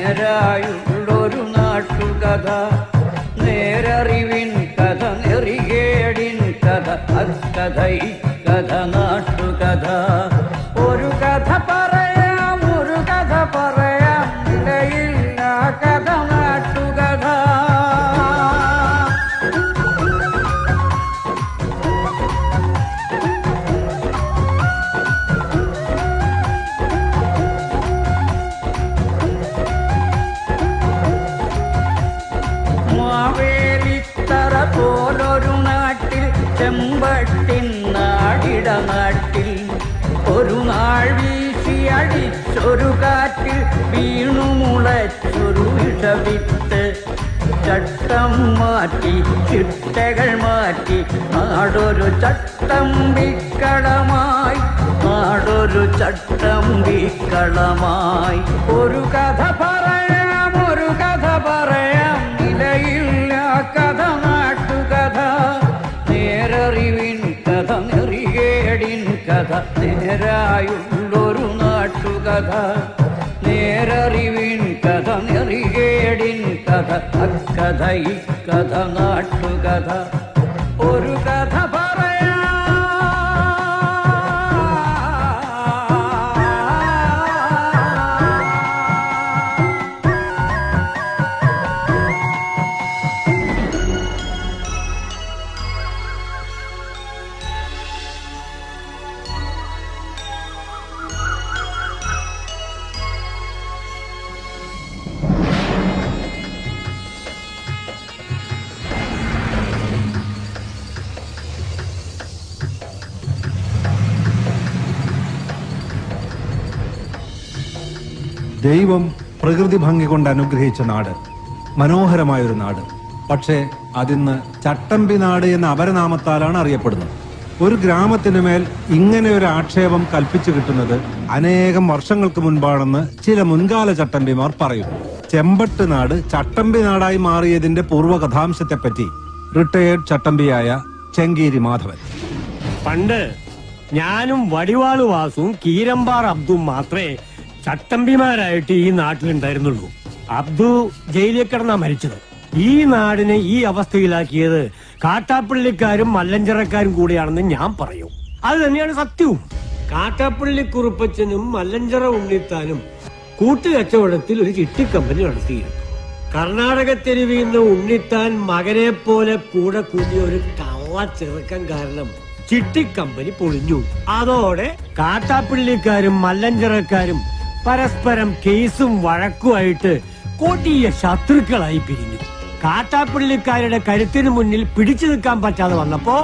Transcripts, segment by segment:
നേരായുള്ളൊരു നാട്ടുകഥ, നേരറിവിൻ കഥ, നെറികേടിൻ കഥ, അക്കഥ ഇക്കഥ നാട്ടുകഥ. ഒരു കഥ പറയാം, ഒരു കഥ പറയാം, നിലയില്ല കഥ നാട്ടുകഥ. മാവേലിത്തറ പോലൊരു നാട്ടിൽ, ചെമ്പട്ടിൻ നാടിട നാട്ടിൽ, ഒരു നാൾ വീശി അടിച്ചൊരു കാറ്റിൽ വീണു മുളച്ചൊരു വിഷവിത്ത്. ചട്ടം മാറ്റി ചിട്ടകൾ മാറ്റി നാടൊരു ചട്ടമ്പിക്കളമായി, നാടൊരു ചട്ടമ്പിക്കളമായി. ഒരു കഥ പറയാം, ഒരു കഥ പറയാം, നിലയില്ല കഥ നാട്ടുകഥ. നേരറിവിൻ കഥ, നെറികേടിൻ കഥ, നേരായുള്ളൊരു നാട്ടുകഥ. നേരറിവിൻ കഥ, നെറികേടിൻ കഥ, അക്കഥ ഇക്കഥ നാട്ടുകഥ. ഒരു കഥ പറയാം. ദൈവം പ്രകൃതി ഭംഗി കൊണ്ട് അനുഗ്രഹിച്ച നാട്, മനോഹരമായൊരു നാട്. പക്ഷേ അതിന്ന് ചട്ടമ്പി നാട് എന്ന അപരനാമത്താലാണ് അറിയപ്പെടുന്നത്. ഒരു ഗ്രാമത്തിനു മേൽ ഇങ്ങനെ ഒരു ആക്ഷേപം കൽപ്പിച്ചു കിട്ടുന്നത് അനേകം വർഷങ്ങൾക്ക് മുൻപാണെന്ന് ചില മുൻകാല ചട്ടമ്പിമാർ പറയുന്നു. ചെമ്പട്ട് നാട് ചട്ടമ്പി നാടായി മാറിയതിന്റെ പൂർവ്വകഥാംശത്തെപ്പറ്റി റിട്ടയേർഡ് ചട്ടമ്പിയായ ചെങ്കീരി മാധവൻ: പണ്ട് ഞാനും വടിവാളു വാസുവും കീരമ്പാർ അബ്ദും മാത്രമേ ചട്ടമ്പിമാരായിട്ട് ഈ നാട്ടിലുണ്ടായിരുന്നുള്ളൂ. അബ്ദു ജയിലിൽ കിടന്നാ മരിച്ചത്. ഈ നാടിനെ ഈ അവസ്ഥയിലാക്കിയത് കാട്ടാപ്പള്ളിക്കാരും മല്ലഞ്ചറക്കാരും കൂടിയാണെന്ന് ഞാൻ പറയും. അത് തന്നെയാണ് സത്യവും. കാട്ടാപ്പള്ളി കുറുപ്പച്ചനും മല്ലഞ്ചറ ഉണ്ണിത്താനും കൂട്ടുകച്ചവടത്തിൽ ഒരു ചിട്ടിക്കമ്പനി നടത്തിയിരുന്നു. കർണാടക തെരുവിൽ നിന്ന് ഉണ്ണിത്താൻ മകനെ പോലെ കൂടെ കൂടിയ ഒരു കള്ള ചെറുക്കം കാരണം ചിട്ടിക്കമ്പനി പൊളിഞ്ഞു. അതോടെ കാട്ടാപ്പള്ളിക്കാരും മല്ലഞ്ചറക്കാരും പരസ്പരം കേസും വഴക്കുമായിട്ട് കൊടിയ ശത്രുക്കളായി പിരിഞ്ഞു. കാട്ടാപ്പള്ളിക്കാരുടെ കരുത്തിന് മുന്നിൽ പിടിച്ചു നിൽക്കാൻ പറ്റാതെ വന്നപ്പോ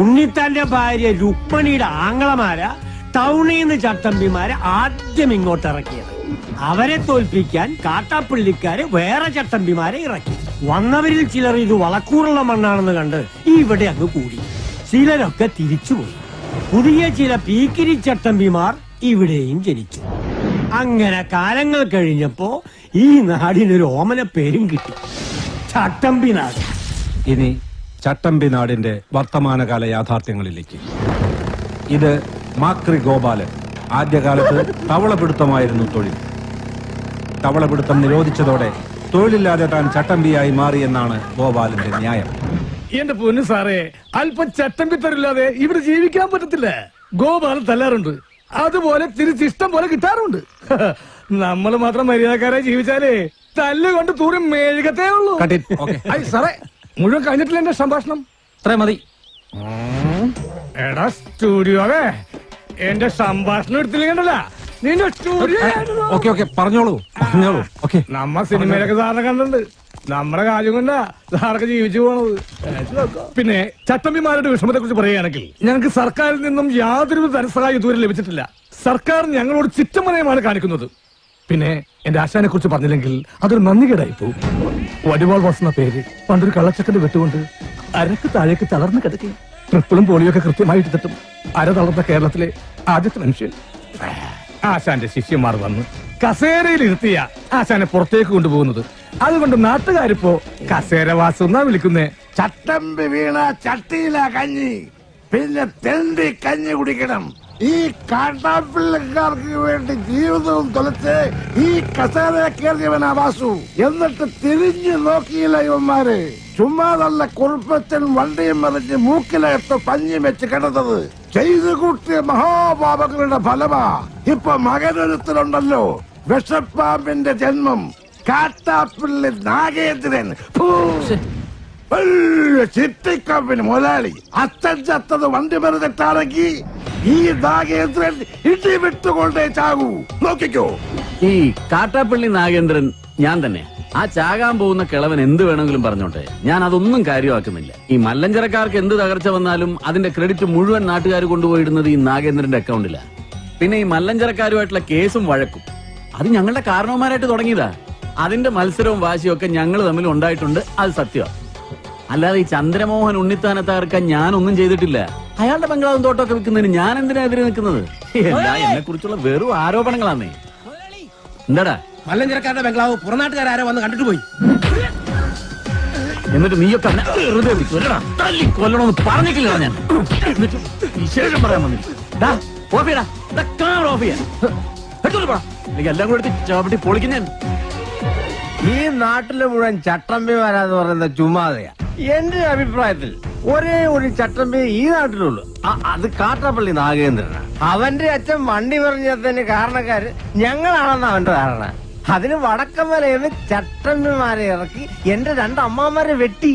ഉണ്ണിത്താന്റെ ഭാര്യ രുക്മണിയുടെ ആങ്ങളമാരാ ടൗണിൽ നിന്ന് ചട്ടമ്പിമാരെ ആദ്യം ഇങ്ങോട്ട് ഇറക്കിയത്. അവരെ തോൽപ്പിക്കാൻ കാട്ടാപ്പള്ളിക്കാര് വേറെ ചട്ടമ്പിമാരെ ഇറക്കി. വന്നവരിൽ ചിലർ ഇത് വളക്കൂറുള്ള മണ്ണാണെന്ന് കണ്ട് ഇവിടെ അങ്ങ് കൂടി. ചിലരൊക്കെ തിരിച്ചുപോയി. പുതിയ ചില പീക്കിരി ചട്ടമ്പിമാർ ഇവിടെയും ജനിച്ചു. അങ്ങനെ കാലങ്ങൾ കഴിഞ്ഞപ്പോ ഈ നാടിനൊരു ഓമന പേരും കിട്ടി, ചട്ടമ്പി നാട്. ഇനി ചട്ടമ്പി നാടിന്റെ വർത്തമാനകാല യാഥാർത്ഥ്യങ്ങളിലേക്ക്. ഇത് മാക്രി ഗോപാലൻ. ആദ്യകാലത്ത് തവളപിടുത്തമായിരുന്നു തൊഴിൽ. തവളപിടുത്തം നിരോധിച്ചതോടെ തൊഴിലില്ലാതെ താൻ ചട്ടമ്പിയായി മാറിയെന്നാണ് ഗോപാലന്റെ ന്യായം. എന്റെ പൊന്നു സാറേ, അല്പം ചട്ടമ്പി തരില്ലാതെ ഇവിടെ ജീവിക്കാൻ പറ്റത്തില്ല. ഗോപാലൻ തല്ലാറുണ്ട്, അതുപോലെ തിരിച്ചിഷ്ടം പോലെ കിട്ടാറുണ്ട്. നമ്മൾ മാത്രം മര്യാദക്കാരായി ജീവിച്ചാലേ തല്ലുകൊണ്ട് തൂറി മേഴുകത്തേ ഉള്ളൂ. സാറേ, മുഴുവൻ കഴിഞ്ഞിട്ടില്ല എന്റെ സംഭാഷണം. അത്ര മതി. എടാ സ്റ്റുഡിയോവേ, എന്റെ സംഭാഷണം എടുത്തില്ലെങ്കിലല്ല നിന്റെ സ്റ്റുഡിയോ. പറഞ്ഞോളൂ. നമ്മ സിനിമയിലൊക്കെ സാറിനെ കണ്ടിട്ടുണ്ട്. നമ്മുടെ കാര്യം കൊണ്ടാ സാറൊക്കെ ജീവിച്ചു പോണത്. പിന്നെ ചട്ടമ്പിമാരുടെ വിഷമത്തെ കുറിച്ച് പറയുകയാണെങ്കിൽ ഞങ്ങൾക്ക് സർക്കാരിൽ നിന്നും യാതൊരു ധനസഹായം ഇതുവരെ ലഭിച്ചിട്ടില്ല. സർക്കാർ ഞങ്ങളോട് ചിറ്റമനയമാണ് കാണിക്കുന്നത്. പിന്നെ എന്റെ ആശാനെ കുറിച്ച് പറഞ്ഞില്ലെങ്കിൽ അതൊരു നന്ദികേടായി പോകും. വടിവാൾ വാസുന്ന പേര് പണ്ടൊരു കള്ളച്ചക്കന്റെ വെട്ടുകൊണ്ട് അരക്ക് താഴേക്ക് തളർന്ന് കിടക്കി. ട്രിപ്പിളും പോളിയൊക്കെ കൃത്യമായിട്ട് തട്ടും. അര തളർന്ന കേരളത്തിലെ ആദ്യത്തെ മനുഷ്യൻ. ആശാന്റെ ശിഷ്യന്മാർ വന്ന് കസേരയിൽ ഇരുത്തിയ ആശാനെ പുറത്തേക്ക് കൊണ്ടുപോകുന്നത്. അതുകൊണ്ട് നാട്ടുകാരിപ്പോ കസേരവാസം എന്നാ വിളിക്കുന്നേ. ചട്ടമ്പി വീണ ചട്ടിയില കഞ്ഞി, പിന്നെ തെണ്ടി കഞ്ഞി കുടിക്കണം. ഈ കാട്ടാപ്പിള്ളക്കാർക്ക് വേണ്ടി ജീവിതവും തൊലച്ച് ഈ കസേര കയറിയവനാ വാസു. എന്നിട്ട് തിരിഞ്ഞു നോക്കിയില്ല ഇവന്മാര്. ചുമ്മാ നല്ല കുറുപ്പച്ചൻ വണ്ടിയും മറിഞ്ഞ് മൂക്കിലകത്ത് പഞ്ഞി വെച്ച് കിടന്നത് ചെയ്തു കൂട്ടിയ മഹാപാപങ്ങളുടെ ഫലമാ. ഇപ്പൊ മകനൊരുത്തരുണ്ടല്ലോ, വിഷപ്പാമ്പിന്റെ ജന്മം, കാട്ടാപ്പിള്ളി നാഗേന്ദ്രൻ. ചിട്ടിക്കമ്പിന് മുതലാളി. അച്ഛൻ ചത്തത് വണ്ടി മരുന്നിട്ടാണെങ്കിൽ ഈ നാഗേന്ദ്രൻ ഇടി വിട്ടുകൊണ്ടേ ചാകൂ. നോക്കിക്കോ. ഈ കാട്ടാപ്പള്ളി നാഗേന്ദ്രൻ ഞാൻ തന്നെ. ആ ചാകാൻ പോകുന്ന കിളവൻ എന്ത് വേണമെങ്കിലും പറഞ്ഞോട്ടെ, ഞാൻ അതൊന്നും കാര്യമാക്കുന്നില്ല. ഈ മല്ലഞ്ചരക്കാർക്ക് എന്ത് തകർച്ച വന്നാലും അതിന്റെ ക്രെഡിറ്റ് മുഴുവൻ നാട്ടുകാർ കൊണ്ടുപോയിടുന്നത് ഈ നാഗേന്ദ്രന്റെ അക്കൗണ്ടിലാണ്. പിന്നെ ഈ മല്ലഞ്ചരക്കാരുമായിട്ടുള്ള കേസും വഴക്കും അത് ഞങ്ങളുടെ കാരണവന്മാരായിട്ട് തുടങ്ങിയതാ. അതിന്റെ മത്സരവും വാശിയും ഒക്കെ ഞങ്ങൾ തമ്മിൽ ഉണ്ടായിട്ടുണ്ട്, അത് സത്യമാണ്. അല്ലാതെ ഈ ചന്ദ്രമോഹൻ ഉണ്ണിത്താനെ തകർക്കാൻ ഞാനൊന്നും ചെയ്തിട്ടില്ല. അയാളുടെ ബംഗ്ലാവും തോട്ടമൊക്കെ വിൽക്കുന്നതിന് ഞാൻ എന്തിനാ എതിരെ നിൽക്കുന്നത്? എന്നെ കുറിച്ചുള്ള വെറും ആരോപണങ്ങളാന്നേ. എന്താടാ മല്ലഞ്ചരക്കാരുടെ ബംഗ്ലാവ് പുറനാട്ടുകാരോ വന്ന് കണ്ടിട്ട് പോയി. എന്നിട്ട് നീയൊക്കെ വെറുതെ കൊല്ലണമെന്ന് പറഞ്ഞിട്ടില്ല ഞാൻ. എന്നിട്ട് വിശേഷം പറയാൻ വന്നില്ല. എല്ലാം കൂടെ എടുത്ത് ചവിട്ടി പൊളിക്കും ഞാൻ. ഈ നാട്ടില് മുഴുവൻ ചട്ടമ്പിമാരാന്ന് പറയുന്ന ചുമ്മാതെയാ. എന്റെ അഭിപ്രായത്തിൽ ഒരേ ഒരു ചട്ടമ്പി ഈ നാട്ടിലുള്ളൂ, അത് കാട്ടാപ്പള്ളി നാഗേന്ദ്രനാണ്. അവന്റെ അച്ഛൻ വണ്ടി പറഞ്ഞതിന് കാരണക്കാര് ഞങ്ങളാണെന്ന് അവന്റെ ധാരണ. അതിന് വടക്കമലയെന്ന് ചട്ടമ്പിമാരെ ഇറക്കി എന്റെ രണ്ട് അമ്മമാരെ വെട്ടി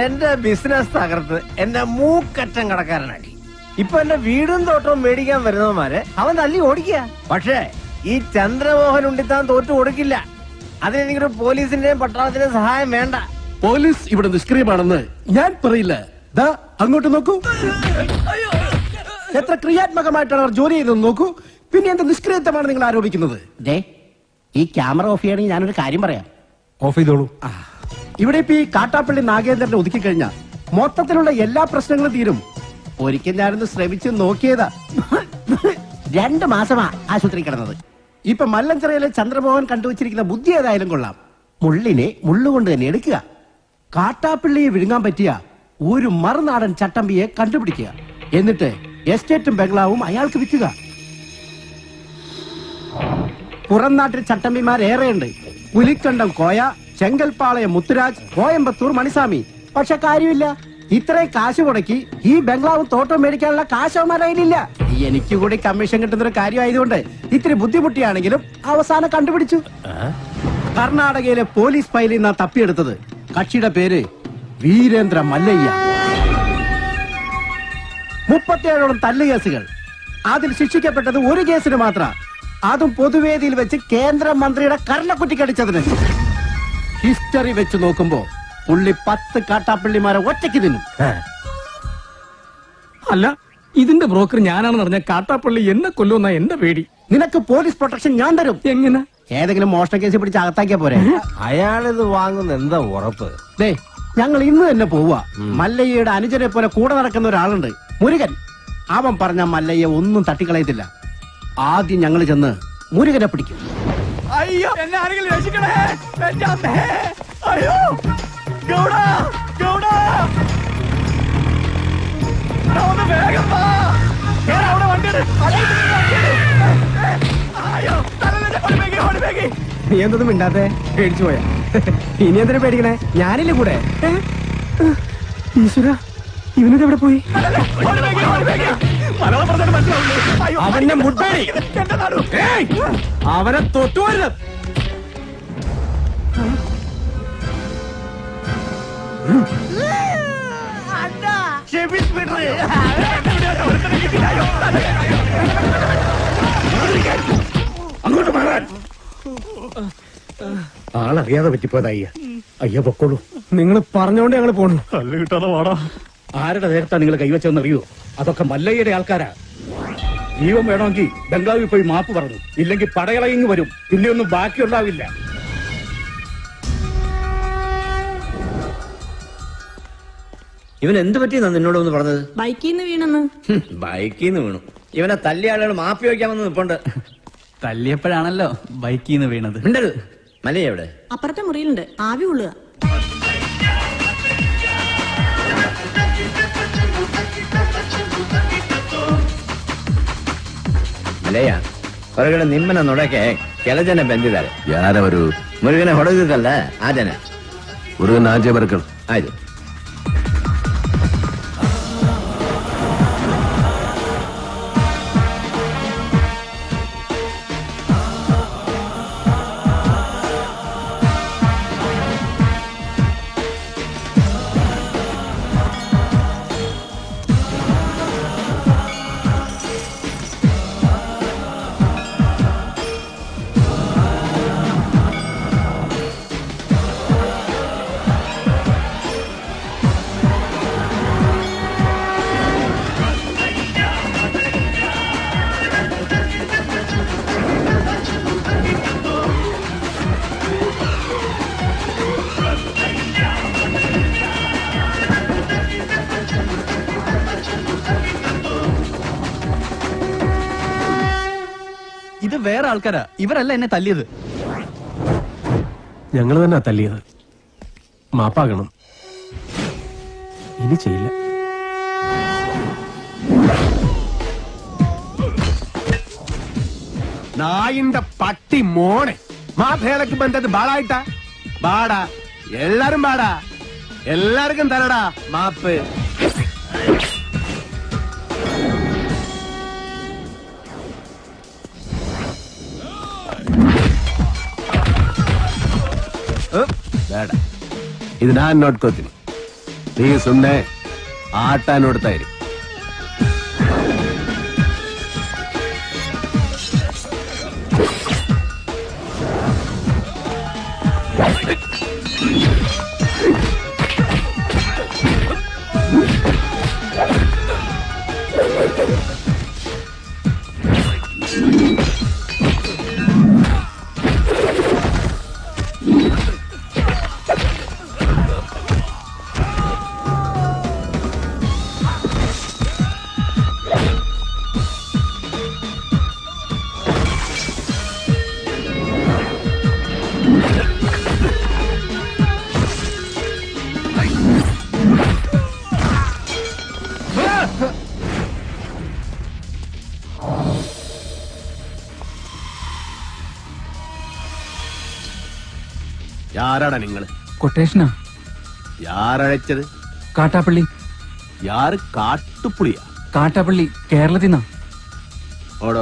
എന്റെ ബിസിനസ് തകർത്ത് എന്നെ മൂക്കറ്റം കടക്കാരനാക്കി. ഇപ്പൊ എന്റെ വീടും തോട്ടവും മേടിക്കാൻ വരുന്നവന്മാരെ അവൻ തല്ലി ഓടിക്കുക. പക്ഷേ ഈ ചന്ദ്രമോഹൻ ഉണ്ണിത്താൻ തോറ്റു കൊടുക്കില്ല. അതിനെനിക്കൊരു പോലീസിന്റെയും പട്ടാളത്തിന്റെയും സഹായം വേണ്ട. പോലീസ് ഇവിടെ നിഷ്ക്രിയമാണെന്ന് ഞാൻ പറയില്ല. ദാ അങ്ങോട്ട് നോക്കൂ, എത്ര ക്രിയാത്മകമായിട്ടാണ് അവർ ജോലി ചെയ്തത് നോക്കൂ. പിന്നെ എന്ത് നിഷ്ക്രിയത്വമാണ് നിങ്ങൾ ആരോപിക്കുന്നത്? ഈ ക്യാമറ ഓഫ് ചെയ്യണമെങ്കിൽ ഞാനൊരു കാര്യം പറയാം. ഓഫ് ചെയ്തോളൂ. ഇവിടെ ഇപ്പൊ ഈ കാട്ടാപ്പള്ളി നാഗേന്ദ്രനെ ഒതുക്കി കഴിഞ്ഞാൽ മൊത്തത്തിലുള്ള എല്ലാ പ്രശ്നങ്ങളും തീരും. ഒരിക്കൽ ഞാനൊന്ന് ശ്രമിച്ച് നോക്കിയതാ. 2 മാസമാ ആശുപത്രി കിടന്നത്. ഇപ്പൊ മല്ലഞ്ചിറയിലെ ചന്ദ്രമോഹൻ കണ്ടുവച്ചിരിക്കുന്ന ബുദ്ധി ഏതായാലും കൊള്ളാം. മുള്ളിനെ മുള്ളുകൊണ്ട് തന്നെ എടുക്കുക. കാട്ടാപ്പിള്ളിയെ വിഴുങ്ങാൻ പറ്റിയ ഒരു മറുനാടൻ ചട്ടമ്പിയെ കണ്ടുപിടിക്കുക. എന്നിട്ട് എസ്റ്റേറ്റും ബംഗ്ലാവും അയാൾക്ക് വിൽക്കുക. പുറം നാട്ടിൽ ചട്ടമ്പിമാരേറെയുണ്ട്. പുലിക്കണ്ടം കോയ, ചെങ്കൽപ്പാളയം മുത്തുരാജ്, കോയമ്പത്തൂർ മണിസ്വാമി. പക്ഷെ കാര്യമില്ല, ഇത്രയും കാശ് മുടക്കി ഈ ബംഗ്ലാവും തോട്ടം മേടിക്കാനുള്ള കാശ് അവന്മാരില്ല. എനിക്ക് കൂടി കമ്മീഷൻ കിട്ടുന്ന ഒരു കാര്യമായതുകൊണ്ട് ഇത്തിരി ബുദ്ധിമുട്ടിയാണെങ്കിലും അവസാനം കണ്ടുപിടിച്ചു. കർണാടകയിലെ പോലീസ് ഫയലിൽ നിന്നാ തപ്പിയെടുത്തത്. കക്ഷിയുടെ പേര് വീരേന്ദ്ര മല്ലയ്യ. 37ഓളം തല്ലുകേസുകൾ. അതിൽ ശിക്ഷിക്കപ്പെട്ടത് ഒരു കേസിന് മാത്രം, അതും പൊതുവേദിയിൽ വെച്ച് കേന്ദ്രമന്ത്രിയുടെ കർണക്കുറ്റിക്കടിച്ചതിന്. ഹിസ്റ്ററി വെച്ച് നോക്കുമ്പോ പുള്ളി 10 കാട്ടാപ്പള്ളിമാരെ ഒറ്റയ്ക്ക് തിന്നും. അല്ല, ഇതിന്റെ ബ്രോക്കർ ഞാനാണെന്ന് പറഞ്ഞ കാട്ടാപ്പള്ളി എന്നെ കൊല്ലുന്ന എന്റെ പേടി. നിനക്ക് പോലീസ് പ്രൊട്ടക്ഷൻ ഞാൻ തരും. എങ്ങനെ? ഏതെങ്കിലും മോഷണ കേസ് പിടിച്ച് അകത്താക്കിയാ പോരെ. അയാളിത് വാങ്ങുന്ന എന്താ ഉറപ്പ്? ദേ, ഞങ്ങൾ ഇന്ന് തന്നെ പോവുക. മല്ലയ്യയുടെ അനുജനെ പോലെ കൂടെ നടക്കുന്ന ഒരാളുണ്ട്, മുരുകൻ. അവൻ പറഞ്ഞ മല്ലയ്യ ഒന്നും തട്ടിക്കളയത്തില്ല. ആദ്യം ഞങ്ങൾ ചെന്ന് മുരുകനെ പിടിക്കും. അയ്യോ, എന്നെ ആരെങ്കിലും രക്ഷിക്കണേ. എന്റെ അമ്മേ. അയ്യോ, ഗൗഡ, ഗൗഡ. ഒന്ന് വേഗം വാ. അവിടെ വണ്ടിയുടെ അയ്യോ, തലയിലെ ഓടിവേഗി, ഓടിവേഗി. നീ എന്തൊന്നും മിണ്ടാത്തെ? പേടിച്ചു പോയാ? ഇനി എന്തിനാ പേടിക്കണേ? ഞാനില്ലേ കൂടെ. ഈശ്വര, ഇവനോട് എവിടെ പോയി? അവന്റെ മുട്ടേടി അവനെ തൊട്ടുവരുത്. അങ്ങോട്ട് മാറാൻ. ആളറിയാതെ പറ്റിപ്പോയത് അയ്യ. അയ്യ പൊക്കോളൂ. നിങ്ങൾ പറഞ്ഞോണ്ട് ഞങ്ങൾ പോണു. കല്ല് കിട്ടാതെ വാടാ. ആരുടെ നേരത്താ നിങ്ങൾ കൈവച്ചതെന്ന് അറിയോ? അതൊക്കെ മല്ലയ്യയുടെ ആൾക്കാരാ. ജീവൻ വേണമെങ്കിൽ ബംഗ്ലാവിൽ പോയി മാപ്പ് പറഞ്ഞു, ഇല്ലെങ്കിൽ പടയളയിങ് വരും. പിന്നെ ഒന്നും ബാക്കിയുണ്ടാവില്ല. ഇവൻ എന്ത് പറ്റിയെന്നാ നിന്നോട് ഒന്ന് പറഞ്ഞത്? ബൈക്കിൽ നിന്ന് വീണെന്ന്. ബൈക്കിൽ നിന്ന് വീണു. ഇവനെ തല്ലിയ ആളുകൾ മാപ്പി വയ്ക്കാമെന്ന് നിപ്പുണ്ട്. തല്ലിയപ്പോഴാണല്ലോ ബൈക്കിൽ നിന്ന് വീണത്. മിണ്ടരുത്. മല്ലയ്യ എവിടെ? അപ്പുറത്തെ മുറിയിലുണ്ട്, ആവി കൊള്ളുക. ಮಲೆಯ ಹೊರಗಡೆ ನಿಮ್ಮನ್ನ ನೋಡಕ್ಕೆ ಕೆಲ ಜನ ಬಂದಿದ್ದಾರೆ. ಯಾರವರು? ಮುರುಗನೆ ಹೊಡೆದಿದ್ದಲ್ಲ ಆ ಜನ. ಮುರುಗನ್ ಆಚೆ ಬರ್ಕಳು. ಆಯ್ತು. ഇത് വേറെ ആൾക്കാരാ, ഇവരല്ല എന്നെ തല്ലിയത്. ഞങ്ങൾ തന്നെ തല്ലിയത്. മാപ്പാകണം, ഇനി ചെയ്യില്ല. നായിന്റെ പട്ടി മോനെ മാപ്പേളക്ക് ബന്ധത് ബാളായിട്ടാ ബാടാ. എല്ലാരും ബാടാ, എല്ലാവർക്കും തരടാ മാപ്പ്. ಬೇಡ, ಇದು ನಾನ್ ನೋಡ್ಕೋತೀನಿ. ನೀವು ಸುಮ್ಮನೆ ಆಟ ನೋಡ್ತಾ ಇರಿ. யாராடா நீங்கள്? കൊട്ടേഷനാ. யாரழைச்சது? കാട്ടാപ്പള്ളി. யாரு? കാട്ടുപുളിയാ? കാട്ടാപ്പള്ളി കേരളത്തിൽ നിന്നാ. ഓടോ.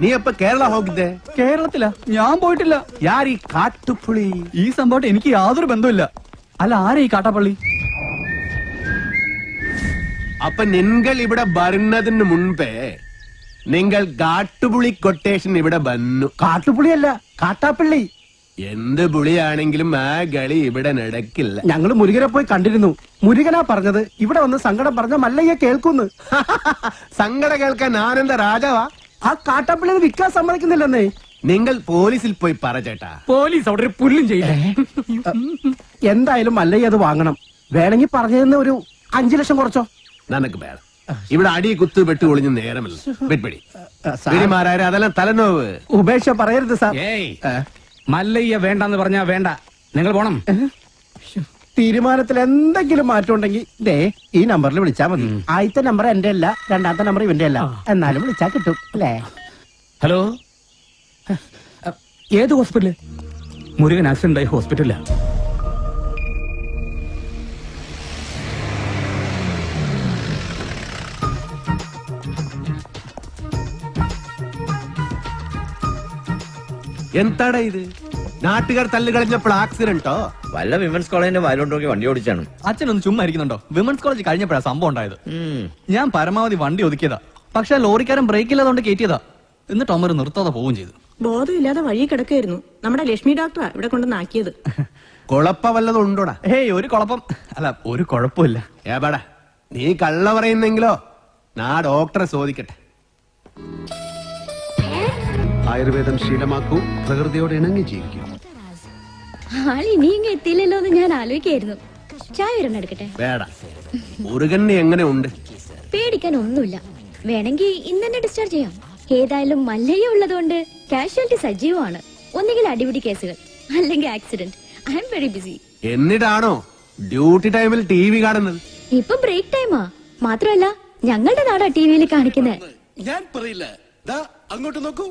നീ എപ്പ കേരള ಹೋಗಿದ್ದೆ? കേരളത്തിലാ? ഞാൻ പോയിട്ടില്ല. ಯಾರೀ കാട്ടുപുളി? ഈ സംഭവം എനിക്ക് യാതൊരു ബന്ധമില്ല. അല്ല, ആരാ ഈ കാട്ടാപ്പള്ളി? അപ്പൊ നിങ്ങൾ ഇവിടെ വരുന്നതിന് മുൻപേ നിങ്ങൾ കാട്ടുപുളി കൊട്ടേഷൻ ഇവിടെ വന്നു. കാട്ടുപുളിയല്ല, കാട്ടാപ്പള്ളി. എന്ത് പുളിയാണെങ്കിലും ആ കളി ഇവിടെ നടക്കില്ല. ഞങ്ങള് മുരുകനെ പോയി കണ്ടിരുന്നു. മുരുകനാ പറഞ്ഞത് ഇവിടെ വന്ന് സങ്കടം പറഞ്ഞ മല്ലയ്യ കേൾക്കുന്നു. സങ്കടം കേൾക്കാൻ ആനന്ദ രാജാവാ? ആ കാട്ടാപ്പള്ളി വിൽക്കാൻ സമ്മതിക്കുന്നില്ലെന്നേ. നിങ്ങൾ പോലീസിൽ പോയി പറ ചേട്ടാ. പോലീസ് അവിടെ ഒരു പുല്ലും ചെയ്യില്ല. എന്തായാലും മല്ലയ്യ അത് വാങ്ങണം. വേണമെങ്കിൽ പറഞ്ഞതെന്ന് ഒരു 5 ലക്ഷം കുറച്ചോ. നനക്ക് വേണം. ഇവിടെ അടി കുത്തു വെട്ട് ഒളിഞ്ഞ് നേരമില്ല. വെട്പിടി പിടിമാരായ അതെല്ലാം തലനോവ്. ഉപേക്ഷ പറയരുത് സാർ. ഏയ്, മല്ലയ്യ വേണ്ടെന്ന് പറഞ്ഞാ വേണ്ട. നിങ്ങൾ പോണം. തീരുമാനത്തിൽ എന്തെങ്കിലും മാറ്റം ഉണ്ടെങ്കിൽ ദേ ഈ നമ്പറിൽ വിളിച്ചാൽ മതി. ആദ്യത്തെ നമ്പർ എന്റെ അല്ല, രണ്ടാമത്തെ നമ്പർ ഇവന്റെ അല്ല. എന്നാലും വിളിച്ചാൽ കിട്ടും അല്ലേ? ഹലോ, ഏത് ഹോസ്പിറ്റല്? മുരുകൻ ആക്സിഡന്റ് ആയി ഹോസ്പിറ്റലിലാ. എന്താടാ ഇത്? നാട്ടുകാർ തല്ല് കളഞ്ഞപ്പോൾ ആക്സിഡന്റോ? വല്ല വിമൻസ് കോളേജിന്റെ വായിലോട്ടൊക്കെ വണ്ടി ഓടിച്ചാണ്. അച്ഛനൊന്ന് ചുമ്മാ ഇരിക്കുന്നുണ്ടോ? വിമൻസ് കോളേജ് കഴിഞ്ഞപ്പോഴാ സംഭവം ഉണ്ടായത്. ഞാൻ പരമാവധി വണ്ടി ഒതുക്കിയതാ. പക്ഷെ ലോറിക്കാരൻ ബ്രേക്ക് ഇല്ലാതെ കയറ്റിയതാ. എന്നിട്ട് അമ്മ നിർത്താതെ പോവുകയും ചെയ്തു. ബോധമില്ലാതെ വഴി കിടക്കായിരുന്നു. നമ്മുടെ ലക്ഷ്മി ഡോക്ടറാ ഇവിടെ കൊണ്ടുവന്നാക്കിയത്. കുഴപ്പ വല്ലതും ഉണ്ടോടാ? ഹേയ്, ഒരു കുഴപ്പം അല്ല, ഒരു കുഴപ്പമില്ല. ഏപാടാ നീ കള്ള പറയുന്നെങ്കിലോ നാ ഡോക്ടറെ ചോദിക്കട്ടെ. ആയുർവേദം ശീലമാക്കൂ, പ്രകൃതിയോട് ഇണങ്ങി ജീവിക്കൂ. ആള് ഇനിയും എത്തിയില്ലല്ലോ എന്ന് ഞാൻ ആലോചിക്കായിരുന്നു. ചായ ഒരെണ്ണം എടുക്കട്ടെ? വേട, മുരുകന് എങ്ങനെ ഉണ്ട്? പേടിക്കാൻ ഒന്നുമില്ല. വേണമെങ്കിൽ ഇന്ന് തന്നെ ഡിസ്ചാർജ് ചെയ്യാം. ഏതായാലും മല്ലയ്യ ഉള്ളതുകൊണ്ട് കാഷ്വാലിറ്റി സജീവമാണ്. ഒന്നുകിൽ അടിപിടി കേസുകൾ, അല്ലെങ്കിൽ accident. I'm very busy. എന്നിട്ടാണോ ഡ്യൂട്ടി ടൈമിൽ ടി വി കാണുന്നത്? ഇപ്പൊ ബ്രേക്ക് ടൈമാ. മാത്രമല്ല ഞങ്ങളുടെ നാടാ ടിവിയിൽ കാണിക്കുന്നത്. ഞാൻ പറയില്ല. അങ്ങോട്ട് നോക്കൂ,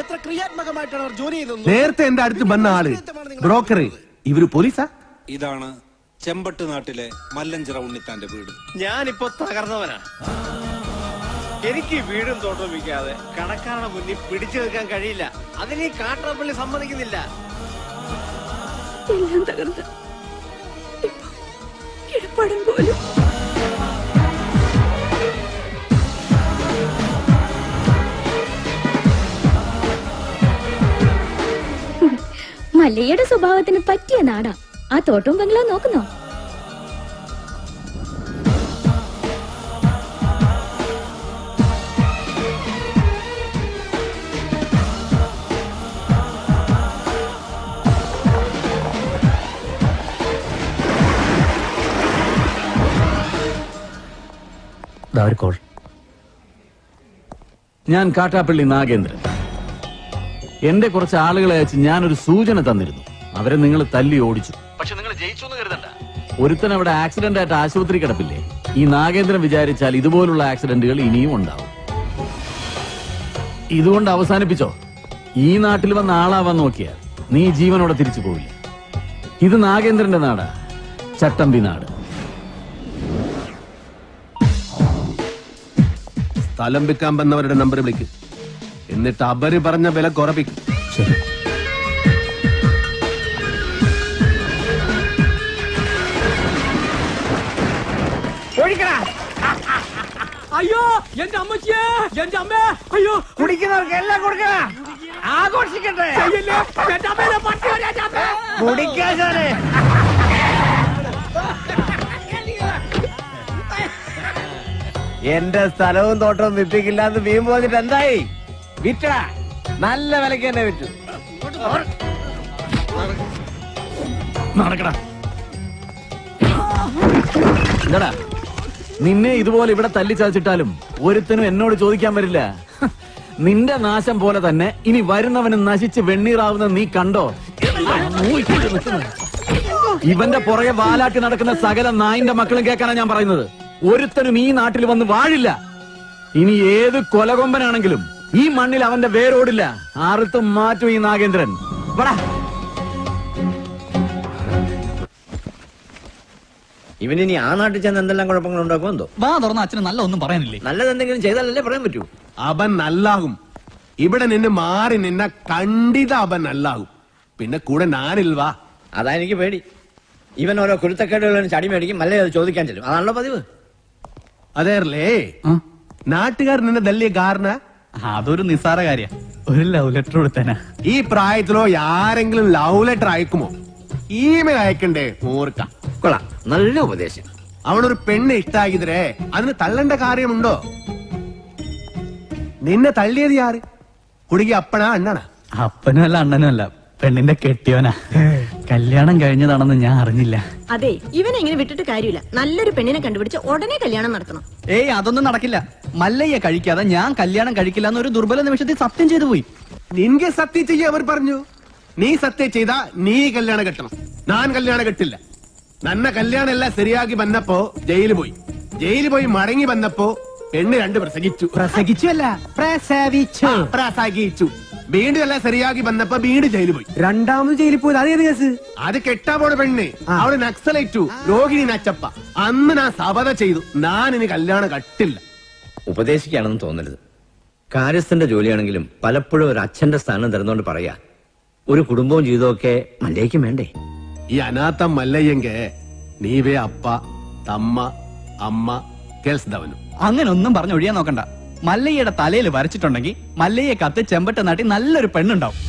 എത്ര ക്രിയാത്മകമായിട്ടാണ് അവർ ജോലി ചെയ്തത്. നേരത്തെ എന്റെ അടുത്ത് വന്ന ആള് ബ്രോക്കർ, ഇവര് പോലീസാ? ഇതാണ് ചെമ്പട്ട് നാട്ടിലെ മല്ലഞ്ചിറ ഉണ്ണിത്താന്റെ വീട്. ഞാനിപ്പോ തകർന്നവനാ. എനിക്ക് വീടും തോട്ടവും വിൽക്കാതെ കടക്കാരുടെ മുന്നിൽ പിടിച്ചു നിൽക്കാൻ കഴിയില്ല. അതിന് ഈ കാട്ടാപ്പള്ളി സമ്മതിക്കുന്നില്ല. എല്ലാം തകർന്ന് ഇപ്പൊ കിടപ്പാടം പോലും. മല്ലയ്യയുടെ സ്വഭാവത്തിന് പറ്റിയ നാടാ. ആ തോട്ടവും ബംഗ്ലാവ് നോക്കുന്നോ? ഞാൻ കാട്ടാപ്പള്ളി നാഗേന്ദ്രൻ. എന്റെ കുറച്ച് ആളുകളെ അയച്ച് ഞാനൊരു സൂചന തന്നിരുന്നു. അവരെ നിങ്ങൾ തല്ലി ഓടിച്ചു. പക്ഷെ നിങ്ങൾ ജയിച്ചു എന്ന് കരുതണ്ട. ഒരുത്തൻ അവിടെ ആക്സിഡന്റ് ആയിട്ട് ആശുപത്രി കിടപ്പില്ലേ? ഈ നാഗേന്ദ്രൻ വിചാരിച്ചാൽ ഇതുപോലുള്ള ആക്സിഡന്റുകൾ ഇനിയും ഉണ്ടാവും. ഇതുകൊണ്ട് അവസാനിപ്പിച്ചോ. ഈ നാട്ടിൽ വന്ന ആളാവാൻ നോക്കിയാൽ നീ ജീവനോടെ തിരിച്ചു പോവില്ല. ഇത് നാഗേന്ദ്രന്റെ നാടാ, ചട്ടമ്പി നാട്. സ്ഥലം വിൽക്കാൻ വന്നവരുടെ നമ്പർ വിളിക്കും, എന്നിട്ട് അവര് പറഞ്ഞ വില കുറപ്പിക്കും. ശരി. അയ്യോ എന്റെ അമ്മച്ചിയെ, എന്റെ അമ്മ, അയ്യോ കുടിക്കുന്നവർക്ക് എല്ലാം കൊടുക്കണ, ആഘോഷിക്കട്ടെ. കുടിക്കാശാനെ എന്റെ സ്ഥലവും തോട്ടവും വിപ്പിക്കില്ല എന്ന് വീമ്പ് വന്നിട്ട് എന്തായി? വിറ്റടാ, നല്ല വിലക്ക് തന്നെ വിറ്റു. നടക്കടാ. എന്താടാ, നിന്നെ ഇതുപോലെ ഇവിടെ തല്ലിച്ചതച്ചിട്ടാലും ഒരുത്തനും എന്നോട് ചോദിക്കാൻ വരില്ല. നിന്റെ നാശം പോലെ തന്നെ ഇനി വരുന്നവന് നശിച്ച് വെണ്ണീറാവുന്ന നീ കണ്ടോ? ഇവന്റെ പുറകെ വാലാട്ടി നടക്കുന്ന സകല നായിന്റെ മക്കളും കേൾക്കാനാണ് ഞാൻ പറയുന്നത്. ഒരുത്തനും ഈ നാട്ടിൽ വന്ന് വാഴില്ല. ഇനി ഏത് കൊലകൊമ്പനാണെങ്കിലും ഈ മണ്ണിൽ അവന്റെ വേരോടില്ല. ആർത്തും മാറ്റും ഈ നാഗേന്ദ്രൻ. വടാ. ഇവനിനി ആ നാട്ടിൽ ചെന്ന് എന്തെല്ലാം കുഴപ്പങ്ങൾ ഉണ്ടാക്കും എന്തോ. വാ തുറന്ന അച്ഛന് നല്ല ഒന്നും പറയാനില്ലേ? നല്ലത് എന്തെങ്കിലും ചെയ്താലല്ലേ പറയാൻ പറ്റൂ. അവൻ നല്ലാകും. ഇവിടെ നിന്ന് മാറി നിന്ന കണ്ടിത അവൻ നല്ലാകും. പിന്നെ കൂടെ ഞാനിൽവാ. അതാ എനിക്ക് പേടി. ഇവൻ ഓരോ കുരുത്തക്കേടുകളും ചടി മേടിക്കും, മല്ലേ അത് ചോദിക്കാൻ ചെല്ലും. അതാണല്ലോ പതിവ്. അതേർലേ നാട്ടുകാർ നിന്നെ തല്ലിയ കാരണം അതൊരു നിസ്സാര കാര്യ. ഒരു ലവ് ലെറ്റർ കൊടുത്തേനാ. ഈ പ്രായത്തിലോ ആരെങ്കിലും ലവ് ലെറ്റർ അയക്കുമോ? ഇമെയിൽ അയക്കണ്ടേ? ഓർക്ക. കൊള്ളാം, നല്ല ഉപദേശം. അവനൊരു പെണ്ണ് ഇഷ്ടാക്കിതരേ, അതിന് തള്ളേണ്ട കാര്യമുണ്ടോ? നിന്നെ തള്ളിയത് ആര്? കുടുങ്ങി അപ്പനാ അണ്ണനാ? അപ്പനും അല്ല അണ്ണനും അല്ല, പെണ്ണിന്റെ കെട്ടിയോനാ. കല്യാണം കഴിഞ്ഞതാണെന്ന് ഞാൻ അറിഞ്ഞില്ല. അതെ, ഇവനെ ഇങ്ങനെ വിട്ടിട്ട് കാര്യമില്ല. നല്ലൊരു പെണ്ണിനെ കണ്ടുപിടിച്ച് ഉടനെ കല്യാണം നടത്തണം. ഏയ് അതൊന്നും നടക്കില്ല. മല്ലയ്യ കഴിക്കാതെ ഞാൻ കല്യാണം കഴിക്കില്ല എന്നൊരു ദുർബല നിമിഷത്തിൽ സത്യം ചെയ്തു പോയി. നിൻಗೆ സത്യം ചെയ്യ അവർ പറഞ്ഞു. നീ സത്യം ചെയ്താ നീ കല്യാണം കെട്ടണം. ഞാൻ കല്യാണം കെട്ടില്ല. നന്ന കല്യാണം എല്ലാം ശരിയാക്കി വന്നപ്പോ ജയിലിൽ പോയി. ജയിലിൽ പോയി മടങ്ങി വന്നപ്പോ പെണ്ണ് രണ്ട് പ്രസംഗിച്ചു. പ്രസംഗിച്ചല്ല, പ്രസവിച്ചു. പ്രസംഗിച്ചു. വീണ്ടും എല്ലാം ശരിയാക്കി വന്നപ്പോ വീണ്ടും ജയിലിൽ പോയി. രണ്ടാമത് ജയിലിൽ പോയത് അതേത് കേസ്? അത് കെട്ടാ പോണ പെണ്ണ്. അവള് നക്സലേറ്റു, രോഹിണി നച്ചപ്പ. അന്ന് ഞാൻ ശപഥം ചെയ്തു, ഞാൻ ഇനി കല്യാണം കട്ടില്ല. ഉപദേശിക്കുകയാണെന്ന് തോന്നരുത്. കാര്യസ്ഥന്റെ ജോലിയാണെങ്കിലും പലപ്പോഴും ഒരു അച്ഛന്റെ സ്ഥാനം തരുന്നോണ്ട് പറയാ, ഒരു കുടുംബവും ജീവിതമൊക്കെ മല്ലേക്കും വേണ്ടേ? ഈ അനാഥം മല്ലയ്യെങ്കെ നീവേ അപ്പ തമ്മ അമ്മ കേൾസ്തവനും. അങ്ങനെ ഒന്നും പറഞ്ഞു ഒഴിയാൻ നോക്കണ്ട. മല്ലയ്യയുടെ തലയിൽ വരച്ചിട്ടുണ്ടെങ്കിൽ മല്ലയ്യെ കത്ത് ചെമ്പട്ട നാട്ടി നല്ലൊരു പെണ്ണുണ്ടാവും.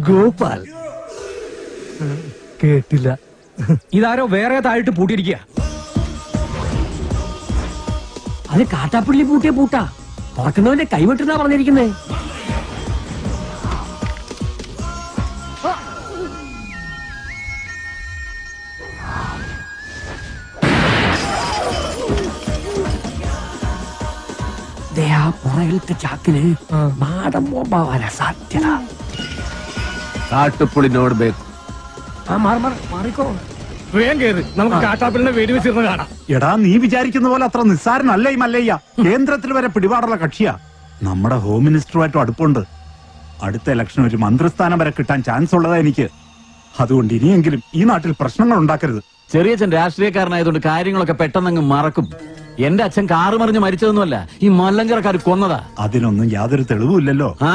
ഗോപാൽ കേട്ടില്ല. ഇതാരോ വേറെ താഴിട്ട് പൂട്ടിയിരിക്കുക. അത് കാട്ടാപ്പള്ളി പൂട്ടിയ പൂട്ടാ. തുറക്കുന്നവന്റെ കൈവിട്ടെന്നാ പറഞ്ഞിരിക്കുന്നേ. ആ പുറകിലത്തെ ചാക്കിന് നാടൻ ബോംബാവാനാ സാധ്യത. കാട്ടുപുളിനോട് ബേക്ക്. മാറിക്കോ. വേഗം കയറി, നമുക്ക് കാട്ടാപ്പിളിനെ വെടിവെച്ചിരുന്ന് കാണാം. എടാ, നീ വിചാരിക്കുന്ന പോലെ അത്ര നിസ്സാരനല്ല ഈ മല്ലയ്യ. കേന്ദ്രത്തിൽ വരെ പിടിപാടുള്ള കക്ഷിയാ. നമ്മുടെ ഹോം മിനിസ്റ്ററുമായിട്ടും അടുപ്പുണ്ട്. അടുത്ത ഇലക്ഷൻ ഒരു മന്ത്രിസ്ഥാനം വരെ കിട്ടാൻ ചാൻസ് ഉള്ളതാ എനിക്ക്. അതുകൊണ്ട് ഇനിയെങ്കിലും ഈ നാട്ടിൽ പ്രശ്നങ്ങൾ ഉണ്ടാക്കരുത്. ചെറിയച്ഛൻ രാഷ്ട്രീയക്കാരനായതുകൊണ്ട് കാര്യങ്ങളൊക്കെ പെട്ടെന്നങ്ങ് മറക്കും. എന്റെ അച്ഛൻ കാറ് മറിഞ്ഞ് മരിച്ചതൊന്നുമല്ല, ഈ മല്ലഞ്ചരക്കാർ കൊന്നതാ. അതിനൊന്നും യാതൊരു തെളിവുമില്ലല്ലോ. ആ,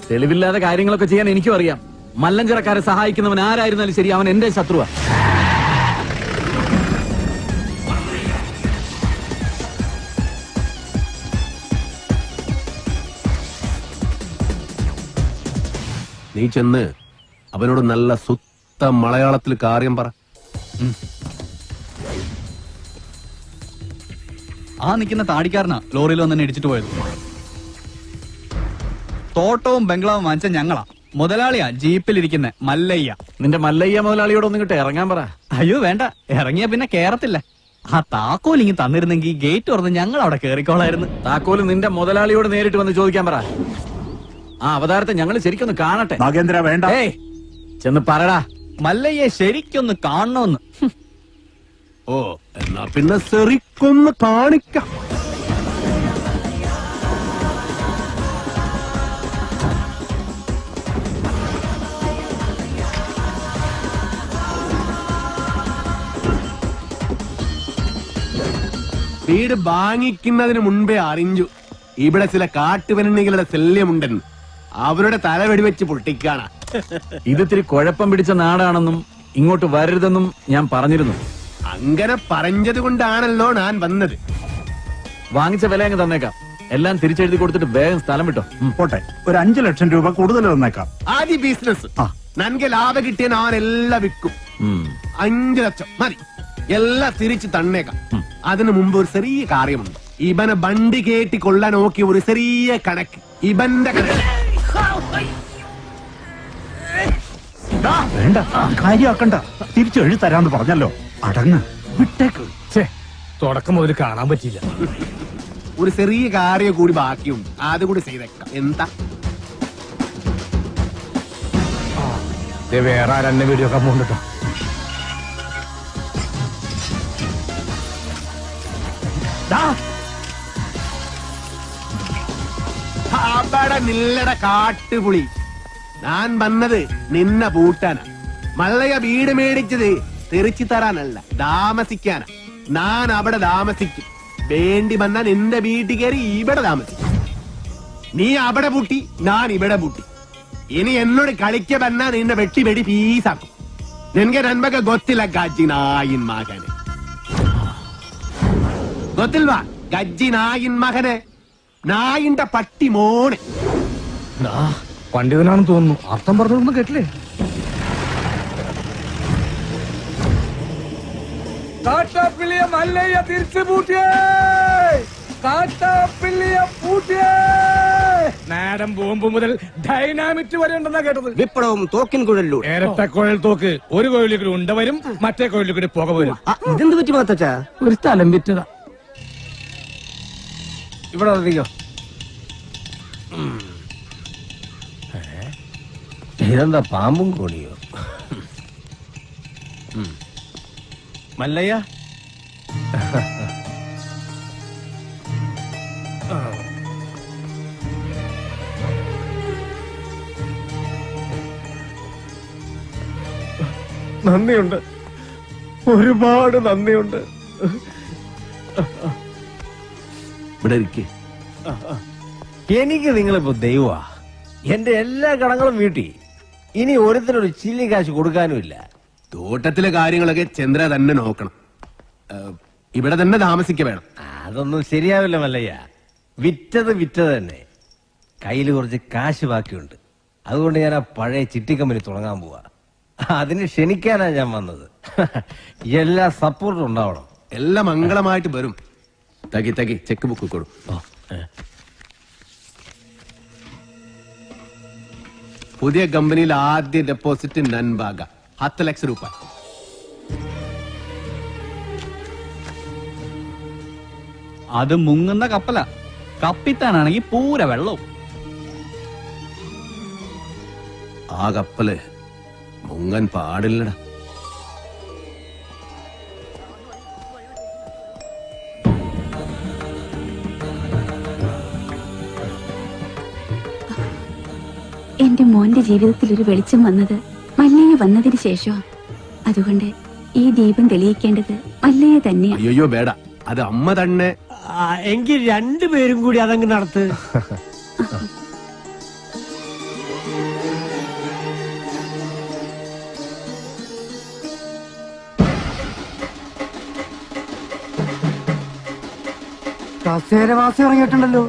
തെളിവില്ലാതെ കാര്യങ്ങളൊക്കെ ചെയ്യാൻ എനിക്കും അറിയാം. മല്ലഞ്ചരക്കാരെ സഹായിക്കുന്നവൻ ആരായിരുന്നാലും ശരി, അവൻ എന്റെ ശത്രുവാ. നീ ചെന്ന് അവനോട് നല്ല സുത്ത മലയാളത്തിൽ കാര്യം പറ. ആ നിൽക്കുന്ന താടിക്കാരനാ ലോറിയിൽ വന്നെ ഇടിച്ചിട്ട് പോയത്. തോട്ടവും ബംഗ്ലാവും വാങ്ങിച്ച ഞങ്ങളാ. മുതലാളിയാ ജീപ്പിലിരിക്കുന്ന മല്ലയ്യ. നിന്റെ മല്ലയ്യ മുതലാളിയോട് ഒന്നും കിട്ടെ ഇറങ്ങാൻ പറ. അയ്യോ വേണ്ട, ഇറങ്ങിയ പിന്നെ കേറത്തില്ല. ആ താക്കോൽ ഇങ്ങ് തന്നിരുന്നെങ്കിൽ ഗേറ്റ് തുറന്ന് ഞങ്ങൾ അവിടെ കേറിക്കോളായിരുന്നു. താക്കോല് നിന്റെ മുതലാളിയോട് നേരിട്ട് വന്ന് ചോദിക്കാൻ പറ. ആ അവതാരത്തെ ഞങ്ങൾ ശരിക്കൊന്ന് കാണട്ടെ. നാഗേന്ദ്ര വേണ്ട. ഏയ്, ചെന്ന് പറടാ. മല്ലയ്യെ ശരിക്കൊന്ന് കാണണമെന്ന്. ഓ, എന്നാ പിന്നെ സെറിക്കൊന്ന് കാണിക്കാം. വീട് വാങ്ങിക്കുന്നതിന് മുൻപേ അറിഞ്ഞു ഇവിടെ ചില കാട്ടുപെണ്ണികളുടെ ശല്യമുണ്ടെന്ന്. അവരുടെ തല വെടിവെച്ച് പൊട്ടിക്കാണ. ഇതിത്തിരി കുഴപ്പം പിടിച്ച നാടാണെന്നും ഇങ്ങോട്ട് വരരുതെന്നും ഞാൻ പറഞ്ഞിരുന്നു. അങ്ങനെ പറഞ്ഞത് കൊണ്ടാണല്ലോ ഞാൻ വന്നത്. വാങ്ങിച്ച വില അങ്ങ് തന്നേക്കാം. എല്ലാം തിരിച്ചെഴുതി കൊടുത്തിട്ട് വേഗം സ്ഥലം വിട്ടോ. പോട്ടെ, ഒരു 5 ലക്ഷം രൂപ കൂടുതൽ തന്നേക്കാം. ആദ്യ ബിസിനസ് നൻകെ ലാഭം കിട്ടിയ ഞാൻ എല്ലാം വിൽക്കും. 5 ലക്ഷം മതി, എല്ലാം തിരിച്ച് തന്നേക്കാം. അതിനു മുമ്പ് ഒരു ചെറിയ കാര്യമുണ്ട്. ഇവനെ വണ്ടി കേട്ടി കൊള്ളാൻ നോക്കിയ ഒരു ചെറിയ കണക്ക്. ഇവന്റെ കണക്ക് വേണ്ട, കാര്യമാക്കണ്ട. തിരിച്ചെഴുതി തരാന്ന് പറഞ്ഞല്ലോ. അടങ്ങ്, വിട്ടേക്ക്. തുടക്കം മുതൽ കാണാൻ പറ്റിയില്ല. ഒരു ചെറിയ കാര്യം കൂടി ബാക്കിയുണ്ട്, അതുകൂടി ചെയ്തേക്കാം. എന്താ വേറെ ആരെന്നെ വീഡിയോ ഒക്കെ പോകണ്ടോ? അവിടെ നില്ലട കാട്ടുപുളി. ഞാൻ വന്നത് നിന്ന പൂട്ടാനാ. മല്ലയ വീട് മേടിച്ചത് തെറിച്ചു തരാനല്ല, താമസിക്കാനാ. ഞാൻ അവിടെ താമസിക്കും. വേണ്ടി വന്നാൽ നിന്റെ വീട്ടിൽ കയറി ഇവിടെ താമസിക്കും. നീ അവിടെ പൂട്ടി, ഞാൻ ഇവിടെ പൂട്ടി. ഇനി എന്നോട് കളിക്ക വന്നാ നിന്നെ വെട്ടി വെടി പീസാക്കും. നിനക്ക് നന്മക്ക് ಗೊತ್ತಿಲ್ಲ ಗಜ್ಜಿ ನಾಯಿನ್ ಮಗನೆ. ಗೊತ್ತಿಲ್ವಾ ಗಜ್ಜಿ ನಾಯಿನ್ ಮಗനെ? നായിന്റെ പട്ടി മോനെ. പണ്ഡിതനാണെന്ന് തോന്നുന്നു. അർത്ഥം പറഞ്ഞൊന്നും കേട്ടില്ലേ? കാട്ടാപ്പിള്ളിയെ മല്ലയ്യ തിരിച്ചു പൂട്ടിയേ. കാട്ടാപ്പിള്ളിയെ പൂട്ടിയേ. നാടൻ ബോംബ് മുതൽ ഡൈനാമിറ്റ് വരെ ഉണ്ടെന്നാ കേട്ടത്. വിപ്ലവം തോക്കിൻ കുഴലിലൂടെ. ഇരട്ട കുഴൽ തോക്ക്. ഒരു കുഴലിൽ കൂടി ഉണ്ട വരും, മറ്റേ കുഴലിൽ കൂടി പുക വരും. ഇതെന്ത് പറ്റി മാത്തച്ചാ? ഒരു സ്ഥലം വിറ്റതാ. ഇവിടെ വന്നിരിക്കോ. ഇതെന്താ പാമ്പും കോണിയോ? മല്ലയ്യ, നന്ദിയുണ്ട്, ഒരുപാട് നന്ദിയുണ്ട്. ഇവിടെ ഇരിക്കേ. എനിക്ക് നിങ്ങളിപ്പോ ദൈവമാ. എന്റെ എല്ലാ കടങ്ങളും വീട്ടി. ഇനി ഒരുത്തിനൊരു ചില്ലി കാശ് കൊടുക്കാനുമില്ല. തോട്ടത്തിലെ കാര്യങ്ങളൊക്കെ ചന്ദ്ര തന്നെ നോക്കണം. ഇവിടെ തന്നെ താമസിക്ക വേണം. അതൊന്നും ശരിയാവില്ല മല്ലയ്യ. വിറ്റത് തന്നെ. കയ്യിൽ കുറച്ച് കാശ് ബാക്കിയുണ്ട്. അതുകൊണ്ട് ഞാൻ ആ പഴയ ചിട്ടി കമ്പനി തുടങ്ങാൻ പോവാ. അതിന് ക്ഷണിക്കാനാ ഞാൻ വന്നത്. എല്ലാ സപ്പോർട്ടും ഉണ്ടാവണം. എല്ലാം മംഗളമായിട്ട് വരും. തകി ചെക്ക് ബുക്ക് കൊടു. പുതിയ കമ്പനിയിൽ ആദ്യ ഡെപ്പോസിറ്റ് നൻബാഗ 10 ലക്ഷം രൂപ. അത് മുങ്ങുന്ന കപ്പല, കപ്പിത്താനാണെങ്കിൽ പൂര വെള്ളവും. ആ കപ്പല് മുങ്ങൻ പാടില്ലടാ. എന്റെ മോന്റെ ജീവിതത്തിൽ ഒരു വെളിച്ചം വന്നത് മല്ലയ്യ വന്നതിന് ശേഷമാ. അതുകൊണ്ട് ഈ ദീപം തെളിയിക്കേണ്ടത് മല്ലയ്യ തന്നെയാണ്. അയ്യോ വേട, അത് അമ്മ തന്നെ. എങ്കിൽ രണ്ടുപേരും കൂടി അതങ്ങ് നടത്ത്. കസേരവാസി ഇറങ്ങിയിട്ടുണ്ടല്ലോ.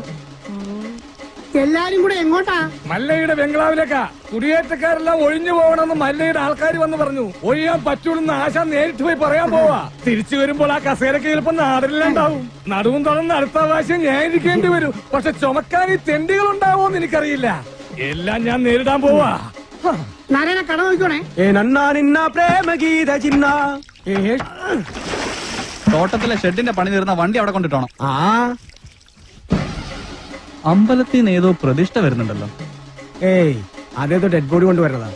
എല്ലാരും കൂടെ എങ്ങോട്ടാ? മല്ലയുടെ ബംഗ്ലാവിലേക്കാ. കുടിയേറ്റക്കാരെല്ലാം ഒഴിഞ്ഞു പോകണമെന്ന് മല്ലയുടെ ആൾക്കാർ വന്ന് പറഞ്ഞു. ഒഴിയാൻ പറ്റൂലെന്ന് ആശ നേരിട്ട് പോയി പറയാൻ പോവാ. തിരിച്ചു വരുമ്പോൾ ആ കസേരക്ക് ചിലപ്പോ നാടിലുണ്ടാവും. നടുവും തുറന്ന് അടുത്ത പ്രാവശ്യം ഞാൻ ഇരിക്കേണ്ടി വരും. പക്ഷെ ചുമക്കാൻ ഈ തെണ്ടികൾ ഉണ്ടാവോന്ന് എനിക്കറിയില്ല. എല്ലാം ഞാൻ നേരിടാൻ പോവാ. നാരായണ കട നോക്കണേ. തോട്ടത്തിലെ ഷെഡിന്റെ പണി തീർന്ന വണ്ടി അവിടെ കൊണ്ടിട്ടോണം. അമ്പലത്തിൽ നിന്ന് ഏതോ പ്രതിഷ്ഠ വരുന്നുണ്ടല്ലോ. ഏയ് അതേതോ ഡെഡ് ബോഡി കൊണ്ടുവരണതാ.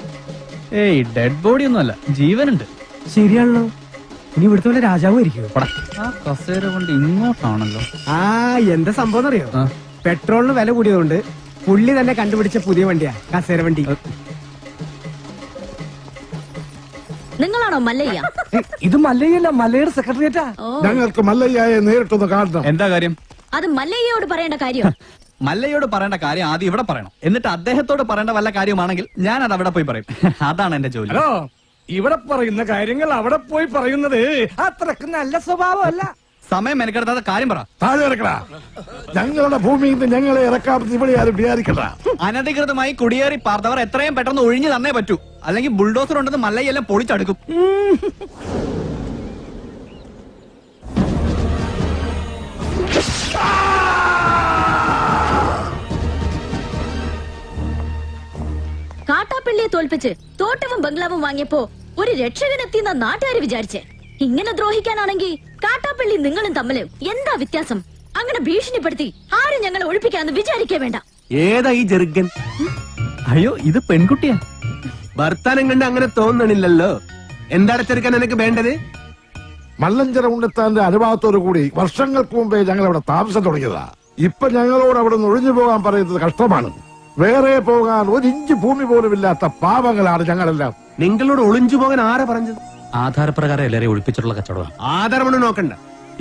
ഏയ് ഡെഡ് ബോഡി ഒന്നുമല്ല, ജീവനുണ്ട്. ശരിയാണല്ലോ. ഇനി ഇവിടുത്തെ വല്ല രാജാവും ആയിരിക്കും. ആ കസേര കൊണ്ട് ഇങ്ങോട്ടാണല്ലോ. എന്താ സംഭവം അറിയോ? പെട്രോളിന് വില കൂടിയതുകൊണ്ട് പുള്ളി തന്നെ കണ്ടുപിടിച്ച പുതിയ വണ്ടിയാ കസേര വണ്ടി. നിങ്ങളാണോ മല്ലയ്യ? ഇത് മല്ലയല്ല, മല്ലയുടെ സെക്രട്ടറിയേറ്റാ. ഞങ്ങൾക്ക് മല്ലയ്യയെ നേരിട്ടൊന്ന് കാണണം. എന്താ കാര്യം? അത് മല്ലയ്യയോട് പറയേണ്ട കാര്യം. മല്ലയോട് പറയേണ്ട കാര്യം ആദ്യം ഇവിടെ പറയണം. എന്നിട്ട് അദ്ദേഹത്തോട് പറയേണ്ട വല്ല കാര്യമാണെങ്കിൽ ഞാൻ അത് അവിടെ പോയി പറയും. അതാണ് എന്റെ ജോലി. ഹലോ, ഇവിടെ പറയുന്ന കാര്യങ്ങൾ അവിടെ പോയി പറയുന്നത് അത്രക്ക് നല്ല സ്വഭാവമല്ല. സമയം മെനക്കെടുത്താത്ത കാര്യം പറ. താഴെ ഇറക്കടാ. ഞങ്ങളുടെ ഭൂമിയിൽ നിന്ന് ഞങ്ങളെ ഇറക്കാമെന്ന് ഇവിടെ ആരും വിചാരിക്കണ്ട. അനധികൃതമായി കുടിയേറി പാർത്തവർ എത്രയും പെട്ടെന്ന് ഒഴിഞ്ഞു തന്നേ പറ്റൂ. അല്ലെങ്കിൽ ബുൾഡോസർ ഉണ്ടെന്ന് മല്ലയെല്ലാം പൊളിച്ചടുക്കും. കാട്ടാപ്പള്ളിയെ തോൽപ്പിച്ച് തോട്ടവും ബംഗ്ലാവും വാങ്ങിയപ്പോ ഒരു രക്ഷകനെത്തിയെന്ന നാട്ടുകാര് വിചാരിച്ചേ. ഇങ്ങനെ ദ്രോഹിക്കാനാണെങ്കിൽ കാട്ടാപ്പള്ളി നിങ്ങളും തമ്മില് എന്താ വ്യത്യാസം? അങ്ങനെ ഭീഷണിപ്പെടുത്തി ആരും ഞങ്ങളെ ഒഴിപ്പിക്കാന്ന് വിചാരിക്കേ വേണ്ട. ഏതാ ഈ ജെറുഗൻ? അയ്യോ, ഇത് പെൺകുട്ടിയാ. ഭർത്താനം കണ്ട് അങ്ങനെ തോന്നണില്ലല്ലോ. എന്താണ് ചെറുക്കാൻ എനിക്ക് വേണ്ടത്? മല്ലഞ്ചര ഉണ്ണിത്താന്റെ അനുഭവത്തോടു കൂടി വർഷങ്ങൾക്ക് മുമ്പേ ഞങ്ങൾ അവിടെ താമസം തുടങ്ങിയതാ. ഇപ്പൊ ഞങ്ങളോട് അവിടെ നിന്ന് ഒഴിഞ്ഞു പോകാൻ പറയുന്നത് കഷ്ടമാണ്. വേറെ പോകാൻ ഒരു ഇഞ്ച് ഭൂമി പോലും ഇല്ലാത്ത പാവങ്ങളാണ് ഞങ്ങളെല്ലാം. നിങ്ങളോട് ഒളിഞ്ചു പോകാൻ ആരാ പറഞ്ഞത്? ആധാരപ്രകാരം എല്ലാരെയും ഒഴിപ്പിച്ചിട്ടുള്ള കച്ചവടം. ആധാരമണ്ണ് നോക്കണ്ട.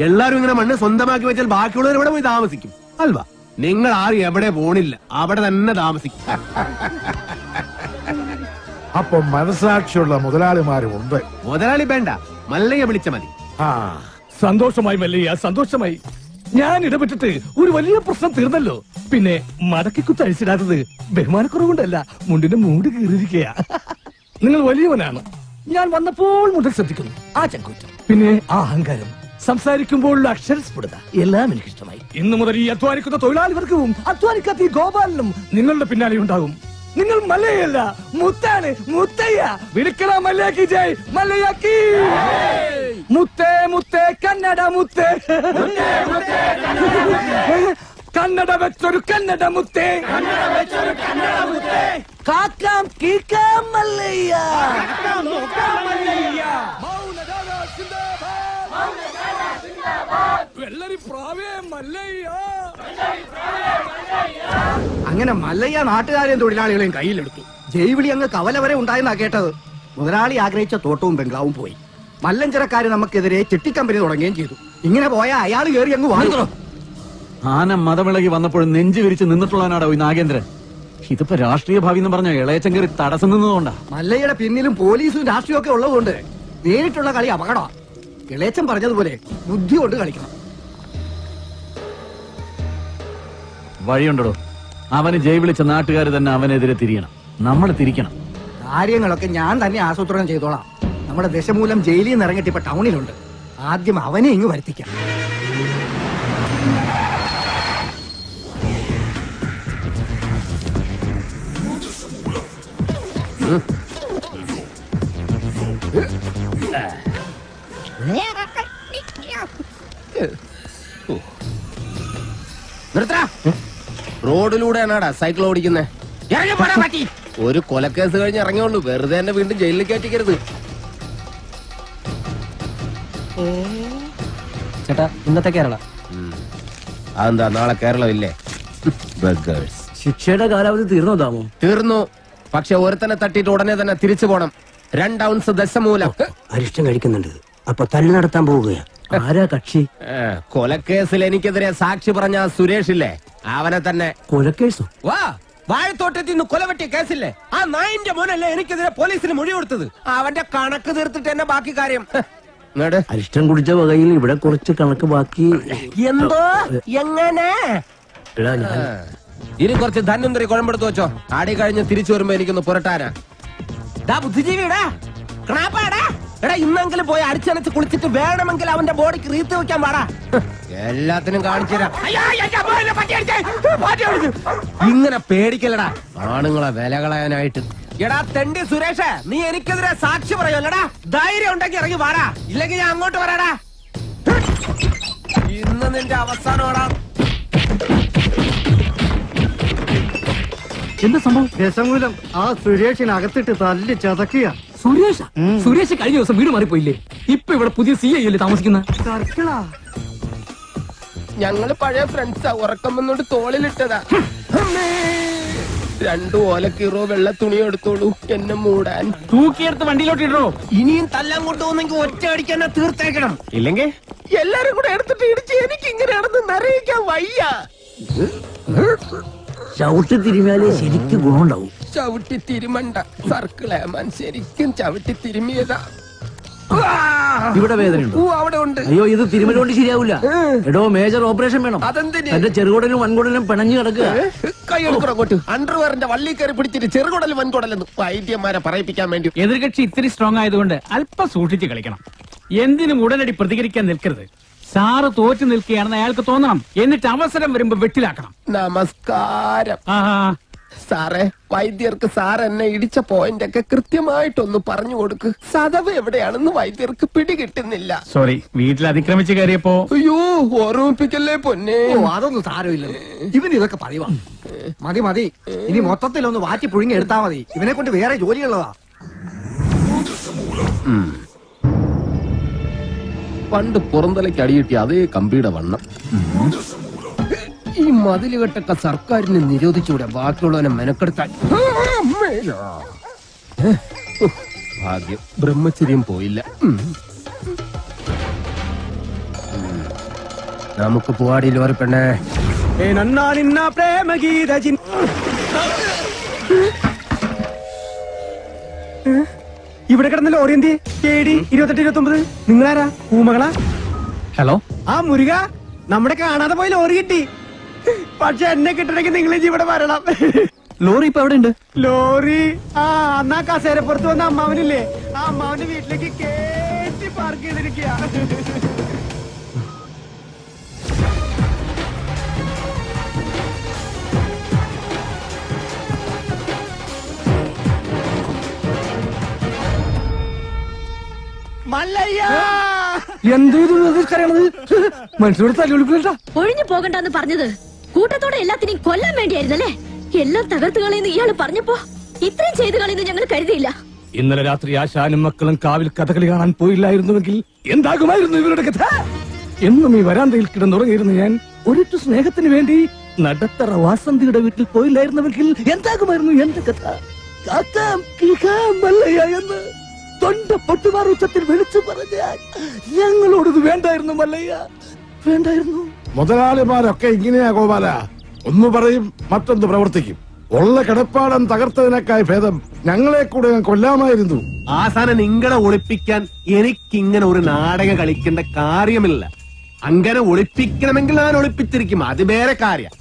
എല്ലാരും ഇങ്ങനെ മണ്ണ് സ്വന്തമാക്കി വെച്ചാൽ ബാക്കിയുള്ളവർ ഇവിടെ പോയി താമസിക്കും അൽവാ. നിങ്ങൾ ആരും എവിടെ പോണില്ല, അവിടെ തന്നെ താമസിക്കും. അപ്പൊ മനസാക്ഷിയുള്ള മുതലാളിമാരും ഉണ്ട്. മുതലാളി വേണ്ട, മല്ലയ്യ വിളിച്ച മതി. സന്തോഷമായി മല്ലയ്യ, സന്തോഷമായി. ഞാൻ ഇടപെട്ടിട്ട് ഒരു വലിയ പ്രശ്നം തീർന്നല്ലോ. പിന്നെ മടക്കി കുത്തഴിച്ചിടാത്തത് ബഹുമാനക്കുറവുകൊണ്ടല്ല, മുണ്ടിന്റെ മൂട് കീറിയിരിക്കയാ. നിങ്ങൾ വലിയവനാണ്. ഞാൻ വന്നപ്പോൾ മുതൽ ശ്രദ്ധിക്കുന്നു ആ ചങ്കൂറ്റം, പിന്നെ ആ അഹങ്കാരം, സംസാരിക്കുമ്പോഴുള്ള അക്ഷരസ്ഫുടത എല്ലാം എനിക്കിഷ്ടമായി. ഇന്നു മുതൽ ഈ അധ്വാനിക്കുന്ന തൊഴിലാളി വർഗവും അധ്വാനിക്കാത്ത ഈ ഗോപാലനും നിങ്ങളുടെ പിന്നാലെ ഉണ്ടാകും. നിങ്ങൾ മല്ലയല്ല, മുത്താണ്, മുത്തയ്യ. വിളിക്കണ മല്ലയാക്കി ജയ്, മല്ലയാക്കി. മുത്തേ മുത്തേ കന്നഡ മുത്തേ, കന്നഡ വെച്ചൊരു കന്നഡ മുത്തേ, കാക്കാം കീക്കാം മല്ലയ്യ. വെള്ളരി പ്രാവേ മല്ലയ്യ. അങ്ങനെ മല്ലയ്യ നാട്ടുകാരെയും തൊഴിലാളികളെയും കയ്യിലെടുത്തു. ജൈവിളി അങ്ങ് കവല വരെ ഉണ്ടായെന്നാ കേട്ടത്. മുതലാളി ആഗ്രഹിച്ച തോട്ടവും ബംഗ്ലാവും പോയി. മല്ലഞ്ചരക്കാര് നമുക്കെതിരെ ചിട്ടിക്കമ്പനി തുടങ്ങുകയും ചെയ്തു. ഇങ്ങനെ പോയാൽ അയാൾ കയറി അങ്ങ് വാങ്ങുന്നു. ആന മതവിളകി വന്നപ്പോഴും നെഞ്ചു വിരിച്ച് നിന്നിട്ടുള്ളവനാടോ ഈ നാഗേന്ദ്രൻ. ഇതിപ്പോ രാഷ്ട്രീയ ഭാവി എന്ന് പറഞ്ഞ ഇളയച്ചൻ കയറി തടസ്സം നിന്നതുകൊണ്ടാ. മല്ലയ്യയുടെ പിന്നിലും പോലീസും രാഷ്ട്രീയം ഒക്കെ ഉള്ളതുകൊണ്ട് നേരിട്ടുള്ള കളി അപകടമാണ്. ഇളയച്ചൻ പറഞ്ഞതുപോലെ ബുദ്ധി കൊണ്ട് കളിക്കണം. വഴിയുണ്ടോ? അവന് ജയ് വിളിച്ച നാട്ടുകാർ തന്നെ അവനെതിരെ തിരിയണം. നമ്മൾ തിരിക്കണം. കാര്യങ്ങളൊക്കെ ഞാൻ തന്നെ ആസൂത്രണം ചെയ്തോളാം. നമ്മുടെ ദശമൂലം ജയിലിൽ നിന്ന് ഇറങ്ങിയിട്ട് ഇപ്പൊ ടൗണിലുണ്ട്. ആദ്യം അവനെ ഇങ്ങ് വരുത്തിക്കാം. നിർത്തടാ. റോഡിലൂടെയാണാടാ സൈക്കിൾ ഓടിക്കുന്നേ. ഒരു കൊലക്കേസ് കഴിഞ്ഞ് ഇറങ്ങിയുള്ളൂ, വെറുതെ എന്നെ വീണ്ടും ജയിലിൽ കയറ്റിക്കരുത്. ചേട്ടാ, ഇന്നത്തെ കേരള അതെന്താ നാളെ കേരളം ഇല്ലേ? ബഗേഴ്സ്. ശിക്ഷയുടെ കാലാവധി തീർന്നോ താമോ? തീർന്നു. പക്ഷെ ഒരുത്തനെ തട്ടിയിട്ട് ഉടനെ തന്നെ തിരിച്ചു പോണം. 2 ഔൺസ് ദശമൂലം. അരിഷ്ടം കഴിക്കുന്നുണ്ട്. അപ്പൊ തല്ലു നടത്താൻ പോവുകയാ. ആരാ കക്ഷി? കൊലക്കേസിൽ എനിക്കെതിരെ സാക്ഷി പറഞ്ഞ സുരേഷ് ഇല്ലേ, അവനെ തന്നെ. കൊലക്കേസോ? വാ, വാഴത്തോട്ടത്തിൽ നിന്ന് കൊലവെട്ടിയ കേസില്ലേ, ആ നായിന്റെ മോനല്ലേ എനിക്കെതിരെ പോലീസിന് മൊഴി കൊടുത്തത്. അവന്റെ കണക്ക് തീർത്തിട്ട് എന്നെ ബാക്കി കാര്യം. അരിഷ്ടം കുടിച്ച വകയിൽ ഇവിടെ കുറച്ച് കണക്ക് ബാക്കി. എന്തോ എങ്ങനെ? ഇനി കുറച്ച് ധന്വന്തരി കുഴമ്പെടുത്ത് വെച്ചോ. ആടി കഴിഞ്ഞ് തിരിച്ചു വരുമ്പോ എനിക്കൊന്ന് പുരട്ടാനാ. ബുദ്ധിജീവിടാ, ക്ണാപ്പാടാ. എടാ, ഇന്നെങ്കിലും പോയി അടിച്ചനച്ച് കുളിച്ചിട്ട് വേണമെങ്കിൽ അവന്റെ ബോഡിക്ക് റീത്ത് വെക്കാൻ പാടാ. എല്ലാത്തിനും കാണിച്ചു തരാം. ഇങ്ങനെ പേടിക്കലടാ ആണുങ്ങളെ വില കളയാനായിട്ട്. എടാ തെണ്ടി സുരേഷ്, നീ എനിക്കെതിരെ സാക്ഷി പറയുമല്ലടാ. ധൈര്യം ഉണ്ടെങ്കിൽ ഇറങ്ങി വാടാ, ഇല്ലെങ്കിൽ ഞാൻ അങ്ങോട്ട് വരാടാ. ഇന്ന് നിന്റെ അവസാനമാടാ. എന്താ സംഭവം? ദശമൂലം ആ സുരേഷിനകത്തിട്ട് തല്ലി ചതക്കുക. സുരേഷ് കഴിഞ്ഞ ദിവസം വീട് മാറിപ്പോയില്ലേ? ഇപ്പൊ ഇവിടെ പുതിയ CI അല്ലേ താമസിക്കുന്ന? ഞങ്ങള് പഴയ ഫ്രണ്ട്സാ. ഉറക്കം വന്നോണ്ട് തോളിലിട്ടതാ. 2 ഓലക്കീറോ വെള്ള തുണി എടുത്തോളൂ എന്നെ മൂടാൻ. തൂക്കിയെടുത്ത് വണ്ടിയിലോട്ട് ഇടോ. ഇനിയും തല്ലാൻ കൊണ്ടുപോകുന്നെങ്കിൽ ഒറ്റ അടിക്കാൻ തീർത്തേക്കണം. ഇല്ലെങ്കിൽ എല്ലാരും കൂടെ എടുത്തിട്ട് ഇടിച്ച് എനിക്ക് ഇങ്ങനെയാണെന്ന് നിറയിക്കാൻ വയ്യ. ചവിട്ടി തിരിഞ്ഞാലേ ശരിക്കും ഗുണമുണ്ടാവും. ചവിട്ടി തിരുമണ്ട സർക്കിളേമാൻ, ശരിക്കും ചവിട്ടി തിരുമിയതാ. ഇവിടെ വേദനയുണ്ടോ? അവിടെ ഉണ്ട്. അയ്യോ, ഇത് തിരുമല കൊണ്ട് ശരിയാവൂല. എടോ, മേജർ ഓപ്പറേഷൻ വേണം. അതെന്തിന്? എന്റെ ചെറുകുടലും വൻകുടലും പിണഞ്ഞു കിടക്കുക. കൈയെടുക്കോട്ട് അണ്ടർവെയറിന്റെ വള്ളി കയറി പിടിച്ചിട്ട് ചെറുകുടലും വൻകുടലെന്ന് വൈദ്യന്മാരെ പറയിപ്പിക്കാൻ വേണ്ടി. എതിർകക്ഷി ഇത്തിരി സ്ട്രോങ് ആയതുകൊണ്ട് അല്പം സൂക്ഷിച്ച് കളിക്കണം. എന്തിനും ഉടനടി പ്രതികരിക്കാൻ നിൽക്കരുത്. സാറ് തോറ്റു നിൽക്കുകയാണെന്ന് അയാൾക്ക് തോന്നണം. എന്നിട്ട് അവസരം വരുമ്പോ വെട്ടിലാക്കണം. നമസ്കാരം സാറേ. വൈദ്യർക്ക് സാർ എന്നെ ഇടിച്ച പോയിന്റ് ഒക്കെ കൃത്യമായിട്ടൊന്ന് പറഞ്ഞു കൊടുക്ക്. സദവ് എവിടെയാണെന്ന് വൈദ്യർക്ക് പിടികിട്ടുന്നില്ല. സോറി, വീട്ടിൽ അതിക്രമിച്ച് കയറിയപ്പോ. അയ്യോ, ഓർമ്മിപ്പിക്കല്ലേ പൊന്നെ. അതൊന്നും സാരമില്ല. ഇവന് ഇതൊക്കെ പറയുവാ. മതി മതി, ഇനി മൊത്തത്തിലൊന്ന് വാറ്റി പുഴുങ്ങി എടുത്താ മതി. ഇവനെ കൊണ്ട് വേറെ ജോലിയുള്ളതാ. പണ്ട് പുറന്തലയ്ക്ക് അടിയിട്ടി അതേ കമ്പിയുടെ വണ്ണം. ഈ മതിലുകെട്ടൊക്കെ സർക്കാരിന് നിരോധിച്ചുകൂടെ ബാക്കിയുള്ളവനെ മെനക്കെടുത്താൻ? ഭാഗ്യം, ബ്രഹ്മചര്യം പോയില്ല. നമുക്ക് പോവാടിയില്ലോ ഒരു പെണ്ണേ. ഇവിടെ കിടന്ന ലോറി എന്തി? 2829. നിങ്ങളാരാ? പൂമകളാ? ഹലോ, ആ മുരുക, നമ്മുടെ കാണാതെ പോയി ലോറി കിട്ടി. പക്ഷെ എന്നെ കിട്ടണമെങ്കിൽ നിങ്ങൾ ഇവിടെ വരണം. ലോറി ഇപ്പൊ എവിടെ ഉണ്ട്? ലോറി അന്നാ കസേരപ്പുറത്ത് വന്ന അമ്മാവനില്ലേ, ആ അമ്മാവന്റെ വീട്ടിലേക്ക് കേറ്റി പാർക്ക് ചെയ്തിരിക്കുക. ഒഴിഞ്ഞു പോകണ്ടെന്ന് പറഞ്ഞത് കൂട്ടത്തോടെ എല്ലാത്തിനെയും കൊല്ലാൻ വേണ്ടിയായിരുന്നല്ലേ? എല്ലാം തകർത്തു കളയുന്നു ഇയാള് പറഞ്ഞപ്പോ ഇത്രയും ചെയ്തു കളയുന്നു ഞങ്ങൾ കരുതിയില്ല. ഇന്നലെ രാത്രി ആശാനും മക്കളും കാവിൽ കഥകളി കാണാൻ പോയില്ലായിരുന്നുവെങ്കിൽ എന്താകുമായിരുന്നു ഇവരുടെ കഥ? എന്നും ഈ വരാന്തയിൽ കിടന്നുറങ്ങിയിരുന്നു ഞാൻ. ഒരിറ്റു സ്നേഹത്തിന് വേണ്ടി നടത്തറ വാസന്തിയുടെ വീട്ടിൽ പോയില്ലായിരുന്നുവെങ്കിൽ എന്താകുമായിരുന്നു എന്റെ കഥ? കാക്കാം കിളിക്കാം മല്ലയ്യ എന്ന് തൊണ്ട പൊട്ടുമാർ ഉച്ചത്തിൽ വിളിച്ചു പറഞ്ഞാൽ ഞങ്ങളോടത് വേണ്ടായിരുന്നു മല്ലയ്യ, വേണ്ടായിരുന്നു. മുതലാളിമാരൊക്കെ ഇങ്ങനെയാ ഗോപാല. ഒന്ന് പറയും മറ്റൊന്ന് പ്രവർത്തിക്കും. ഉള്ള കിടപ്പാടം തകർത്തതിനേക്കായി ഭേദം ഞങ്ങളെ കൂടെ കൊല്ലാമായിരുന്നു. ആസാനം നിങ്ങളെ ഒളിപ്പിക്കാൻ എനിക്കിങ്ങനെ ഒരു നാടകം കളിക്കേണ്ട കാര്യമില്ല. അങ്ങനെ ഒളിപ്പിക്കണമെങ്കിൽ ഞാൻ ഒളിപ്പിച്ചിരിക്കും, അത് വേറെ കാര്യം.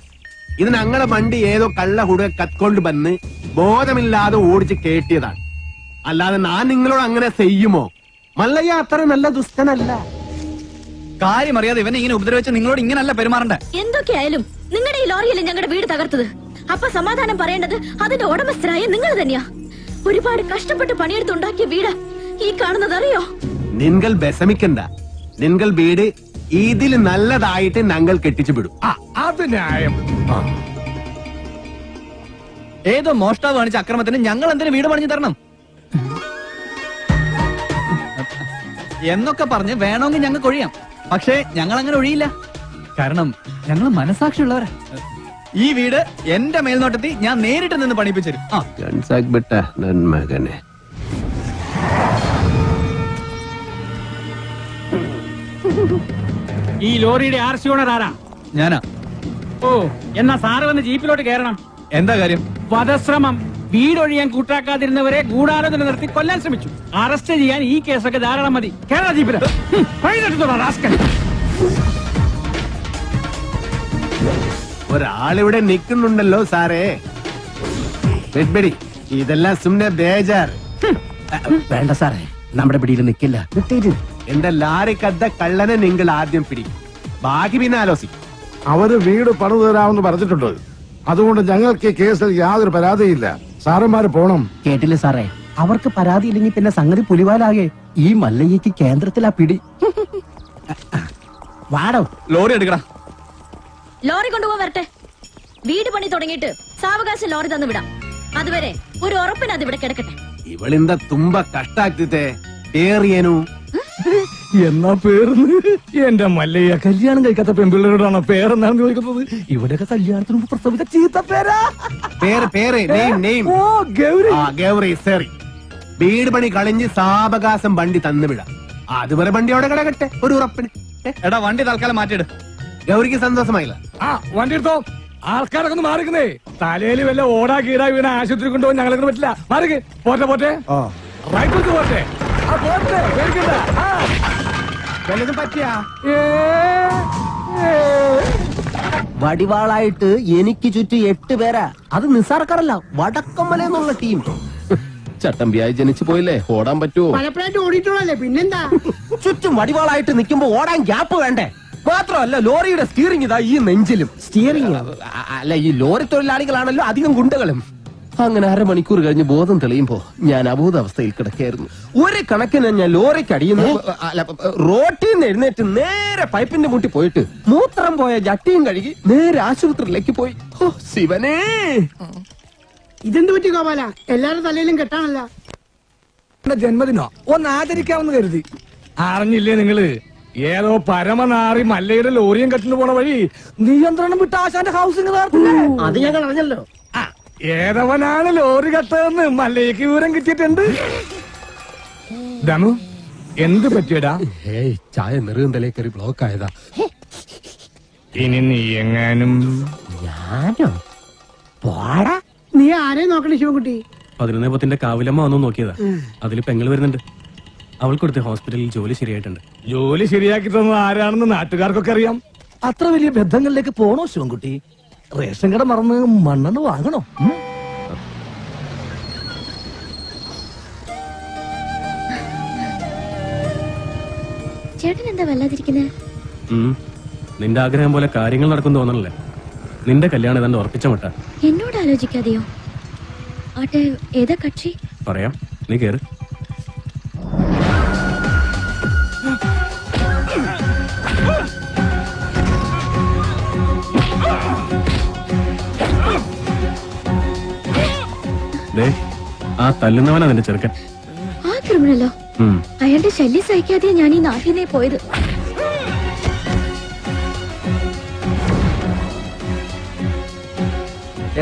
ഇത് ഞങ്ങളെ വണ്ടി ഏതോ കള്ള ഹുട കത്കൊണ്ട് വന്ന് ബോധമില്ലാതെ ഓടിച്ച് കേട്ടിയതാണ്. അല്ലാതെ ഞാൻ നിങ്ങളോട് അങ്ങനെ ചെയ്യുമോ? മല്ലയ്യ അത്ര നല്ല ദുഷ്ടനല്ല. കാര്യം അറിയാതെ ഇവനെ ഇങ്ങനെ ഉപദ്രവിച്ച് നിങ്ങളോട് ഇങ്ങനല്ല പെരുമാറണ്ടേ. എന്തൊക്കെയായാലും നിങ്ങളുടെ ഈ ലോറിയല്ലേ ഞങ്ങളുടെ വീട് തകർത്തത്. അപ്പൊ സമാധാനം പറയേണ്ടത് അതിന്റെ ഉടമസ്ഥരായ നിങ്ങൾ തന്നെയാ. ഒരുപാട് കഷ്ടപ്പെട്ട് പണിയെടുത്തുണ്ടാക്കിയ വീട് ഈ കാണുന്നത് അറിയോ? നിങ്ങൾ വിഷമിക്കണ്ട. നിങ്ങൾ വീട് ഇതിൽ നല്ലതായിട്ട് ഞങ്ങൾ കെട്ടിച്ചു വിടും. അത് ന്യായം. ഏതോ മോഷ്ടാവ് കാണിച്ച അക്രമത്തിന് ഞങ്ങൾ എന്തിനു വീട് പണിഞ്ഞു തരണം എന്നൊക്കെ പറഞ്ഞ് വേണമെങ്കിൽ ഞങ്ങൾക്ക് ഒഴിയാം. പക്ഷേ ഞങ്ങൾ അങ്ങനെ ഒഴിയില്ല. കാരണം ഞങ്ങൾ മനസാക്ഷിയുള്ളവരാ. ഈ വീട് എന്റെ മേൽനോട്ടത്തിൽ ഞാൻ നേരിട്ട് നിന്ന് പണിപ്പിച്ചു മകനെ. ഈ ലോറിയുടെ RC ഓണർ ആരാ? ഞാനാ. ഓ, എന്നാ സാറ് വന്ന് ജീപ്പിലോട്ട് കയറണം. എന്താ കാര്യം? വധശ്രമം. വീടൊഴിയാൻ കൂട്ടാക്കാതിരുന്നവരെ ഗൂഢാലോചന നടത്തി കൊല്ലാൻ ശ്രമിച്ചു. അറസ്റ്റ് ചെയ്യാൻ ഈ കേസൊക്കെ ധാരാളം മതി. കേരള ജീപ്പില് ഒരാളിവിടെ നിൽക്കുന്നുണ്ടല്ലോ സാറേ. വെഡ്ബെടി, ഇതെല്ലാം സുമ്നെ ബേജാർ. വേണ്ട സാറേ, നമ്മുടെ പിടിയിൽ നിൽക്കില്ല. എന്റെ ലാറിക്കദ്ദ കള്ളനെ നിങ്ങൾ ആദ്യം പിടിക്കും, ബാക്കി പിന്നെ ആലോചിക്കും. അവര് വീട് പണിതു തരാമെന്ന് പറഞ്ഞിട്ടുണ്ട്. അതുകൊണ്ട് ഞങ്ങൾക്ക് ഈ കേസിൽ യാതൊരു പരാതിയില്ല. സാറന്മാര് പോണം. കേട്ടില്ലേ സാറേ, അവർക്ക് പരാതി ഇല്ലെങ്കിൽ പിന്നെ സംഗതി പുലിവാലാകെ. ഈ മല്ലയ്യക്ക് കേന്ദ്രത്തിലാ പിടി. വാടോ, ലോറി എടുക്കടാ. ലോറി കൊണ്ടുപോകാൻ വരട്ടെ. വീട് പണി തുടങ്ങിയിട്ട് സാവകാശം ലോറി തന്നു വിടാം. അതുവരെ ഒരു ഉറപ്പിന് അത് ഇവിടെ കിടക്കട്ടെ. ഇവളിന്ത തുമ്പ കഷ്ടാക്കിത്തെ ഏറിയനു. എന്നാ പേർന്ന് എന്റെ മല്ലയ്യ കല്യാണം കഴിക്കാത്ത പെൺപിള്ളേരോടാണ് പേരെന്നാണ് ചോദിക്കുന്നത്. ഇവിടെയൊക്കെ കല്യാണത്തിന് മുമ്പ് പ്രസവിച്ച ചീത്ത പേരാ. പേര് നെയിം. ഓ, ഗൗരി. ഗൗരി സറി. വീട് പണി കളിഞ്ഞ് സാവകാശം വണ്ടി തന്നു വിടാം. അതുവരെ വണ്ടി അവിടെ കിടക്കട്ടെ ഒരു ഉറപ്പിന്. എടാ വണ്ടി തൽക്കാലം മാറ്റിയിട്. ഗൗരിക്ക് സന്തോഷമായില്ല. വണ്ടി എടുത്തോ. ആൾക്കാരൊക്കെ ഒന്ന് മാറിക്കുന്നേ. തലയിൽ വല്ല ഓടാ കീടാ വീണ ആശുപത്രി കൊണ്ടുപോകാൻ ഞങ്ങളെ പറ്റില്ല. മാറിക്ക്. പോട്ടെ റൈറ്റ് എടുത്ത് പോട്ടെ. വല്ലതും പറ്റിയാ? വടിവാളായിട്ട് എനിക്ക് ചുറ്റും 8 പേരാ. അത് നിസാർക്കാരല്ല, വടക്കമ്മല എന്നുള്ള ടീം. ചട്ടമ്പിയായി ജനിച്ചു പോയില്ലേ, ഓടാൻ പറ്റുമോ? പലപ്പോഴായിട്ട് ഓടിയിട്ടുള്ളല്ലേ, പിന്നെന്താ? ചുറ്റും വടിവാളായിട്ട് നിൽക്കുമ്പോ ഓടാൻ ഗ്യാപ്പ് വേണ്ടേ? മാത്രമല്ല ലോറിയുടെ സ്റ്റിയറിംഗ് ഇതാ ഈ നെഞ്ചിലും. സ്റ്റിയറിംഗ് അല്ല, ഈ ലോറി തൊഴിലാളികളാണല്ലോ അധികം ഗുണ്ടകളും. അങ്ങനെ അരമണിക്കൂർ കഴിഞ്ഞ് ബോധം തെളിയുമ്പോ ഞാൻ അബോധാവസ്ഥയിൽ കിടക്കായിരുന്നു. ഒരു കണക്കിന് ഞാൻ ലോറിക്ക് അടിയുന്നു. റോട്ടിൽ നിന്ന് എഴുന്നേറ്റ് നേരെ പൈപ്പിന്റെ മുട്ടി പോയിട്ട് മൂത്രം പോയ ജട്ടിയും കഴുകി നേരെ ആശുപത്രിയിലേക്ക് പോയി. ഓ ശിവനേ, ഇതെന്ത് പറ്റി ഗോപാല? എല്ലാരും തലയിലും കെട്ടാണല്ല. ജന്മദിനോ ഒന്ന് ആചരിക്കാമെന്ന് കരുതി. അറിഞ്ഞില്ലേ നിങ്ങള്? ഏതോ പരമനാറി മല്ലയുടെ ലോറിയും കെട്ടിന് പോണ വഴി നിയന്ത്രണം വിട്ട ആശാന്റെ ഹൗസിംഗ് അത് ഞങ്ങൾ അറിഞ്ഞല്ലോ. ഏതവനാണ് ലോറി കട്ടതെന്ന് മല്ലയ്ക്ക് വിവരം കിട്ടിയിട്ടുണ്ട്. ദമു, എന്ത് പറ്റിയടാ? ചായ നെറുകന്തലേ കയറി ബ്ലോക്ക് ആയതാ. ഇനി നീ എങ്ങാനും ഞാനോ? പോടാ. നീ ആരെയും നോക്കണേ ശിവൻകുട്ടി? 11 കാവിലമ്മ വന്നു നോക്കിയതാ. അതിൽ പെങ്ങൾ വരുന്നുണ്ട്. അവൾക്കൊടുത്ത് ഹോസ്പിറ്റലിൽ ജോലി ശരിയായിട്ടുണ്ട്. ജോലി ശരിയാക്കി തന്നത് ആരാണെന്ന് നാട്ടുകാർക്കൊക്കെ അറിയാം. അത്ര വലിയ ബന്ധങ്ങളിലേക്ക് പോണോ ശിവൻകുട്ടി? റേഷൻ കട മറന്ന് മണ്ണെണ്ണ വാങ്ങണോ? ചേട്ടൻ എന്താ വല്ലാതിരിക്കുന്നത്? നിന്റെ ആഗ്രഹം പോലെ കാര്യങ്ങൾ നടക്കും തോന്നണല്ലേ? നിന്റെ കല്യാണം ഏതാണ്ട് ഉറപ്പിച്ച മട്ട. എന്നോട് ആലോചിക്കാതെയോ? ആട്ടെ, ഏതാ കക്ഷി? പറയാം, നീ കേറ്. ആ തല്ലുന്നവനാ നിന്റെ ചെറുക്കൻ. ആ ക്രിമിനലോ? അയാളുടെ ശല്യം സഹിക്കാതെ ഞാൻ ഈ നാട്ടിൽ നിന്നേ പോയത്.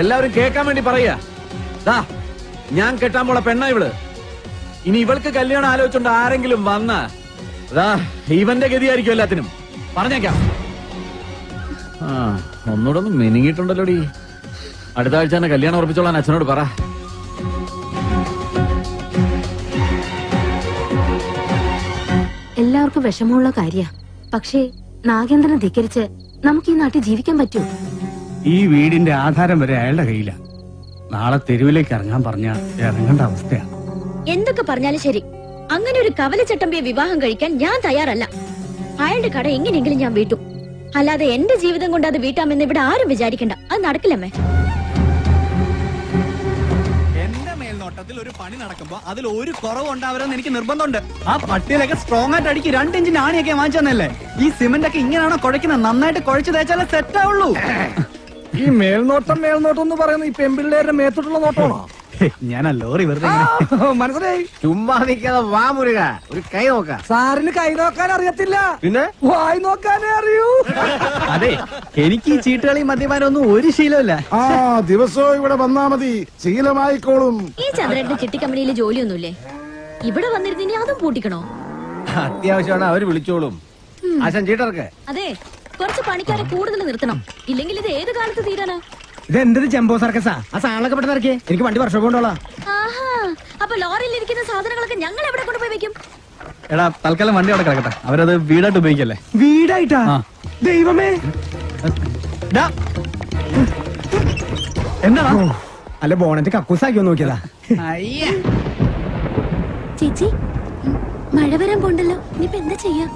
എല്ലാവരും കേൾക്കാൻ വേണ്ടി പറയാ. ഞാൻ കെട്ടാൻ പോള പെണ്ണ ഇവള്. ഇനി ഇവൾക്ക് കല്യാണം ആലോചിച്ചോണ്ട് ആരെങ്കിലും വന്ന ഇവന്റെ ഗതിയായിരിക്കും എല്ലാത്തിനും. പറഞ്ഞേക്കാം. ഒന്നുകൂടെ ഒന്ന് മെനിങ്ങിയിട്ടുണ്ടല്ലോടി. അടുത്ത ആഴ്ച തന്നെ കല്യാണം ഉറപ്പിച്ചോളാൻ അച്ഛനോട് പറ. എല്ലാവർക്കും വിഷമമുള്ള കാര്യ. പക്ഷേ നാഗേന്ദ്രനെ ധിക്കരിച്ച് നമുക്ക് ഈ നാട്ടിൽ ജീവിക്കാൻ പറ്റൂ? ഈ വീടിന്റെ ആധാരം വരെ അയാളുടെ കയ്യില. നാളെ തെരുവിലേക്ക് ഇറങ്ങാൻ പറഞ്ഞ ഇറങ്ങേണ്ട അവസ്ഥയാണ്. എന്തൊക്കെ പറഞ്ഞാലും ശരി, അങ്ങനെ ഒരു കവല ചട്ടമ്പിയെ വിവാഹം കഴിക്കാൻ ഞാൻ തയ്യാറല്ല. അയാളുടെ കട എങ്ങനെയെങ്കിലും ഞാൻ വീട്ടും. അല്ലാതെ എന്റെ ജീവിതം കൊണ്ട് അത് വീട്ടാമെന്ന് ഇവിടെ ആരും വിചാരിക്കണ്ട. അത് നടക്കില്ലമ്മേ. എന്റെ മേൽനോട്ടത്തിൽ ഒരു പണി നടക്കുമ്പോ അതിൽ ഒരു കുറവ് ഉണ്ടാവരുമെന്ന് എനിക്ക് നിർബന്ധമുണ്ട്. ആ പട്ടിയിലൊക്കെ സ്ട്രോങ് ആയിട്ട് അടിക്ക് 2 ഇഞ്ചിന്റെ ആണിയൊക്കെ വാങ്ങിച്ചെന്നല്ലേ. ഈ സിമന്റ് ഒക്കെ ഇങ്ങനെയാണോ കുഴക്കുന്നത്? നന്നായിട്ട് കുഴച്ച് തേച്ചാലേ സെറ്റ് ആവുള്ളൂ. ഈ മേൽനോട്ടം എന്ന് പറയുന്നത് ഈ പെമ്പിള്ളേരുടെ മേത്തോട്ടുള്ള നോട്ടമാണോ? ഞാൻ ആ ലോറി വെറുതെ മനസ്സിലായി. ചുമ്മാ നിൽക്കാതെ വാ മുരുക, ഒരു കൈ നോക്കാം. സാറിന് കൈ നോക്കാൻ അറിയത്തില്ല, പിന്നെ വായി നോക്കാനേ അറിയൂ. അതെ, എനിക്ക് ഈ ചീട്ടുകളി മദ്യപാനം ഒന്നും ഒരു ശീലമില്ല. ആ ദിവസവും ഇവിടെ വന്നാ മതി, ശീലമായിക്കോളും. ഈ ചന്ദ്രന്റെ ചിട്ടി കമ്പനിയിൽ ജോലിയൊന്നുമില്ലേ? ഇവിടെ വന്നിരുന്നിനി അതും പൂട്ടിക്കണോ? അത്യാവശ്യമാണ്, അവര് വിളിച്ചോളും. ആശാൻ ചീട്ടർക്ക് അതെ, കുറച്ച് പണിക്കാരെ കൂടുതൽ നിർത്തണം. ഇല്ലെങ്കിൽ ഇത് ഏത് കാലത്ത് തീരാനാ? ഇത് എന്തൊരു ജംബോ സർക്കസാ? ആ സാധനങ്ങളൊക്കെ പെട്ടെന്ന് ഇറക്കിയേ, എനിക്ക് വണ്ടി വർഷം കൊണ്ടോളാം. ആഹാ, അപ്പൊ ലോറിയിൽ ഇരിക്കുന്ന സാധനങ്ങളൊക്കെ ഞങ്ങൾ എവിടെ കൊണ്ടുപോയി വെക്കും? എടാ, തൽക്കാലം വണ്ടി അവിടെ കിടക്കട്ടെ. അവരത് വീടായിട്ട് ഉപയോഗിക്കല്ലേ. വീടായിട്ടാ? ദൈവമേ, എന്താണോ? അല്ല ബോണറ്റ് കക്കൂസാക്കി നോക്കിയതാ. ചേച്ചി, മഴ വരാൻ പോണ്ടല്ലോ. ഇനിയിപ്പോ എന്താ ചെയ്യാ?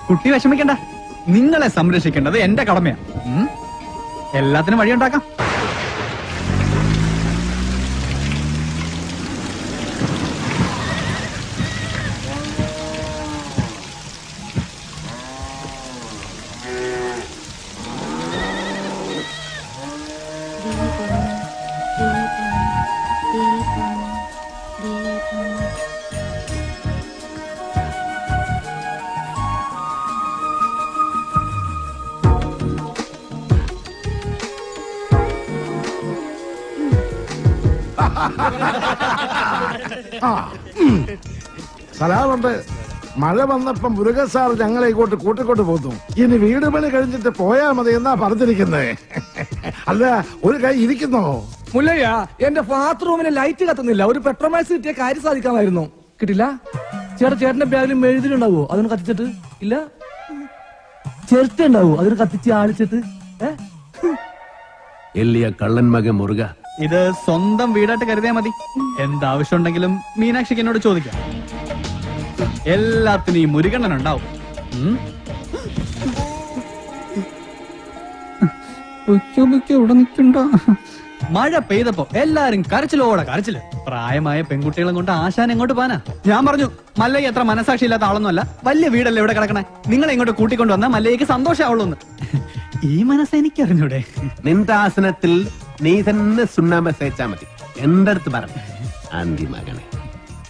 കുട്ടി വിഷമിക്കണ്ട, നിങ്ങളെ സംരക്ഷിക്കേണ്ടത് എന്റെ കടമയാ. എല്ലാത്തിനും വഴിയുണ്ടാക്കാം. സലാമുണ്ട്. മഴ വന്നപ്പം മുരുകൻ സാർ ഞങ്ങളെ ഇങ്ങോട്ട് കൂട്ടിക്കൊണ്ട് പോന്നു. ഇനി വീട് പണി കഴിഞ്ഞിട്ട് പോയാ മതി എന്നാ പറഞ്ഞിരിക്കുന്നത്. അല്ല, ഒരു കൈ ഇരിക്കുന്നോ? മുല്ലയ്യ, എന്റെ ബാത്റൂമിന് ലൈറ്റ് കത്തുന്നില്ല. ഒരു പെട്രോമാക്സ് കിട്ടിയ കാര്യം സാധിക്കാമായിരുന്നു. കിട്ടില്ല. ചേട്ടന്റെ ബാഗിൽ മെഴുതിലുണ്ടാവോ? അതൊന്ന് കത്തിച്ചിട്ട് ഇല്ല. ചേർത്ത ഉണ്ടാവോ? അതൊന്ന് കത്തിച്ച് ആളിച്ചിട്ട്. എല്ലിയ കള്ളൻ മകൻ മുറുക. ഇത് സ്വന്തം വീടായിട്ട് കരുതിയാ മതി. എന്താവശ്യം ഉണ്ടെങ്കിലും മീനാക്ഷിക്ക് എന്നോട് ചോദിക്കാം. എല്ലാത്തിനും ഈ മുരുകണ്ണൻ ഉണ്ടാവും. ഇവിടെ നിൽക്കണ്ട. മഴ പെയ്തപ്പോ എല്ലാരും കരച്ചിലോടെ കരച്ചില്. പ്രായമായ പെൺകുട്ടികളും കൊണ്ട് ആശാൻ എങ്ങോട്ട് പോനാ? ഞാൻ പറഞ്ഞു, മല്ലയ്യ എത്ര മനസാക്ഷി ഇല്ലാത്ത ആളൊന്നുമല്ല. വലിയ വീടല്ലേ ഇവിടെ കിടക്കണേ. നിങ്ങളെ ഇങ്ങോട്ട് കൂട്ടിക്കൊണ്ടു വന്നാൽ മല്ലയ്യക്ക് സന്തോഷമാവുള്ളൂ. ഈ മനസ്സ് എനിക്കറിഞ്ഞൂടെ? നിന്റെ ആസനത്തിൽ നീ തന്നെ സുണ്ണാമ്പ തേച്ചാ മതി. എന്റെ അടുത്ത് പറഞ്ഞു ആന്തി മകനെ,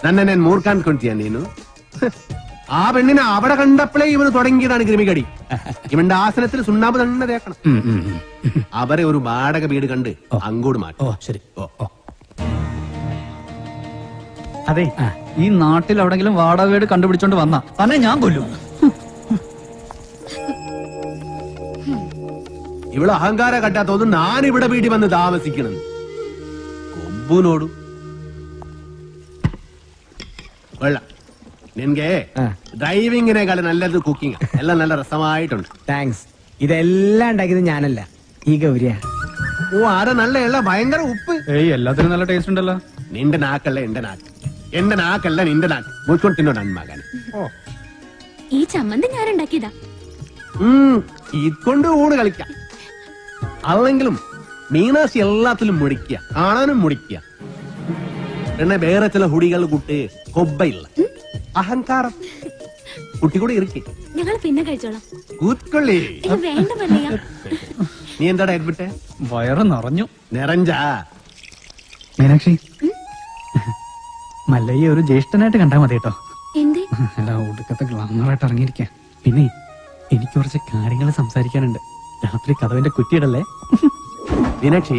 തന്നെ ഞാൻ മൂർക്കാൻ കൊണ്ടിയാ നീനു. ആ പെണ്ണിനെ അവിടെ കണ്ടപ്പോഴേ ഇവന് തുടങ്ങിയതാണ് ക്രിമികടി. ഇവന്റെ ആസനത്തിൽ സുണ്ണാമ്പ് തന്നെ തേക്കണം. അവരെ ഒരു വാടക വീട് കണ്ട് അങ്ങോട്ട് മാറ്റും. ശരി. അതെ, ഈ നാട്ടിൽ എവിടെങ്കിലും വാടക വീട് കണ്ടുപിടിച്ചോണ്ട് വന്നാ തന്നെ ഞാൻ കൊല്ലും. ഇവിടെ അഹങ്കാര കട്ടാത്തോന്ന് ഞാൻ ഇവിടെ വീട്ടിൽ വന്ന് താമസിക്കണം. കൊമ്പുനോടും വെള്ളം. നിനക്ക് ഡ്രൈവിങ്ങിനേക്കാളും നല്ലത് കുക്കിംഗ്. എല്ലാം നല്ല രസമായിട്ടുണ്ട്. താങ്ക്സ്. ഇതെല്ലാം ഉണ്ടാക്കിയത് ഞാനല്ല, ഈ ഗൗരിയ. ഓ, ആരെ നല്ല എല്ലാം ഭയങ്കര ഉപ്പ്. ഏയ്, എല്ലാത്തിനും നല്ല ടേസ്റ്റ് ഉണ്ടല്ലോ. നിന്റെ നാക്കല്ല എന്റെ നാക്ക്, എന്റെ നാക്കല്ല നിന്റെ നാക്ക്. മുഴുക്കൊണ്ട് തിന്നോ നന്മകൻ. ഈ ചമ്മന്തി ഞാൻ ഉണ്ടാക്കിയതാ. ഇതുകൊണ്ട് ഊണ് കളിക്കാം. അല്ലെങ്കിലും മീനാശി എല്ലാത്തിലും മുടിക്കുക, കാണാനും മുടിക്കുക. പിന്നെ വേറെ ചില ഹുടികൾ കൂട്ട് കൊബ്ബയില്ല, അഹങ്കാരം. കുട്ടി കൂടെ ഇരിക്കേ. ഞങ്ങൾ പിന്നെ കഴിച്ചോളാം. കൂത്തൊള്ളി. വേണ്ട മല്ലയ്യ. നീ എന്താടാ എഡ്മിട്ടെ? വയറ് നിറഞ്ഞു. നിറഞ്ചാ? മീനാക്ഷി, മല്ലയ്യ ഒരു ജ്യേഷ്ഠനായിട്ട് കണ്ടാ മതി കേട്ടോ. എന്തേ? അല്ല, ഒടുക്കത്തെ ഗ്ലാമറായിട്ട് ഇറങ്ങിയിരിക്കാം. പിന്നെ എനിക്ക് കുറച്ച് കാര്യങ്ങൾ സംസാരിക്കാനുണ്ട്. രാത്രി കഥവിന്റെ കുറ്റിയിടല്ലേ? മീനാക്ഷി,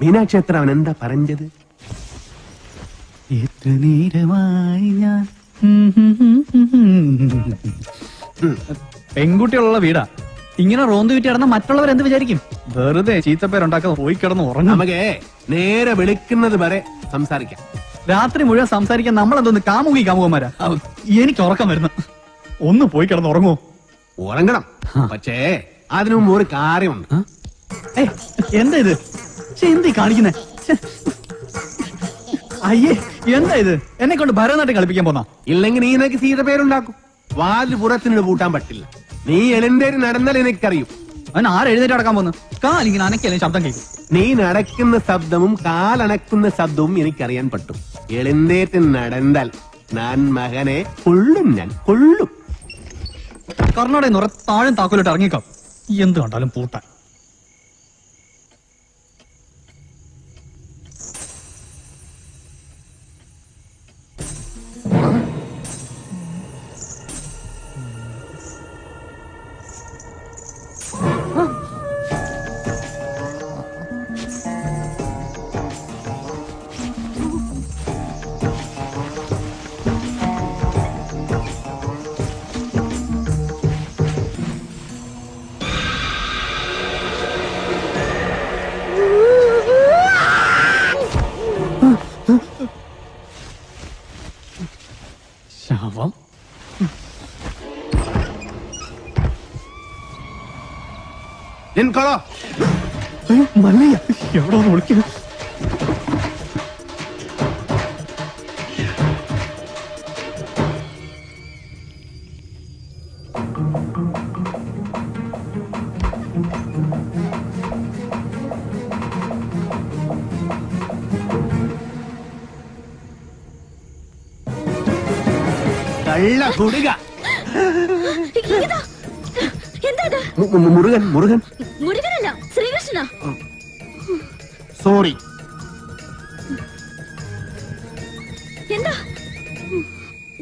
മീനാക്ഷി എത്ര അവൻ എന്താ പറഞ്ഞത്? എത്ര നേരമായി ഞാൻ പെൺകുട്ടികളുള്ള വീടാ. ഇങ്ങനെ റോന്ത് വിറ്റി കിടന്ന മറ്റുള്ളവർ എന്ത് വിചാരിക്കും? വെറുതെ ചീത്തപ്പേരുണ്ടാക്കാൻ പോയി കിടന്ന് ഉറങ്ങും. നമുക്ക് നേരെ വിളിക്കുന്നത് വരെ സംസാരിക്കാം. രാത്രി മുഴുവൻ സംസാരിക്കാൻ നമ്മളെന്തോന്ന് കാമുകന്മാരാ? എനിക്ക് ഉറക്കം വരുന്നു. ഒന്ന് പോയി കിടന്ന് ഉറങ്ങുമോ? ഉറങ്ങണം, പക്ഷേ അതിനു മുമ്പ് ഒരു കാര്യമുണ്ട്. എന്താ ഇത്? എന്തി കാണിക്കുന്നേ? അയ്യേ, എന്താ ഇത്? എന്നെ കൊണ്ട് ഭരതനാട്യം കളിപ്പിക്കാൻ പോന്നാ? ഇല്ലെങ്കിൽ നീ നിനക്ക് സീത പേരുണ്ടാക്കും. വാല് പുറത്തിന് പൂട്ടാൻ പറ്റില്ല. നീ എഴുന്നേറ്റ് നടന്നാൽ എനിക്കറിയും. അവൻ ആരെഴുന്നേറ്റ് നടക്കാൻ പോന്നു? കാലിങ്ങനെ അനക്കല്ലേ ശബ്ദം കേൾക്കും. നീ നടക്കുന്ന ശബ്ദവും കാലണക്കുന്ന ശബ്ദവും എനിക്കറിയാൻ പറ്റും. എഴുന്നേറ്റ് നടന്നാൽ ഞാൻ മകനെ കൊള്ളും, ഞാൻ കൊള്ളും. കർണാടക നിറ താഴും താക്കോലിട്ട് ഇറങ്ങിക്കാം. എന്ത് കണ്ടാലും പൂട്ടാൻ. ശവം നിൻകൊള്ളോ മല്ലയ്യ എവിടെ വിളിക്കുന്നു? കള്ള കുടുക. ഇതാ. എന്താ ഇത്? മുരുകൻ മുരുകൻ മുരുകനല്ല, ശ്രീകൃഷ്ണനാ. സോറി. എന്താ?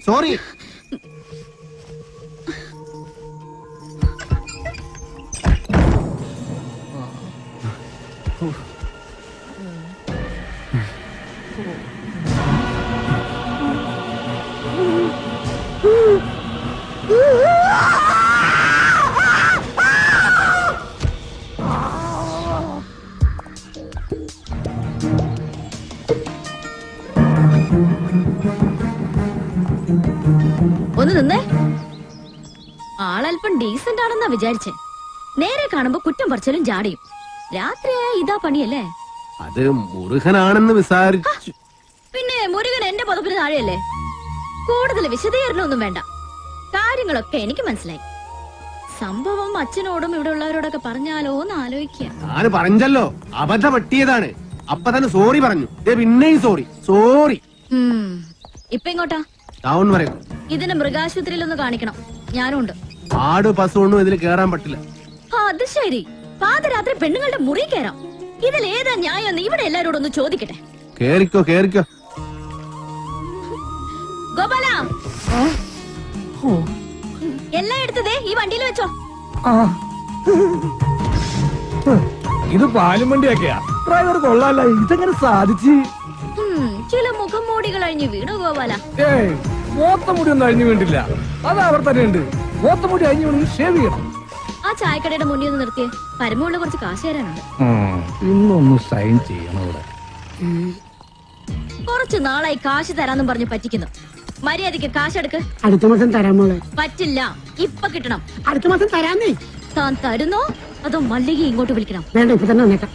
സോറി. ഒന്ന് നിന്നേ. ആളല്പം ഡീസന്റ് ആണെന്നാ വിചാരിച്ചേ. നേരെ കാണുമ്പോ കുറ്റം പറിച്ചാലും ജാടിയും. രാത്രിയായ ഇതാ പണിയല്ലേ? അത് മുരുകനാണെന്ന് വിചാരിച്ചു. പിന്നെ മുരുകൻ എന്റെ പദപ്പിന് താഴെയല്ലേ? കൂടുതൽ വിശദീകരണമൊന്നും വേണ്ട. കാര്യങ്ങളൊക്കെ എനിക്ക് മനസ്സിലായി. സംഭവം അച്ഛനോടും ഇവിടെ ഉള്ളവരോടൊക്കെ പറഞ്ഞാലോ എന്ന് ആലോചിക്കുക. ഞാൻ പറഞ്ഞല്ലോ, അബദ്ധം പറ്റിയതാണ്. അപ്പൊ തന്നെ സോറി പറഞ്ഞു. പിന്നെയും സോറി സോറി. ഇപ്പൊ ഇങ്ങോട്ടാ? ടൗൺ വരെ. ഇതിന് മൃഗാശുപത്രിയിലൊന്ന് കാണിക്കണം. ഞാനും ഉണ്ട്. ആട് പശുവൊന്നും ഇതിൽ കേറാൻ പറ്റില്ല. അത് ശരി. പാതിരാത്രി പെണ്ണുങ്ങളുടെ മുറി കയറാം. ഇതിൽ ഏതാ ന്യായം? ഇവിടെ എല്ലാരോടും ഒന്ന് ചോദിക്കട്ടെ. കേറിക്കോ കേറിക്കോ. ഗോപാല, എല്ലാം എടുത്തതേ ഈ വണ്ടിയിൽ വെച്ചോ. ഇത് പാലും വണ്ടിയൊക്കെയാ. ഡ്രൈവർ കൊള്ളാല്ല. ഇതെങ്ങനെ സാധിച്ചു? ചില മുഖം മൂടികൾ അഴിഞ്ഞു വീണു ഗോപാല. ഏയ്, മോത്തമുടി ഒന്നും അഴിഞ്ഞു വീണ്ടില്ല. അത് അവർ തന്നെ ഉണ്ട്. മോത്തമുടി അഴിഞ്ഞു വീണെങ്കിൽ ഷേവ് ചെയ്യണം. ആ ചായക്കടയുടെ മുന്നിൽ ഒന്ന് നിർത്തിയേ. പരമുള്ള കുറച്ച് കാശ് തരാനുണ്ട്. ഇന്നൊന്ന് സൈൻ ചെയ്യണം ഇവിടെ. കുറച്ച് നാളായി കാശ് തരാന്നും പറഞ്ഞ് പറ്റിക്കുന്നു. മര്യാദക്ക് കാശെടുക്ക്. അടുത്ത മാസം തരാൻ മോളെ. പറ്റില്ല, ഇപ്പൊ കിട്ടണം. അടുത്ത മാസം തരാന്നേ. താൻ തരുന്നോ അതോ മല്ലിക ഇങ്ങോട്ട് വിളിക്കണം? വേണ്ട, ഇപ്പൊ തന്നെ വന്നേക്കാം.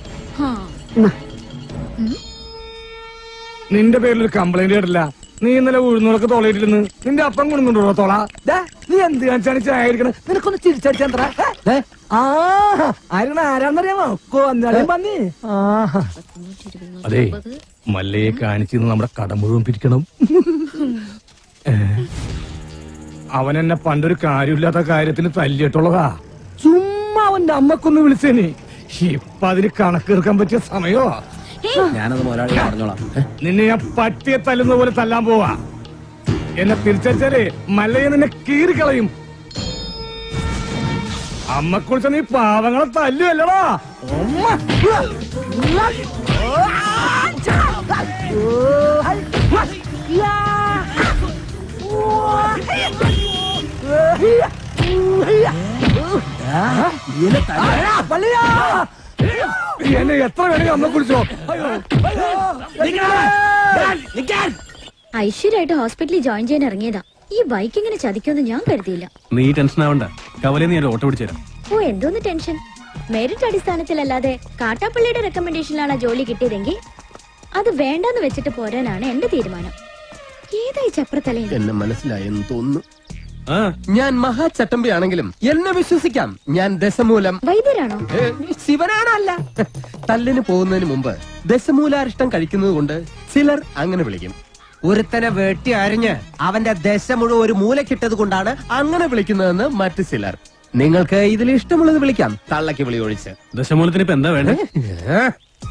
നിന്റെ പേരിൽ ഒരു കംപ്ലൈന്റ് കേട്ടില്ല. നീ ഇന്നലെ ഉഴുന്നോളൊക്കെ തോളയിട്ടിരുന്ന് നിന്റെ അപ്പം കൊണ്ടുണ്ടോ തോള? നീ എന്ത് കാണിച്ചാണ് ചായടിക്കണ? നിനക്കൊന്ന് ചിരിച്ചടിച്ചാ ആരാന്നറിയാമോ? പന്നി. അതെ, മല്ലയെ കാണിച്ചിന്ന് നമ്മുടെ കട മുഴുവൻ പിരിക്കണം. അവൻ എന്നെ പണ്ടൊരു കാര്യമില്ലാത്ത കാര്യത്തിന് തല്ലിയിട്ടുള്ളതാ. ചുമ്മാ അവന്റെ അമ്മക്കൊന്ന് വിളിച്ചേനെ. ഇപ്പൊ അതിന് കണക്കെടുക്കാൻ പറ്റിയ സമയോ? ഞാനത് മുതലാളി പറഞ്ഞോളാം. നിന്നെ ഞാൻ പട്ടിയെ തല്ലുന്ന പോലെ തല്ലാൻ പോവാ. എന്നെ തിരിച്ചടിച്ചാലേ മല്ലയെ നിന്നെ കീറിക്കളയും. അമ്മക്കുറിച്ച് നീ പാവങ്ങളെ തല്ലുവല്ലടാ. എന്നെ എത്ര വേണമെങ്കിൽ അമ്മ കുറിച്ചോ. ഐശ്വര്യമായിട്ട് ഹോസ്പിറ്റലിൽ ജോയിൻ ചെയ്യാൻ ഇറങ്ങിയതാ. ഈ ബൈക്ക് ഇങ്ങനെ ചതിക്കുമെന്ന് ഞാൻ കരുതിയില്ല. നീ ടെൻഷൻ ആവണ്ട. കവലെ നീ ഓട്ടോ പിടിച്ചു തരാം. ഓ എന്തോന്ന് ടെൻഷൻ. മെറിറ്റ് അടിസ്ഥാനത്തിലല്ലാതെ കാട്ടാപ്പള്ളിയുടെ റെക്കമെൻഡേഷനിലാണ് ജോലി കിട്ടിയതെങ്കിൽ അത് വേണ്ടെന്ന് വെച്ചിട്ട് പോരാനാണ് എന്റെ തീരുമാനം. ഏതായി ചപ്രത്തലേ? എന്നെ മനസ്സിലായെന്ന് തോന്നുന്നു. ഞാൻ മഹാചട്ടമ്പി ആണെങ്കിലും എന്നെ വിശ്വസിക്കാം. ഞാൻ ദശമൂലം വൈദ്യരാണോ? ശിവനാണല്ല. തല്ലിന് പോകുന്നതിന് മുമ്പ് ദശമൂലാരിഷ്ടം കഴിക്കുന്നത് കൊണ്ട് ചിലർ അങ്ങനെ വിളിക്കും. ഒരുത്തനെ വെട്ടി അരിഞ്ഞ് അവന്റെ ദശ മുഴുവൻ ഒരു മൂലക്കിട്ടത് കൊണ്ടാണ് അങ്ങനെ വിളിക്കുന്നതെന്ന് മറ്റു ചിലർ. നിങ്ങൾക്ക് ഇതിൽ ഇഷ്ടമുള്ളത് വിളിക്കാം, തള്ളക്ക് വിളി ഒഴിച്ച്. ദശമൂലത്തിന് ഇപ്പൊ എന്താ വേണ്ടേ?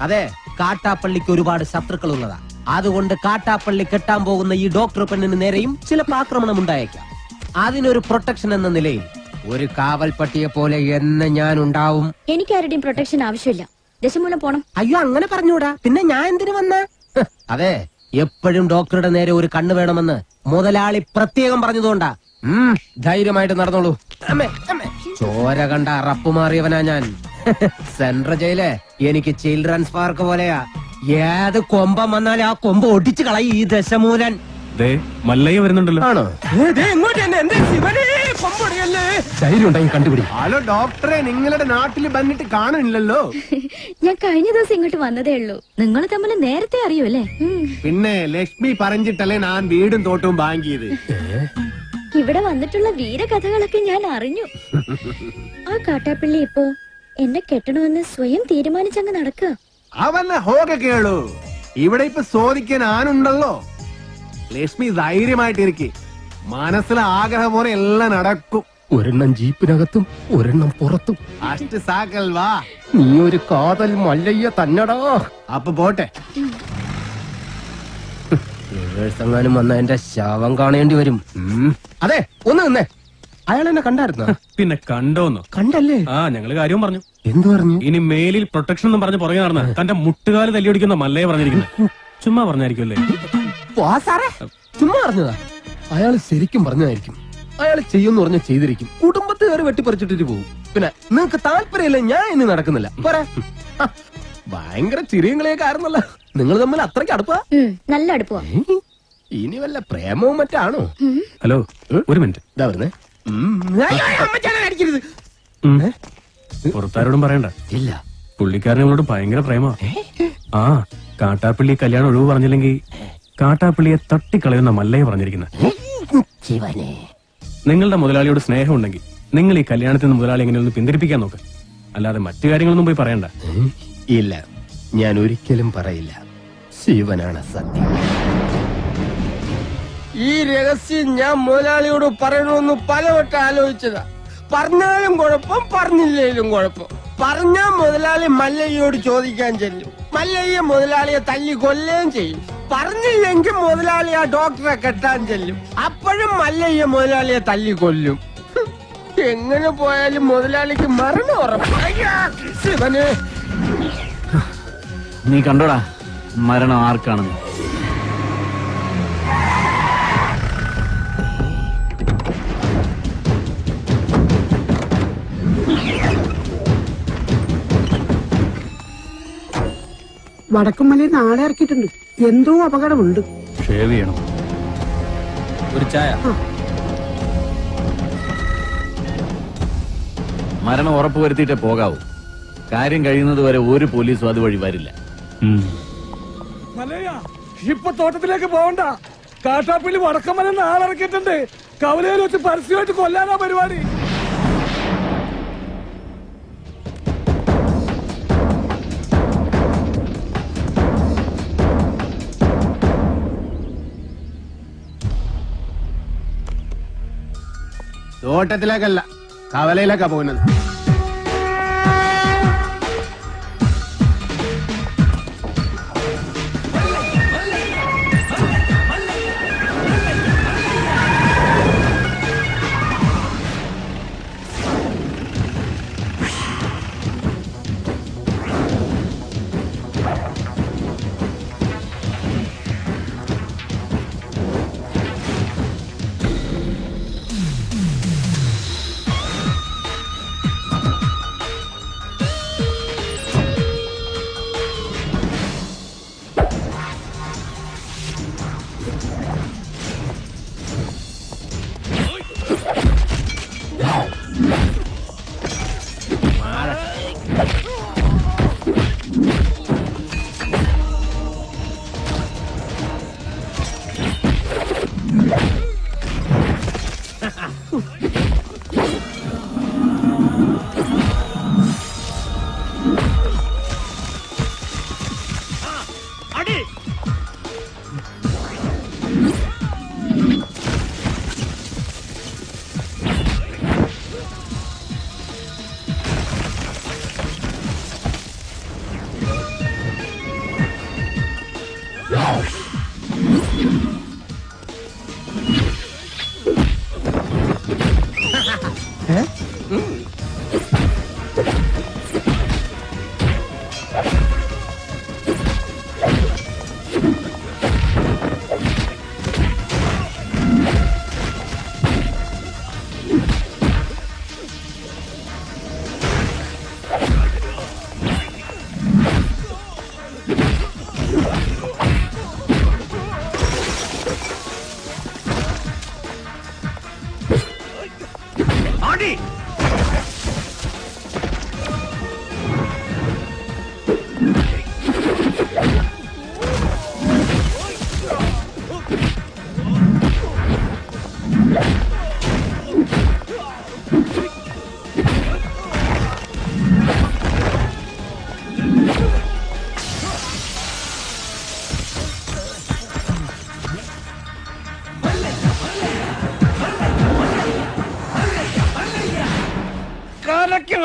അതെ, കാട്ടാപ്പള്ളിക്ക് ഒരുപാട് ശത്രുക്കൾ ഉള്ളതാ. അതുകൊണ്ട് കാട്ടാപ്പള്ളി കെട്ടാൻ പോകുന്ന ഈ ഡോക്ടർ പെണ്ണിന് നേരെയും ചിലപ്പോൾ ആക്രമണം ഉണ്ടായേക്കാം. അതിനൊരു പ്രൊട്ടക്ഷൻ എന്ന നിലയിൽ ഒരു കാവൽപ്പട്ടിയെ പോലെ എന്ന് ഞാൻ ഉണ്ടാവും. എനിക്ക് ആരുടെയും പ്രൊട്ടക്ഷൻ ആവശ്യമില്ല. ദശമൂലം പോണം. അയ്യോ, അങ്ങനെ പറഞ്ഞൂടാ. പിന്നെ ഞാൻ എന്തിനു വന്ന? അതെ, എപ്പോഴും ഡോക്ടറുടെ നേരെ ഒരു കണ്ണ് വേണമെന്ന് മുതലാളി പ്രത്യേകം പറഞ്ഞതുകൊണ്ടാ. ധൈര്യമായിട്ട് നടന്നോളൂ. ചോര കണ്ട റപ്പ് മാറിയവനാ ഞാൻ. സെൻട്രൽ ജയില് എനിക്ക് ചിൽഡ്രൻസ് പാർക്ക് പോലെയാ. ഏത് കൊമ്പം വന്നാലും ആ കൊമ്പ് ഒടിച്ചു കളയും ഈ ദശമൂലൻ. മല്ലയ്യ വരുന്നുണ്ടല്ലോ. ആണോ? ധൈര്യം ഉണ്ടെങ്കിൽ കണ്ടുപിടി. ഹലോ ഡോക്ടറെ, നിങ്ങളുടെ നാട്ടിൽ വന്നിട്ട് കാണുന്നില്ലല്ലോ. ഞാൻ കഴിഞ്ഞ ദിവസം ഇങ്ങോട്ട് വന്നതേ ഉള്ളൂ. നിങ്ങൾ തമ്മിൽ നേരത്തെ അറിയുമല്ലേ? പിന്നെ ലക്ഷ്മി പറഞ്ഞിട്ടല്ലേ ഞാൻ വീടും തോട്ടവും വാങ്ങിയത്. ഇവിടെ വന്നിട്ടുള്ള വീരകഥകളൊക്കെ ഞാൻ അറിഞ്ഞു. ആ കാട്ടാപ്പള്ളി ഇപ്പോ എന്നെ കെട്ടണമെന്ന് സ്വയം തീരുമാനിച്ചങ്ങ് നടക്കുക. അവന്നെ ഹോക കേളു. ഇവിടെ ഇപ്പൊ ചോദിക്കാൻ ആനുണ്ടല്ലോ. ലക്ഷ്മി ധൈര്യമായിട്ടിരിക്കെ. മനസ്സിലെ ആഗ്രഹം പോലെ എല്ലാം നടക്കും. ഒരെണ്ണം ജീപ്പിനകത്തും ഒരെണ്ണം പുറത്തും. അഷ്ട സാക്കൽ വാ. നീ ഒരു കാതൽ മല്ലയ്യ തന്നടാ. അപ്പൊ പോട്ടെ. എങ്ങാനും വന്ന എന്റെ ശവം കാണേണ്ടി വരും. അതെ, ഒന്ന് നിന്നേ. അയാൾ എന്നെ കണ്ടായിരുന്നോ? പിന്നെ കണ്ടോന്നോ? കണ്ടല്ലേ? ഞങ്ങള് കാര്യവും പറഞ്ഞു. എന്തു പറഞ്ഞു? ഇനി മേലിൽ പ്രൊട്ടക്ഷൻ എന്ന് പറഞ്ഞ് പുറകെ നടന്ന തന്റെ മുട്ടുകാല് തല്ലിയൊടിക്കുന്ന മല്ലയെ പറഞ്ഞിരിക്കുന്നത്. ചുമ്മാ പറഞ്ഞായിരിക്കുമല്ലേ? ചുമ്മാ പറഞ്ഞതാ. അയാൾ ശരിക്കും പറഞ്ഞതായിരിക്കും. അയാൾ ചെയ്യുമെന്ന് പറഞ്ഞ ചെയ്തിരിക്കും. കുടുംബത്തുകാർ വെട്ടിപ്പറിച്ചിട്ടിട്ട് പോകും. പിന്നെ നിങ്ങക്ക് താല്പര്യമില്ല, ഞാൻ ഇനി നടക്കുന്നില്ല. പോരാ. ഭയങ്കര ചിരിയങ്ങളെയൊക്കെ ആയിരുന്നല്ലോ. നിങ്ങൾ തമ്മിൽ അത്രയ്ക്ക് അടുപ്പാ? നല്ല അടുപ്പാ. ഇനി വല്ല പ്രേമവും മറ്റാണോ? ഹലോ, ഒരു മിനിറ്റ്. ഇതാ വരുന്നേ. പുറത്താരോടും പറയണ്ട. ഇല്ല. പുള്ളിക്കാരനോട് ഭയങ്കര പ്രേമ. ആ കാട്ടാപ്പള്ളി കല്യാണം ഒഴിവ് പറഞ്ഞില്ലെങ്കിൽ കാട്ടാപ്പള്ളിയെ തട്ടിക്കളയുന്ന മല്ലയെ പറഞ്ഞിരിക്കുന്നത്. നിങ്ങളുടെ മുതലാളിയോട് സ്നേഹം ഉണ്ടെങ്കിൽ നിങ്ങൾ ഈ കല്യാണത്തിൽ നിന്ന് മുതലാളി എങ്ങനെ ഒന്ന് പിന്തിരിപ്പിക്കാൻ നോക്ക്. അല്ലാതെ മറ്റു കാര്യങ്ങളൊന്നും പോയി പറയണ്ട. ഇല്ല, ഞാൻ ഒരിക്കലും പറയില്ല. ശിവനാണ് സത്യം. ഈ രഹസ്യം ഞാൻ മുതലാളിയോട് പറയണമെന്ന് പലവട്ടം ആലോചിച്ചതാ. പറഞ്ഞാലും കുഴപ്പം, പറഞ്ഞില്ലേലും കുഴപ്പം. പറഞ്ഞാ മുതലാളി മല്ലയ്യോട് ചോദിക്കാൻ ചെല്ലും. മല്ലയ്യ മുതലാളിയെ തല്ലി കൊല്ലുകയും ചെയ്യും. പറഞ്ഞില്ലെങ്കിൽ മുതലാളി ആ ഡോക്ടറെ കെട്ടാൻ ചെല്ലും. അപ്പോഴും മല്ലയ്യ മുതലാളിയെ തല്ലി കൊല്ലും. എങ്ങനെ പോയാലും മുതലാളിക്ക് മരണം ഉറപ്പ്. ശിവന്, നീ കണ്ടോടാ മരണം ആർക്കാണെന്ന്? വടക്കുംമലയിൽ നാളെ ഇറക്കിയിട്ടുണ്ട്. എന്തോ അപകടമുണ്ട്. ഷേവ് ചെയ്യണം. ഒരു ചായ. മരണം ഉറപ്പുവരുത്തിയിട്ടേ പോകാവൂ. കാര്യം കഴിയുന്നത് വരെ ഒരു പോലീസും അതുവഴി വരില്ല. മല്ലയ്യ, ഇപ്പൊ തോട്ടത്തിലേക്ക് പോകണ്ട. കാട്ടാപ്പള്ളി വടക്കമല ആളിറക്കിയിട്ടുണ്ട്. കവലയിൽ വെച്ച് പരസ്യമായിട്ട് കൊല്ലാനാ പരിപാടി. തോട്ടത്തിലേക്കല്ല, കവലയിലേക്കാ പോകുന്നത്.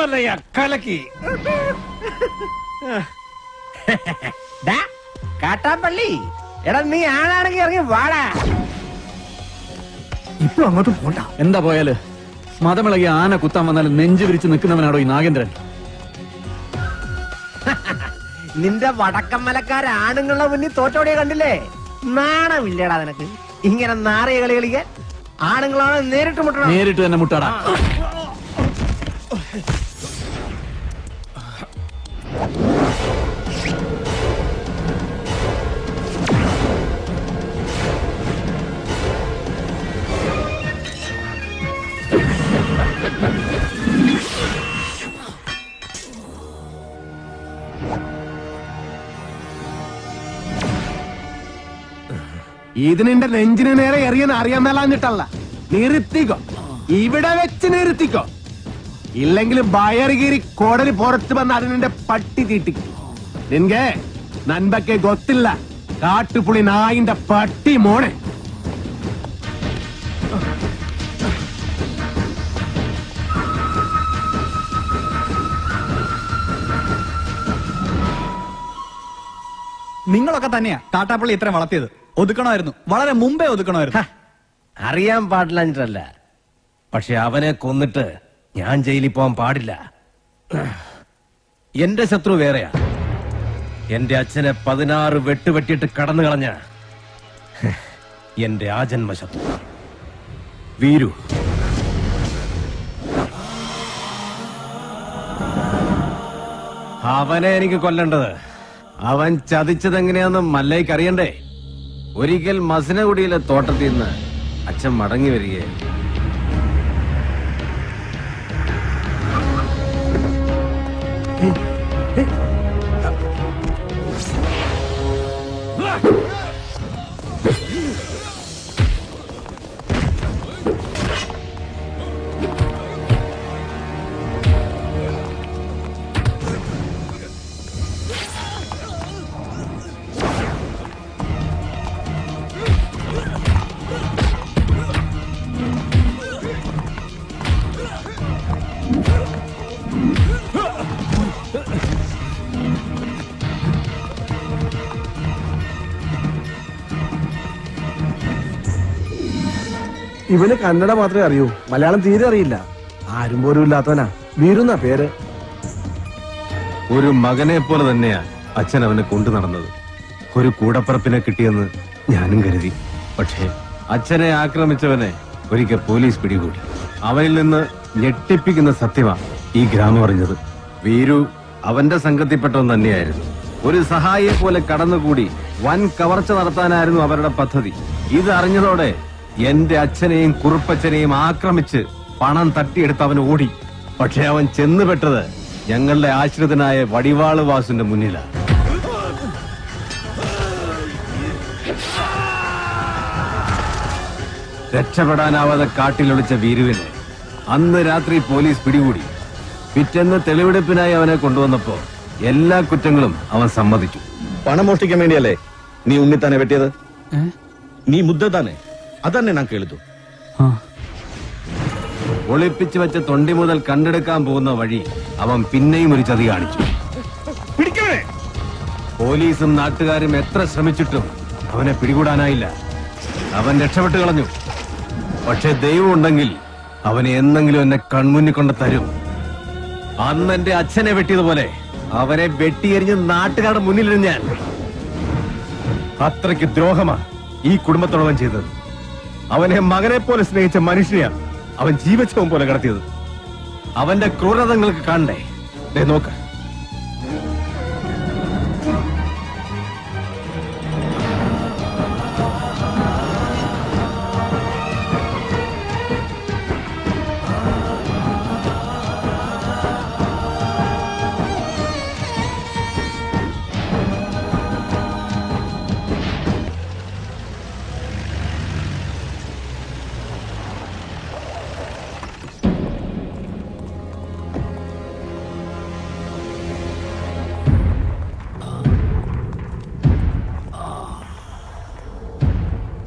മല്ലയ്യ കലക്കി. ദാ, കാട്ടാപ്പള്ളി, എടാ നീ ആണാണെങ്കിൽ ഇറങ്ങി വാടാ. ഇപ്പൊ അങ്ങോട്ട് പോണ്ട. എന്താ പോയാല് മതമിളകി ആന കുത്താൻ വന്നാലും നെഞ്ചു വിരിച്ച് നിൽക്കുന്നവനാണോ ഈ നാഗേന്ദ്രൻ? നിന്റെ വടക്കമ്മലക്കാര ആണുങ്ങളുടെ മുന്നിൽ തോറ്റോടിയെ കണ്ടില്ലേ? നാണമില്ലടാ നിനക്ക് ഇങ്ങനെ നാറിയ കളി കളിക്കാൻ? ആണുങ്ങളാണ് നേരിട്ട് മുട്ടണം. നേരിട്ട് തന്നെ മുട്ടാടാ. ഇത് നിന്റെ നെഞ്ചിന് നേരെ എറിയാൻ അറിയാൻ മേലാഞ്ഞിട്ടല്ല, നിർത്തിക്കോ, ഇവിടെ വെച്ച് നിർത്തിക്കോ. ഇല്ലെങ്കിൽ ബയറുകീറി കോടലി പുറത്ത് വന്ന് അത് നിന്റെ പട്ടി തീട്ടിക്കും. നിൻಗೆ നൻപക്കെ ಗೊತ್ತಿಲ್ಲ, കാട്ടുപുളി നായിന്റെ പട്ടി മോനെ. നിങ്ങളൊക്കെ തന്നെയാ കാട്ടാപ്പള്ളി ഇത്ര വളർത്തിയത്. ഒതുക്കണമായിരുന്നു, വളരെ മുമ്പേ ഒതുക്കണമായിരുന്നു. അറിയാൻ പാടില്ല, പക്ഷെ അവനെ കൊന്നിട്ട് ഞാൻ ജയിലിൽ പോകാൻ പാടില്ല. എന്റെ ശത്രു വേറെയാ. എന്റെ അച്ഛനെ 16 വെട്ടുവെട്ടിയിട്ട് കടന്നു കളഞ്ഞ എന്റെ ആജന്മ ശത്രു വീരു. അവനെ എനിക്ക് കൊല്ലേണ്ടത്. അവൻ ചതിച്ചതെങ്ങനെയാന്ന് മല്ലയ്ക്ക് അറിയണ്ടേ? ഒരിക്കൽ മസനഗുഡിയിലെ തോട്ടത്തിൽ നിന്ന് അച്ഛൻ മടങ്ങി വരികയായിരുന്നു. ഇവന് കന്നഡ മാത്രമേ അറിയൂ, മലയാളം തീരെ അറിയില്ല. ആരും പോലും ഇല്ലാത്തവനാ. വീരുന്ന പേര്. ഒരു മകനെ പോലെ തന്നെയാ അച്ഛൻ അവനെ കൊണ്ടു നടന്നത്. ഒരു കൂടപ്പറപ്പിനെ കിട്ടിയെന്ന് ഞാനും കരുതി. പക്ഷേ അച്ഛനെ ആക്രമിച്ചവനെ ഒരിക്കൽ പോലീസ് പിടികൂടി. അവനിൽ നിന്ന് ഞെട്ടിപ്പിക്കുന്ന സത്യമാ ഈ ഗ്രാമം അറിഞ്ഞത്. വീരു അവന്റെ സംഘത്തിൽപ്പെട്ടവൻ തന്നെയായിരുന്നു. ഒരു സഹായിയെ പോലെ കടന്നുകൂടി വൻ കവർച്ച നടത്താനായിരുന്നു അവരുടെ പദ്ധതി. ഇത് അറിഞ്ഞതോടെ എന്റെ അച്ഛനെയും കുറുപ്പച്ഛനെയും ആക്രമിച്ച് പണം തട്ടിയെടുത്ത് അവൻ ഓടി. പക്ഷെ അവൻ ചെന്നുപെട്ടത് ഞങ്ങളുടെ ആശ്രിതനായ വടിവാള് വാസുന്റെ മുന്നിലാണ്. രക്ഷപ്പെടാനാവാതെ കാട്ടിലൊളിച്ച വീരുവിനെ അന്ന് രാത്രി പോലീസ് പിടികൂടി. പിറ്റേന്ന് തെളിവെടുപ്പിനായി അവനെ കൊണ്ടുവന്നപ്പോ എല്ലാ കുറ്റങ്ങളും അവൻ സമ്മതിച്ചു. പണം മോഷ്ടിക്കാൻ വേണ്ടിയല്ലേ നീ ഉണ്ണിത്താനെ വെട്ടിയത്? നീ മുദ്ദ താനെ അതന്നെ ഞാൻ കേളിച്ചു. ഒളിപ്പിച്ചു വെച്ച തൊണ്ടി മുതൽ കണ്ടെടുക്കാൻ പോകുന്ന വഴി അവൻ പിന്നെയും ഒരു ചതി കാണിച്ചു. പോലീസും നാട്ടുകാരും എത്ര ശ്രമിച്ചിട്ടും അവനെ പിടികൂടാനായില്ല. അവൻ രക്ഷപ്പെട്ടു കളഞ്ഞു. പക്ഷെ ദൈവം ഉണ്ടെങ്കിൽ അവനെ എന്നെങ്കിലും എന്നെ കൺമുന്നിൽ കൊണ്ട് തരും. അന്ന് എന്റെ അച്ഛനെ വെട്ടിയതുപോലെ അവനെ വെട്ടിയെറിഞ്ഞ് നാട്ടുകാരുടെ മുന്നിലിരുന്ന് ഞാൻ. അത്രയ്ക്ക് ദ്രോഹമാ ഈ കുടുംബത്തോടവൻ ചെയ്തത്. അവനെ മകനെ പോലെ സ്നേഹിച്ച മനുഷ്യനെയാണ് അവൻ ജീവച്ഛവം പോലെ കടത്തിയത്. അവന്റെ ക്രൂരതങ്ങൾക്ക് കാണണ്ടേ? നോക്ക,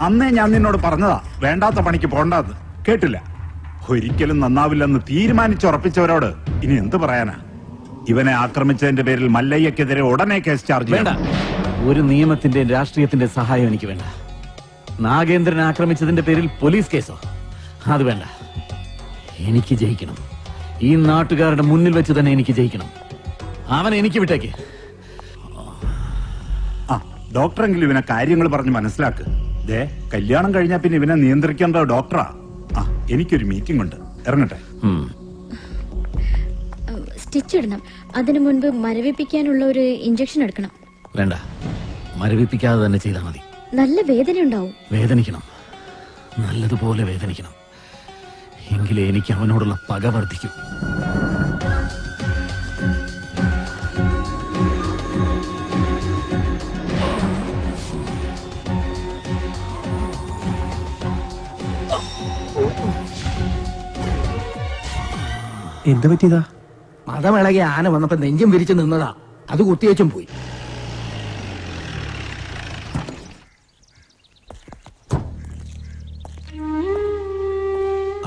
അന്നേ ഞാൻ നിന്നോട് പറഞ്ഞതാ വേണ്ടാത്ത പണിക്ക് പോണ്ടാന്ന്. കേട്ടില്ല. ഒരിക്കലും നന്നാവില്ലെന്ന് തീരുമാനിച്ചുറപ്പിച്ചവരോട് ഇനി എന്ത് പറയാനാ? ഇവനെ ആക്രമിച്ചതിന്റെ പേരിൽ മല്ലയ്യക്കെതിരെ ഉടനെ കേസ് ചാർജ് വേണ്ട. ചെയ്യണം. ഒരു നിയമത്തിന്റെ രാഷ്ട്രീയത്തിന്റെ സഹായം എനിക്ക് വേണ്ട. നാഗേന്ദ്രനെ ആക്രമിച്ചതിന്റെ പേരിൽ പോലീസ് കേസോ? അത് വേണ്ട. എനിക്ക് ജയിക്കണം. ഈ നാട്ടുകാരുടെ മുന്നിൽ വെച്ച് തന്നെ എനിക്ക് ജയിക്കണം. അവനെ എനിക്ക് വിട്ടേക്ക്. ആ ഡോക്ടറെങ്കിലും ഇവനെ കാര്യങ്ങൾ പറഞ്ഞ് മനസ്സിലാക്ക്. ദേ കല്യാണം കഴിഞ്ഞാൽ പിന്നെ ഇവനെ നിയന്ത്രിക്കേണ്ട ഡോക്ടറാ. ആ എനിക്കൊരു മീറ്റിംഗ് ഉണ്ട്, ഇറങ്ങട്ടെ. സ്റ്റിച്ച് ഇടണം. അതിനു മുൻപ് മരവിപ്പിക്കാനുള്ള ഒരു ഇഞ്ചക്ഷൻ എടുക്കണം. വേണ്ട, മരവിപ്പിക്കാതെ തന്നെ ചെയ്താൽ മതി. നല്ല വേദന ഉണ്ടാവും. വേദനിക്കണം, നല്ലതുപോലെ വേദനിക്കണം. എങ്കിലേ എനിക്ക് അവനോടുള്ള പക വർദ്ധിക്കും. എന്ത് പറ്റിയതാ? മതമിളകി ആന വന്നപ്പോ നെഞ്ചും വിരിച്ചു നിന്നതാ. അത് കുത്തിയേച്ചും പോയി.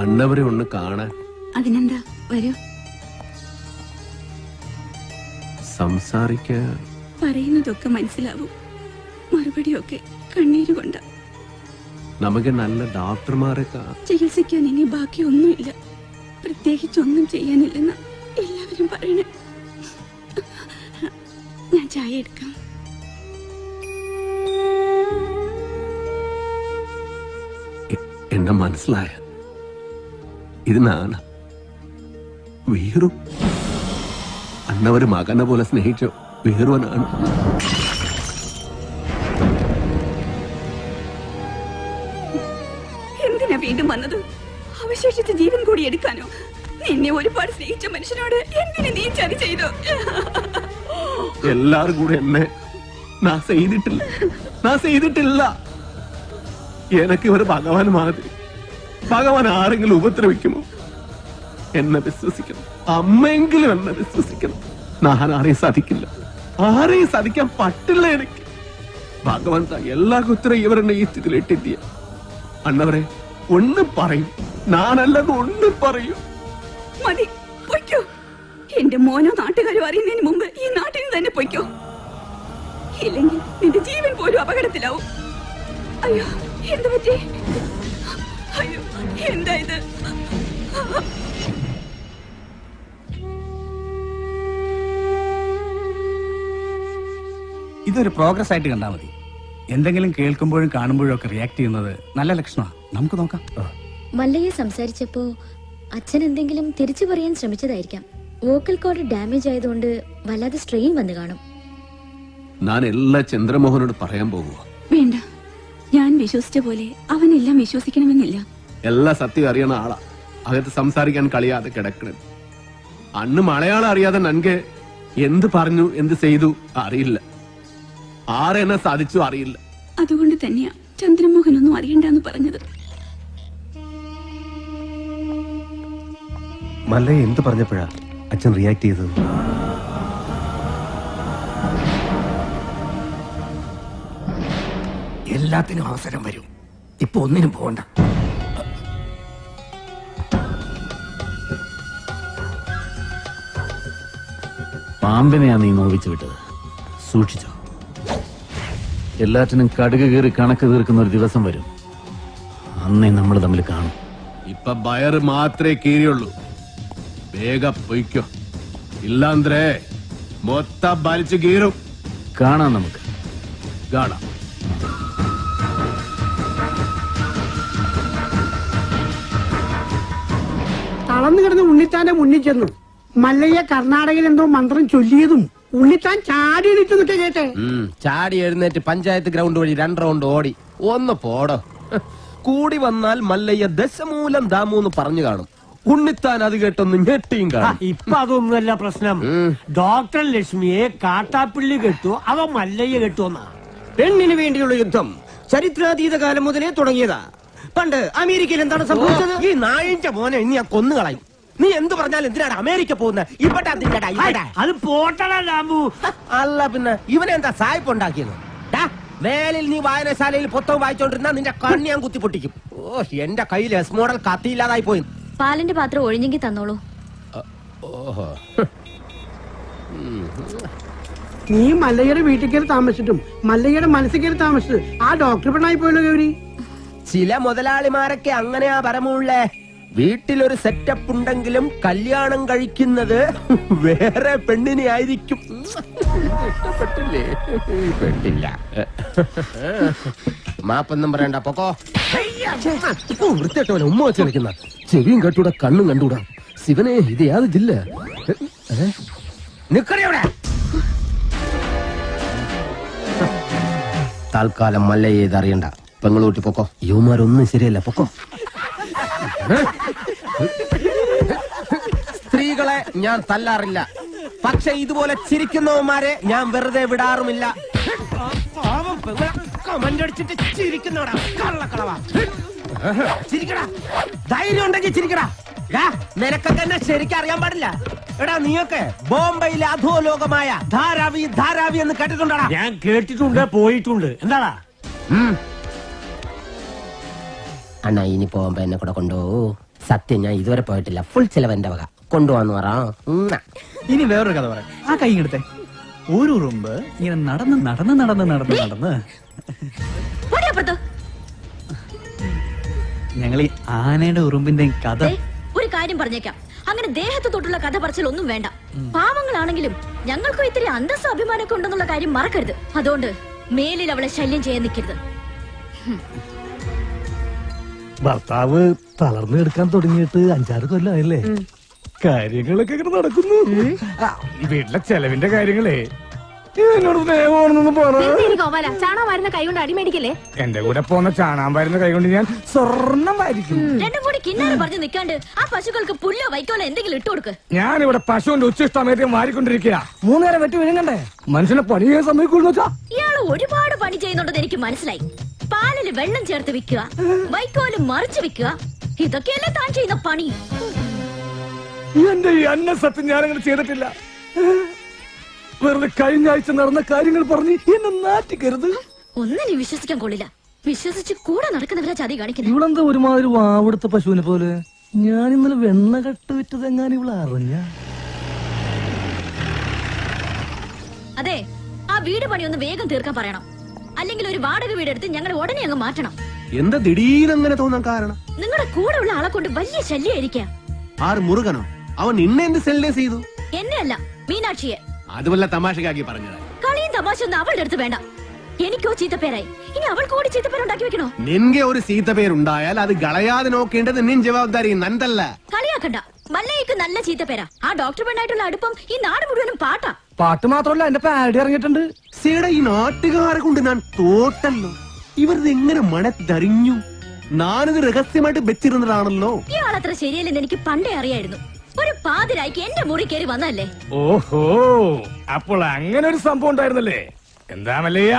അണ്ണവരെ ഒന്ന് കാണാൻ. അതിനെന്താ, വരൂ. സംസാരിക്കാൻ പറയുന്നതൊക്കെ മനസ്സിലാവും, മറുപടിയൊക്കെ കണ്ണീര് കൊണ്ട. നമുക്ക് നല്ല ഡോക്ടർമാരെ ചികിത്സിക്കാൻ ഇനി ബാക്കിയൊന്നുമില്ല. പ്രത്യേകിച്ചൊന്നും ചെയ്യാനില്ലെന്ന് എല്ലാവരും പറയണേ. ഞാൻ ചായ എടുക്കാം. എന്നെ മനസ്സിലായ ഇത് നാണ് വീറു. അന്നവര് മകനെ പോലെ സ്നേഹിച്ച വീറുവനാണ്. എന്തിനാ വീണ്ടും വന്നത്? അവശേഷിച്ച ജീവൻ കൂടി എടുക്കാനോ? നിന്നെ ഒരുപാട് സ്നേഹിച്ച മനുഷ്യനോട് എന്തിനു നീ ചതി ചെയ്തു? എല്ലാരും കൂടെ എന്നെ നാ ചെയ്തിട്ടില്ല. എനക്ക് ഒരു ഭഗവാൻ മാതിരി. ഭഗവാൻ ആരെങ്കിലും ഉപദ്രവിക്കുമോ? എന്നെ വിശ്വസിക്കണം. അമ്മയെങ്കിലും എന്നെ വിശ്വസിക്കണം. ഞാൻ ആരെയും സാധിക്കില്ല. ആരെയും സാധിക്കാൻ പറ്റില്ല എനിക്ക്. ഭഗവന്ത എല്ലാ കുത്തരം ഇവരെന്നെ ഈ സ്ഥിതിയിൽ ഇട്ടിട്ടിയ. അണ്ണവരെ ഒന്നും പറയും, ഞാനല്ലെന്ന് ഒന്നും പറയൂ. മതി, പൊയ്ക്കോ. എന്റെ മോനോ നാട്ടുകാരോ അറിയുന്നതിന് മുമ്പ് ഈ നാട്ടിൽ തന്നെ പൊയ്ക്കോ. ഇല്ലെങ്കിൽ നിന്റെ ജീവൻ പോലും അപകടത്തിലാവും. അയ്യോ, എന്ത് പറ്റി? അയ്യോ, എന്താ ഇത്? ഇതൊരു പ്രോഗ്രസ് ആയിട്ട് കണ്ടാൽ മതി. എന്തെങ്കിലും കേൾക്കുമ്പോഴും കാണുമ്പോഴും ഒക്കെ റിയാക്ട് ചെയ്യുന്നത് നല്ല ലക്ഷണമാണ്. നമുക്ക് നോക്കാം. മല്ലയെ സംസാരിച്ചപ്പോ അച്ഛൻ എന്തെങ്കിലും തിരിച്ചു പറയാൻ ശ്രമിച്ചതായിരിക്കാം. വോക്കൽ കോഡ് ഡാമേജ് ആയതുകൊണ്ട് വല്ലാതെ സ്ട്രെയിൻ വന്നു കാണും. ഞാൻ എല്ലാ ചന്ദ്രമോഹനോട് പറയാൻ പോകുക. വേണ്ട, ഞാൻ വിശ്വസിച്ച പോലെ അവനെല്ലാം വിശ്വസിക്കണമെന്നില്ല. എല്ലാ സത്യം അറിയണ ആളാ. അകത്ത് സംസാരിക്കാൻ കളിയാതെ കിടക്കണം. അന്ന് മലയാളം അറിയാതെ നൻകെ എന്ത് പറഞ്ഞു എന്ത് ചെയ്തു അറിയില്ല. ആരെന്നെ സാധിച്ചു അറിയില്ല. അതുകൊണ്ട് തന്നെയാ ചന്ദ്രമോഹൻ ഒന്നും അറിയണ്ടെന്ന് പറഞ്ഞത്. മല്ലയെ എന്ത് പറഞ്ഞപ്പോഴാ അച്ഛൻ റിയാക്ട് ചെയ്തത്? എല്ലാത്തിനും അവസരം വരും. ഇപ്പൊ ഒന്നിനും പോകണ്ട. പാമ്പിനെയാ നീ നോവിച്ചു വിട്ടത്. സൂക്ഷിച്ചോ. എല്ലാറ്റിനും കടുക് കീറി കണക്ക് തീർക്കുന്ന ഒരു ദിവസം വരും. അന്നേ നമ്മൾ തമ്മിൽ കാണും. ഇപ്പൊ ബയർ മാത്രമേ കീറിയുള്ളൂ. വേഗം പൊയ്ക്കോ, ഇല്ലാന്ത്രേ മൊത്തം വലിച്ചു കീറും. കാണാം, നമുക്ക് കാണാം. തളർന്നു കിടന്ന് ഉണ്ണിത്താന്റെ മുന്നിൽ ചെന്നു. മല്ലയ്യ കർണാടകയിൽ എന്തോ മന്ത്രം ചൊല്ലിയതും ഉണ്ണിത്താൻ ചാടി എണീറ്റ് നിൽക്കെ കേട്ടെ. ചാടി എഴുന്നേറ്റ് പഞ്ചായത്ത് ഗ്രൗണ്ട് വഴി 2 റൗണ്ട് ഓടി. ഒന്ന് പോടോ. കൂടി വന്നാൽ മല്ലയ്യ ദശമൂലം ദാമൂന്ന് പറഞ്ഞു കാണും. ഉണ്ണിത്താൻ അത് കേട്ടൊന്ന് ഞെട്ടിയും കാണും. ഇപ്പൊ അതൊന്നുമല്ല പ്രശ്നം. ഡോക്ടർ ലക്ഷ്മിയെ കാട്ടാപ്പിള്ളി കെട്ടു, അവ മല്ലയ്യ കെട്ടുവന്നാ. പെണ്ണിന് വേണ്ടിയുള്ള യുദ്ധം ചരിത്രാതീത കാലം മുതലേ തുടങ്ങിയതാ. പണ്ട് അമേരിക്കയിൽ എന്താണ് സംഭവിച്ചത്? ഈ നായിന്റെ മോനെ ഇനി ഞാൻ കൊന്നുകളയും. നീ എന്ത് പറഞ്ഞാലും എന്തിനാണ് അമേരിക്ക പോകുന്നത്? അത് പോട്ടടാ ലാബു. അല്ല പിന്നെ ഇവനെന്താ സായിപ്പ് ഉണ്ടാക്കിയത്? വേലിൽ നീ വായനശാലയിൽ പുസ്തകം വായിച്ചോണ്ടിരുന്ന നിന്റെ കണ്ണി ഞാൻ കുത്തിപ്പൊട്ടിക്കും. ഓ, എന്റെ കയ്യിൽ എസ് മോഡൽ കത്തിയില്ലാതായി പോയി. പാലിന്റെ പാത്രം ഒഴിഞ്ഞെങ്കിൽ തന്നോളൂ. ഓഹോ, നീ മല്ലയ്യയുടെ വീട്ടിൽ കയറി താമസിച്ചിട്ടും മല്ലയ്യയുടെ മനസ്സിൽ കയറി താമസിച്ചത് ആ ഡോക്ടർ പെണ്ണായി പോയല്ലോ ഗൗരി. ചില മുതലാളിമാരൊക്കെ അങ്ങനെയാ പരമുള്ളേ. വീട്ടിലൊരു സെറ്റപ്പ് ഉണ്ടെങ്കിലും കല്യാണം കഴിക്കുന്നത് വേറെ പെണ്ണിനെ ആയിരിക്കും. ഇഷ്ടപ്പെട്ടില്ലേ? പെട്ടില്ല. മാപ്പൊന്നും പറയണ്ട, പൊക്കോ. വൃത്തിയായിട്ടവനെ ഉമ്മ വെച്ച് കളിക്കുന്ന ചെവിയും കെട്ടൂടാ കണ്ണും കണ്ടൂടാ. ശിവനെ, ഇത് യാത് ജില്ല നിക്കടവിടെ. താൽക്കാലം മല്ലയെ ഇതറിയണ്ട. പെങ്ങളൂട്ടി പൊക്കോ. യുവമാരൊന്നും ശരിയല്ല, പൊക്കോ. സ്ത്രീകളെ ഞാൻ തല്ലാറില്ല, പക്ഷെ ഇതുപോലെ ചിരിക്കുന്നവന്മാരെ ഞാൻ വെറുതെ വിടാറുമില്ല. കമന്റടിച്ചിട്ട് ചിരിക്കുന്നവടാ കള്ളക്കളവാ. ചിരിക്കടാ, ധൈര്യം ഉണ്ടെങ്കിൽ ചിരിക്കടാ. നിനക്കൊക്കെ എന്നെ ശരിക്കും അറിയാൻ പാടില്ല. എടാ, നീയൊക്കെ ബോംബെയിലെ അധോലോകമായ ധാരാവി ധാരാവി എന്ന് കേട്ടിട്ടുണ്ടാ? ഞാൻ കേട്ടിട്ടുണ്ട്, പോയിട്ടുണ്ട്. എന്താടാ? അണ്ണാ, ഇനി പോകുമ്പോ എന്നെ കൂടെ കൊണ്ടുപോകൂ. സത്യം, ഞാൻ ഇതുവരെ പോയിട്ടില്ല. ഫുൾ ചെലവ് എന്റെ വക. കൊണ്ടുപോവാന്ന് പറ. ഇനി വേറൊരു കഥ പറയാം. ആ കൈ എടുത്തേ. ഒരു ഉറുമ്പ് ഇങ്ങനെ നടന്ന് നടന്ന് നടന്ന് നടന്ന് നടന്ന് ഞങ്ങൾ ഈ ആനയുടെ ഉറുമ്പിന്റെ കഥ. ഒരു കാര്യം പറഞ്ഞേക്കാം, അങ്ങനെ ദേഹത്ത് തൊട്ടുള്ള കഥ പറച്ചിലൊന്നും വേണ്ട. പാവങ്ങളാണെങ്കിലും ഞങ്ങൾക്കും ഇത്തിരി അന്തസ്സ അഭിമാനമൊക്കെ ഉണ്ടെന്നുള്ള കാര്യം മറക്കരുത്. അതുകൊണ്ട് മേലിൽ അവളെ ശല്യം ചെയ്യാൻ നിൽക്കരുത്. ഭർത്താവ് തളർന്നു എടുക്കാൻ തുടങ്ങിയിട്ട് 5-6 കൊല്ലമായില്ലേ? കാര്യങ്ങളൊക്കെ ഇങ്ങനെ നടക്കുന്നു. ഈ വീട്ടിലെ ചെലവിന്റെ കാര്യങ്ങളെ എന്നോട് സ്നേഹമാണെന്നൊന്നും പറഞ്ഞു. ചാണകം വരുന്ന കൈ കൊണ്ട് അടിമേടിക്കല്ലേ. എന്റെ കൂടെ പോന്ന ചാണാൻ വരുന്ന കൈ കൊണ്ട് ഞാൻ സ്വർണം വാരിക്കും. രണ്ടും കൂടി കിന്നാരം പറഞ്ഞു നിൽക്കാണ്ട് ആ പശുക്കൾക്ക് പുല്ലോ വൈക്കോലോ എന്തെങ്കിലും ഇട്ടു കൊടുക്ക്. ഞാനിവിടെ പശുവിന്റെ ഉച്ചിഷ്ടമേറ്റം വാരിക്കൊണ്ടിരിക്കുക. 3 നേരം വെട്ടി വിഴുങ്ങണ്ടേ? മനുഷ്യനെ പണി ചെയ്യാൻ സമ്മതിക്കുള്ളൂ വെച്ചാ. ഇയാള് ഒരുപാട് പണി ചെയ്യുന്നുണ്ടെന്ന് എനിക്ക് മനസ്സിലായി. പാലില് വെള്ളം ചേർത്ത് വിൽക്കുക, വൈക്കോല് മറിച്ച് വിൽക്കുക, ഇതൊക്കെയല്ലേ താൻ ചെയ്യുന്ന പണി. എന്റെ ഈ അന്ന സത്യം ഞാനങ്ങനെ ചെയ്തിട്ടില്ല. വെറുതെ കഴിഞ്ഞ ആഴ്ച നടന്ന കാര്യങ്ങൾ പറഞ്ഞ് എന്നെ നാറ്റിക്കരുത്. ഒന്നിനും വിശ്വസിക്കാൻ കൊള്ളില്ല. വിശ്വസിച്ച് കൂടെ നടക്കുന്നവരാ ചതി കാണിക്കുന്നത്. ഇവളെന്താ ഒരുമാതിരി വാവെടുത്ത പശുവിനെ പോലെ? ഞാൻ ഇന്നലെ വെണ്ണ കട്ട് വിറ്റത് എങ്ങാനും ഇവള് അറിഞ്ഞ. അതെ, ആ വീട് പണി ഒന്ന് വേഗം തീർക്കാൻ പറയണം. അല്ലെങ്കിൽ ഒരു വാടക വീടെടുത്ത് ഞങ്ങൾ ഉടനെ അങ്ങ് മാറ്റണം. എന്താ ദിടീരങ്ങനെ തോന്നാൻ കാരണം? നിങ്ങളുടെ കൂടെ ഉള്ള ആളെ കൊണ്ട് വലിയ ശല്യമായിരിക്കാം. ആറ് മുറുകനോ? അവൻ നിന്നെ എന്ത് സെല്ലേസ് ചെയ്തു? എന്നെ അല്ല, മീനാക്ഷിയെ. അതുമല്ല തമാശക്കാക്കി പറഞ്ഞത്. കളിയും തമാശ ഒന്നും അവളുടെ അടുത്ത് വേണ്ട. എനിക്കോ ചീത്തപ്പേരായി, ഇനി അവൾക്ക് കൂടി ചീത്തപ്പേരുണ്ടാക്കി വെക്കണോ? നിൻಗೆ ഒരു ചീത്തപ്പേരുണ്ടായാൽ അത് കളയാതെ നോക്കേണ്ടത് നിൻ ജവാബ്ദാരി, നന്തല്ല. കളിയാക്കണ്ട. മല്ലയ്ക്ക് നല്ല ചീത്തപ്പേരാ. ആ ഡോക്ടർ പെണ്ണായിട്ടുള്ള അടുപ്പം ഈ നാട് മുഴുവനും പാട്ടാ. പാട്ട് മാത്രമല്ല, എന്റെ പാടി ഇറങ്ങിയിട്ടുണ്ട്. സീട, ഈ നാട്ടുകാരെ കൊണ്ട് ഞാൻ തോട്ടല്ലോ. ഇവരിത് എങ്ങനെ മണത്തറിഞ്ഞു? ഞാനിത് രഹസ്യമായിട്ട് വെച്ചിരുന്നതാണല്ലോ. ഇയാളത്ര ശരിയല്ലെന്ന് എനിക്ക് പണ്ടേ അറിയായിരുന്നു. ഒരു പാതിരായിക്ക് എന്റെ മുറി കയറി വന്നല്ലേ. ഓഹോ, അപ്പോൾ അങ്ങനെ ഒരു സംഭവം ഉണ്ടായിരുന്നല്ലേ? എന്താ മല്ലയ്യ,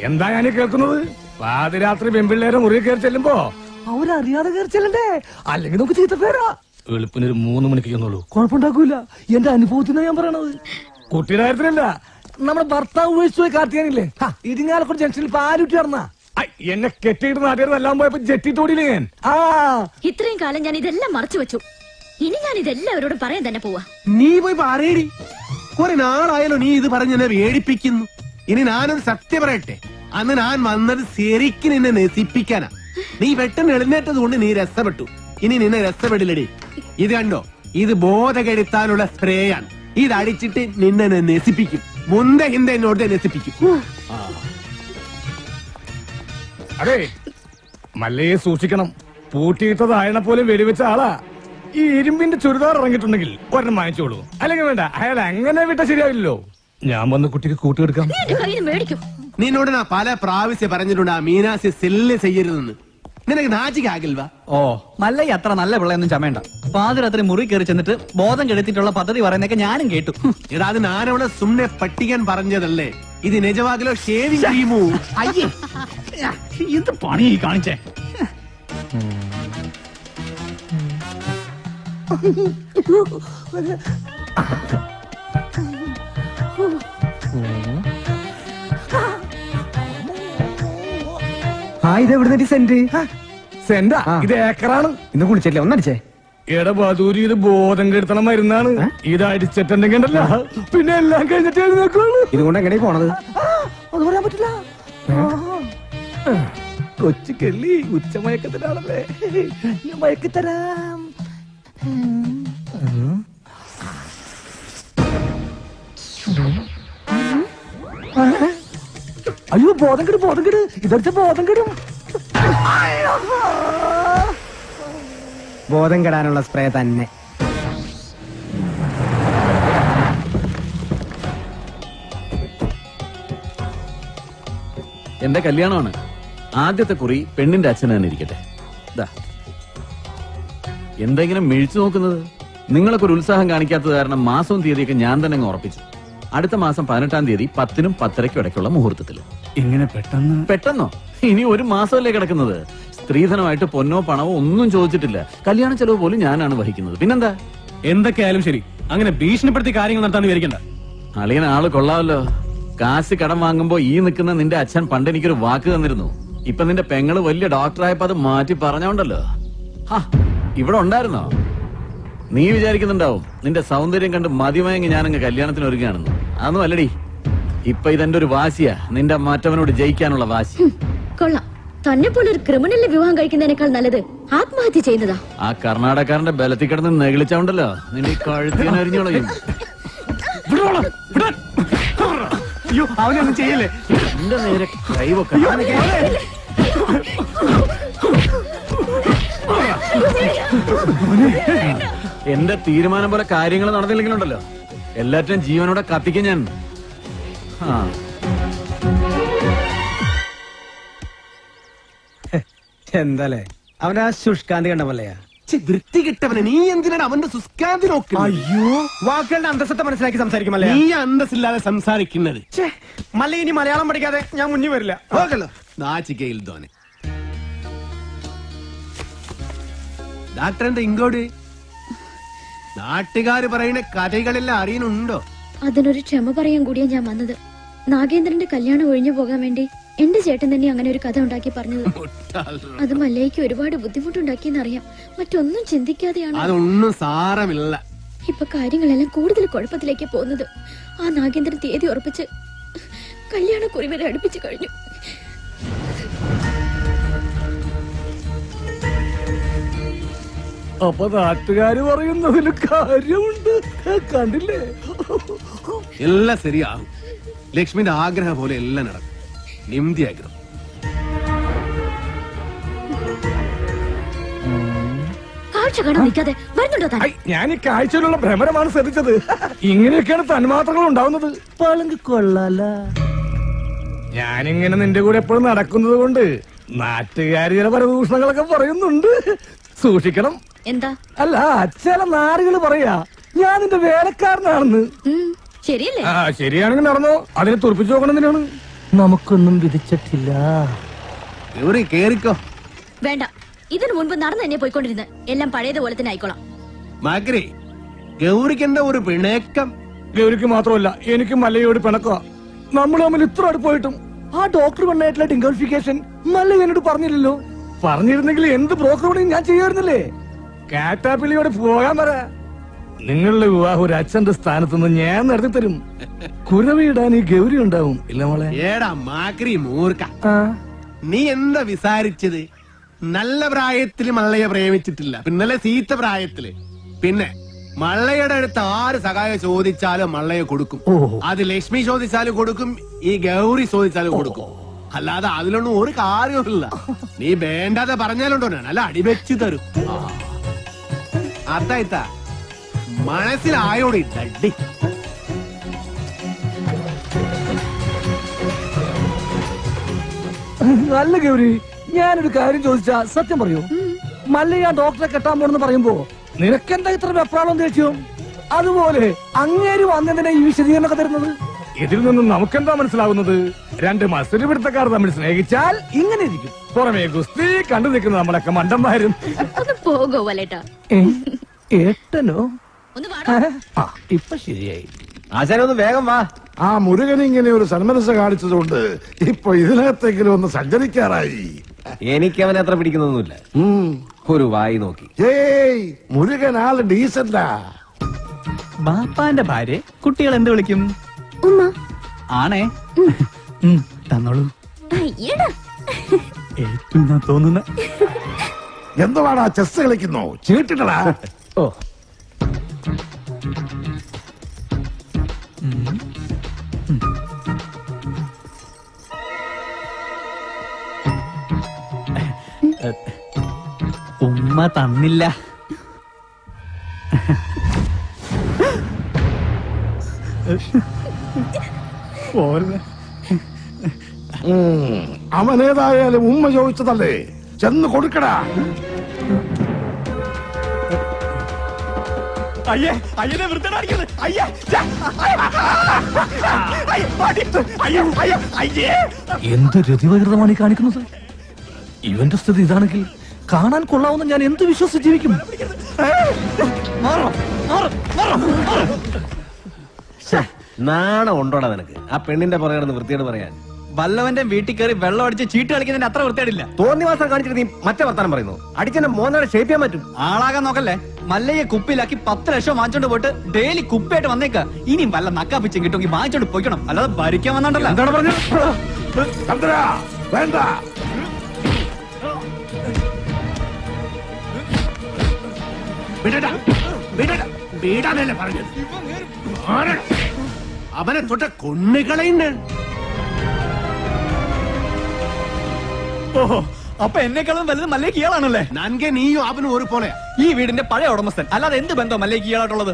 എന്താ ഞാൻ കേൾക്കുന്നത്? പാതിരാത്രി പെൺപിള്ളേരെ മുറി കയറി ചെല്ലുമ്പോ അവരറിയാതെ കയറി ചെല്ലണ്ടേ? അല്ലെങ്കിൽ നമുക്ക് ചീത്തപ്പേരാ. വെളുപ്പിനൊരു 3 മണിക്ക് ചെന്നുള്ളൂ, കുഴപ്പമുണ്ടാക്കൂല. എന്റെ അനുഭവത്തിനാ ഞാൻ പറയണത്. കുട്ടിയുടെ കാര്യത്തിലല്ല, നമ്മുടെ ഭർത്താവ് ഉപയോഗിച്ചു കാർത്തിയാനില്ലേ, ഇരിങ്ങാലക്കുട ജംഗ്ഷനിൽ പാലുറ്റി നടന്ന എന്നെ കെട്ടിയിട്ട് നാട്ടിലെല്ലാം പോയപ്പോ ജെട്ടി തോടിയില്ലേ ഞാൻ. ഇത്രയും കാലം ഞാൻ ഇതെല്ലാം മറച്ചു വെച്ചു. ഇനി ഞാൻ ഇതെല്ലാവരോടും പറയാൻ തന്നെ പോവാ. നീ പോയി പറയടി. കുറെ നാളായാലോ നീ ഇത് പറഞ്ഞ് എന്നെ വേടിപ്പിക്കുന്നു. ഇനി ഞാനൊരു സത്യം പറയട്ടെ, അന്ന് ഞാൻ വന്നത് ശരിക്കും നിന്നെ നശിപ്പിക്കാനാ. നീ പെട്ടെന്ന് എഴുന്നേറ്റത് കൊണ്ട് നീ രസപ്പെട്ടു. ഇനി നിന്നെ രസപ്പെടില്ലടി. ഇത് കണ്ടോ, ഇത് ബോധകെടുത്താനുള്ള സ്പ്രേയാണ്. ഇത് അടിച്ചിട്ട് നിന്നെ നശിപ്പിക്കും. മുന്തെ ഹിന്ദ എന്നോട് നശിപ്പിക്കും. അതെ, മല്ലയെ സൂക്ഷിക്കണം. പൂട്ടിയിട്ടതായണ പോലെ വെടിവെച്ച ആളാ. ഈ ഇരുമ്പിന്റെ ചുരിദാർ ഇറങ്ങിയിട്ടുണ്ടെങ്കിൽ ഒരെണ്ണം വാങ്ങിച്ചോളൂ. അല്ലെങ്കിൽ വേണ്ട, അയാൾ അങ്ങനെ വിട്ട ശരിയാവില്ലല്ലോ. ഞാൻ വന്ന് കുട്ടിക്ക് കൂട്ടിയെടുക്കാം. നിന്നോട് ഞാൻ പല പ്രാവശ്യം പറഞ്ഞിട്ടുണ്ട് ആ മീനാസി സെല്ല് ചെയ്യരുതെന്ന്. നിനക്ക് നാച്ചിക്കാകിൽവാ? ഓ, മല്ലയ്യ അത്ര നല്ല പിള്ളയൊന്നും ചമയണ്ട. പാതിരാത്രി മുറി കയറി ചെന്നിട്ട് ബോധം കെടുത്തിട്ടുള്ള പദ്ധതി പറയുന്നൊക്കെ ഞാനും കേട്ടു. എടാ, അത് ഞാനവിടെ സുമ്നെ പട്ടിക്കാൻ പറഞ്ഞതല്ലേ. ഇത് നിജവാകിലോ ഷേവിംഗ് ക്രീമോ? അയ്യേ, എന്ത് പണി കാണിച്ചേ. ഇതെവിടെ സെന്റ്? സെന്റാ? ഇത് ഏക്കറാണ്. ഇന്ന് കുളിച്ചില്ലേ? ഒന്നടിച്ചേ. എടാ ബദൂരി ഇത് ബോധം കെടുത്തണം മരുന്നാണ്. ഇത് അടിച്ചിട്ടുണ്ടെങ്കിൽ ഉണ്ടല്ലോ, പിന്നെ എല്ലാം കഴിഞ്ഞിട്ട് എഴുന്നേക്കുള്ളൂ. ഇതുകൊണ്ട് എങ്ങനെ പോണത്? അത് പറയാൻ പറ്റില്ല. കൊച്ചു കെള്ളി ഉച്ചമയക്കത്തിലാണല്ലേ, ഞാൻ മയക്കിത്തരാം. അയ്യോ ബോധം കെട് ഇതടുത്ത് ബോധം കെടും. ബോധം കെടാനുള്ള സ്പ്രേ തന്നെ. എന്റെ കല്യാണമാണ്. ആദ്യത്തെ കുറി പെണ്ണിന്റെ അച്ഛൻ തന്നെ ഇരിക്കട്ടെ. ദാ. എന്തെങ്കിലും മിഴിച്ചു നോക്കുന്നത്? നിങ്ങളൊക്കെ ഒരു ഉത്സാഹം കാണിക്കാത്തത് കാരണം മാസവും തീയതിയൊക്കെ ഞാൻ തന്നെ അങ്ങ് ഉറപ്പിച്ചു. അടുത്ത മാസം 18-ാം തീയതി 10-നും 10:30-ക്കും ഇടയ്ക്കുള്ള മുഹൂർത്തത്തിൽ. ഇങ്ങനെ പെട്ടെന്നോ? ഇനി ഒരു മാസമല്ലേ കിടക്കുന്നത്. സ്ത്രീധനമായിട്ട് പൊന്നോ പണമോ ഒന്നും ചോദിച്ചിട്ടില്ല. കല്യാണ ചെലവ് പോലും ഞാനാണ് വഹിക്കുന്നത്. പിന്നെന്താ? എന്തൊക്കെയായാലും ശരി, അങ്ങനെ ഭീഷണിപ്പെടുത്തി കാര്യങ്ങൾ നടത്താൻ വിചാരിക്കണ്ട. അളിയൻ ആള് കൊള്ളാമല്ലോ. കാശ് കടം വാങ്ങുമ്പോ ഈ നിൽക്കുന്ന നിന്റെ അച്ഛൻ പണ്ട് എനിക്കൊരു വാക്ക് തന്നിരുന്നു. ഇപ്പൊ നിന്റെ പെങ്ങള് വലിയ ഡോക്ടറായപ്പോ അത് മാറ്റി പറഞ്ഞോണ്ടല്ലോ. ഇവിടെ ഉണ്ടായിരുന്നോ? നീ വിചാരിക്കുന്നുണ്ടാവും നിന്റെ സൗന്ദര്യം കണ്ട് മതിമയങ്ങി ഞാനങ്ങ് കല്യാണത്തിന് ഒരുങ്ങാണെന്ന്. അതൊന്നും അല്ലടി. ഇപ്പൊ ഇതെന്റെ ഒരു വാശിയാ, നിന്റെ മറ്റവനോട് ജയിക്കാനുള്ള വാശി. കൊള്ളാം. തന്നെ പോലെ ഒരു ക്രിമിനലിനെ വിവാഹം കഴിക്കുന്നതിനേക്കാൾ നല്ലത് ആത്മഹത്യ ചെയ്യുന്നതാ. ആ കർണാടകക്കാരന്റെ ബലത്തിൽ കിടന്ന് നെകിളിച്ചോണ്ടല്ലോ നിന്റെ കഴുത്തിനരിഞ്ഞോളയും. അയ്യോ അവനൊന്നും ചെയ്യല്ലേ. എന്റെ നേരെ കൈവക്ക. എന്റെ തീരുമാനം പോലെ കാര്യങ്ങൾ നടന്നില്ലെങ്കിലുണ്ടല്ലോ എല്ലാറ്റിനും ജീവനോടെ കത്തിക്കും ഞാൻ. എന്താലേ അവനാ ശുഷ്കാന്തി കണ്ട മല്ലയാ. വൃത്തി കിട്ടവനെ നീ എന്തിനാണ് അവന്റെ സുസ്കാന്തി നോക്കുന്നത്? അയ്യോ വാക്കുകളുടെ അന്തസ്സത്തെ മനസ്സിലാക്കി സംസാരിക്കുമല്ലേ. നീ അന്തസ്സില്ലാതെ സംസാരിക്കുന്നത്. മല്ല ഇനി മലയാളം പഠിക്കാതെ ഞാൻ മുന്നിൽ വരില്ല. നാച്ചിക്കയിൽ തോനെ ഡാക്ടർ എന്താ ഇങ്ങോട്ട്? നാട്ടുകാര് പറയുന്ന കഥകളെല്ലാം അറിയുന്നുണ്ടോ? അതിനൊരു ക്ഷമ പറയാൻ കൂടിയാ ഞാൻ വന്നത്. നാഗേന്ദ്രന്റെ കല്യാണം ഒഴിഞ്ഞു പോകാൻ വേണ്ടി എന്റെ ചേട്ടൻ തന്നെ അങ്ങനെ ഒരു കഥ ഉണ്ടാക്കി പറഞ്ഞത്. അത് മല്ലയ്ക്ക് ഒരുപാട് ബുദ്ധിമുട്ടുണ്ടാക്കിയെന്നറിയാം. മറ്റൊന്നും ചിന്തിക്കാതെയാണ്. അതൊന്നും സാരമില്ല. ഇപ്പൊ കാര്യങ്ങളെല്ലാം കൂടുതൽ കുഴപ്പത്തിലേക്ക് പോകുന്നത്. ആ നാഗേന്ദ്രൻ തീയതി ഉറപ്പിച്ച് കല്യാണക്കുറി വരെ അടുപ്പിച്ചു കഴിഞ്ഞു. അപ്പൊ നാട്ടുകാര് പറയുന്നതിൽ കാര്യമുണ്ട്. കണ്ടില്ലേ? എല്ലാം ശരിയാകും. ലക്ഷ്മിന്റെ ആഗ്രഹം പോലെ എല്ലാം നടക്കും. നിംതി ആഗ്രഹം. കാഴ്ച കാണാൻ നിൽക്കാതെ വരുന്നുണ്ടോ താൻ? ഞാൻ ഈ കാഴ്ചയിലുള്ള ഭ്രമരമാണ് ശ്രദ്ധിച്ചത്. ഇങ്ങനെയൊക്കെയാണ് തന്മാത്രകൾ ഉണ്ടാവുന്നത്. പളങ്ക് കൊള്ളാല. ഞാനിങ്ങനെ നിന്റെ കൂടെ എപ്പോഴും നടക്കുന്നത് കൊണ്ട് നാട്ടുകാര് ചില പരദൂഷണങ്ങളൊക്കെ പറയുന്നുണ്ട്. സൂക്ഷിക്കണം. എന്താ? അല്ല ചില നാറുകൾ പറയാ ഞാൻ നിന്റെ വേലക്കാരനാണെന്ന്. ശരിയല്ലേ? ശരിയാണെങ്കിൽ നടന്നോ. അതിനെ തുറപ്പിച്ചു നോക്കണമെന്നാണ്. നമുക്കൊന്നും വിധിച്ചിട്ടില്ല. കേറിക്കോ. വേണ്ട. ഇതിനു മുൻപ് നടന്നു തന്നെ പോയിക്കൊണ്ടിരുന്നത് എല്ലാം പഴയതുപോലെ തന്നെ ആയിക്കോളാം. മാക്രി ഗൗരിക്ക് എന്താ ഒരു പിണക്കം? ഗൗരിക്ക് മാത്രമല്ല എനിക്കും മല്ലയോട് പിണക്കുക. നമ്മൾ തമ്മിൽ ഇത്ര അടുപ്പായിട്ടും ആ ഡോക്ടർ പെണ്ണായിട്ടുള്ള ഡിംഗോളിഫിക്കേഷൻ മല്ല എന്നോട് പറഞ്ഞില്ലല്ലോ. പറഞ്ഞിരുന്നെങ്കിൽ എന്ത് ബ്രോക്കർ പണിയും ഞാൻ ചെയ്യാറുന്നില്ലേ. കാറ്റാപ്പിള്ളിയോട് പോകാൻ പറ. നിങ്ങളുടെ വിവാഹം ഒരു അച്ഛന്റെ സ്ഥാനത്തുനിന്ന് ഞാൻ നടത്തി തരും. കുരവിടാൻ ഈ ഗൗരി ഉണ്ടാവും. ഇല്ല മോളെ? ഏടാ മാക്രി മൂർക്ക, നീ എന്താ വിസാരിച്ചത്? നല്ല പ്രായത്തില് മള്ളയെ പ്രേമിച്ചിട്ടില്ല, പിന്നല്ലേ സീത്ത പ്രായത്തില്. പിന്നെ മള്ളയുടെ അടുത്ത് ആര് സഹായം ചോദിച്ചാലും മള്ളയെ കൊടുക്കും. അത് ലക്ഷ്മി ചോദിച്ചാലും കൊടുക്കും, ഈ ഗൗരി ചോദിച്ചാലും കൊടുക്കും. അല്ലാതെ അതിലൊന്നും ഒരു കാര്യമില്ല. നീ വേണ്ടാതെ പറഞ്ഞാലുണ്ടോ നല്ല അടിവെച്ചു തരും. അതായിത്താ മനസ്സിലായോടി ഡഡി. നല്ല ഗൗരി, ഞാനൊരു കാര്യം ചോദിച്ചാ സത്യം പറയൂ. മല്ലയ്യ ഡോക്ടറെ കെട്ടാൻ പോണെന്ന് പറയുമ്പോ നിനക്കെന്താ ഇത്ര വെപ്രാളം ദേഷ്യം? അതുപോലെ അങ്ങേര് വന്നതിനെ ഈ വിശദീകരണമൊക്കെ തരുന്നത്. ഇതിൽ നിന്നും നമുക്കെന്താ മനസ്സിലാവുന്നത്? രണ്ട് മത്സര പിടുത്തക്കാർ തമ്മിൽ സ്നേഹിച്ചാൽ ഇങ്ങനെ ഇരിക്കും. പുറമേ ഗുസ്തി കണ്ടു നിൽക്കുന്ന നമ്മളൊക്കെ മണ്ടന്മാരും. പോകോ വലേട്ടാ. ഏട്ടനോ? ഇപ്പൊ ശരിയായി. ആശാനൊന്ന് വേഗം വാ. ആ മുരുകൻ ഇങ്ങനെ ഒരു സന്മനസ് കാണിച്ചതുകൊണ്ട് ഇപ്പൊ ഇതിനകത്തെങ്കിലും ഒന്ന് സഞ്ചരിക്കാറായി. എനിക്ക് അവനെ അത്ര പിടിക്കുന്നൊന്നുമില്ല. ഒരു വായി നോക്കി. ഏയ് മുരുകൻ ആള് ഡീസന്റാ. ബാപ്പാന്റെ ഭാര്യ കുട്ടികൾ എന്ത് വിളിക്കും? ഉമ്മ. ആണേ. തന്നോളൂ. അയ്യടാ. ഏറ്റവും തോന്നുന്ന എന്തുവാടാ ചെസ് കളിക്കുന്നു? ചീട്ടിട്ടടാ. ഓ ഉമ്മ തന്നില്ല. അവനേതായാലും ഉമ്മ ചോദിച്ചതല്ലേ, ചെന്ന് കൊടുക്കടാ. അയ്യേ അയ്യനെ വൃത്തിടാടിക്കുന്നത്. എന്ത് രതിവകൃതമാണ് ഈ കാണിക്കുന്നത്? ഇവന്റെ സ്ഥിതി ഇതാണെങ്കിൽ കാണാൻ കൊള്ളാവുന്ന ഞാൻ എന്ത് വിശ്വസിച്ച് ജീവിക്കും? നാണം ഉണ്ടോടാ നിനക്ക്? ആ പെണ്ണിന്റെ പുറകെ വൃത്തിയോട് പറയാൻ. വല്ലവന്റെ വീട്ടിൽ കയറി വെള്ളം അടിച്ച് ചീട്ട് കളിക്കുന്നതിന് അത്ര വൃത്തിയായിട്ടില്ല. തോന്നിവാസം കാണിച്ചിട്ട് നീ മറ്റേ വർത്താനം പറയുന്നു. അടിച്ചെന്നെ മോനാടെ ഷേപ്പ് ചെയ്യാൻ പറ്റും. ആളാകാൻ നോക്കല്ലേ. മല്ലയെ കുപ്പിയിലാക്കി 10 ലക്ഷം വാങ്ങിച്ചോണ്ട് പോയിട്ട് ഡെയിലി കുപ്പിയായിട്ട് വന്നേക്ക. ഇനിയും വല്ല നക്കാപ്പിച്ചും കിട്ടുമെങ്കിൽ വാങ്ങിച്ചോണ്ട് പോയിക്കണം, അല്ലാതെ ഭരിക്കാൻ വന്നോണ്ടല്ലോ. എന്താണ് പറഞ്ഞത്? ചന്ദ്ര വേണ്ട. വീടാനല്ലേ പറഞ്ഞത്? അവനെ തൊട്ട കൊണ്ണുകളയുണ്ട്. ഓഹോ, അപ്പൊ എന്നെക്കാളും വലുത് മല്ലയ്ക്ക് ഇയാളാണല്ലേ? നൻകെ നീയും അവനും ഒരു പോലെയാ. ഈ വീടിന്റെ പഴയ ഉടമസ്ഥൻ, അല്ലാതെ എന്ത് ബന്ധം മല്ലയ്ക്ക് ഇയാളായിട്ടുള്ളത്?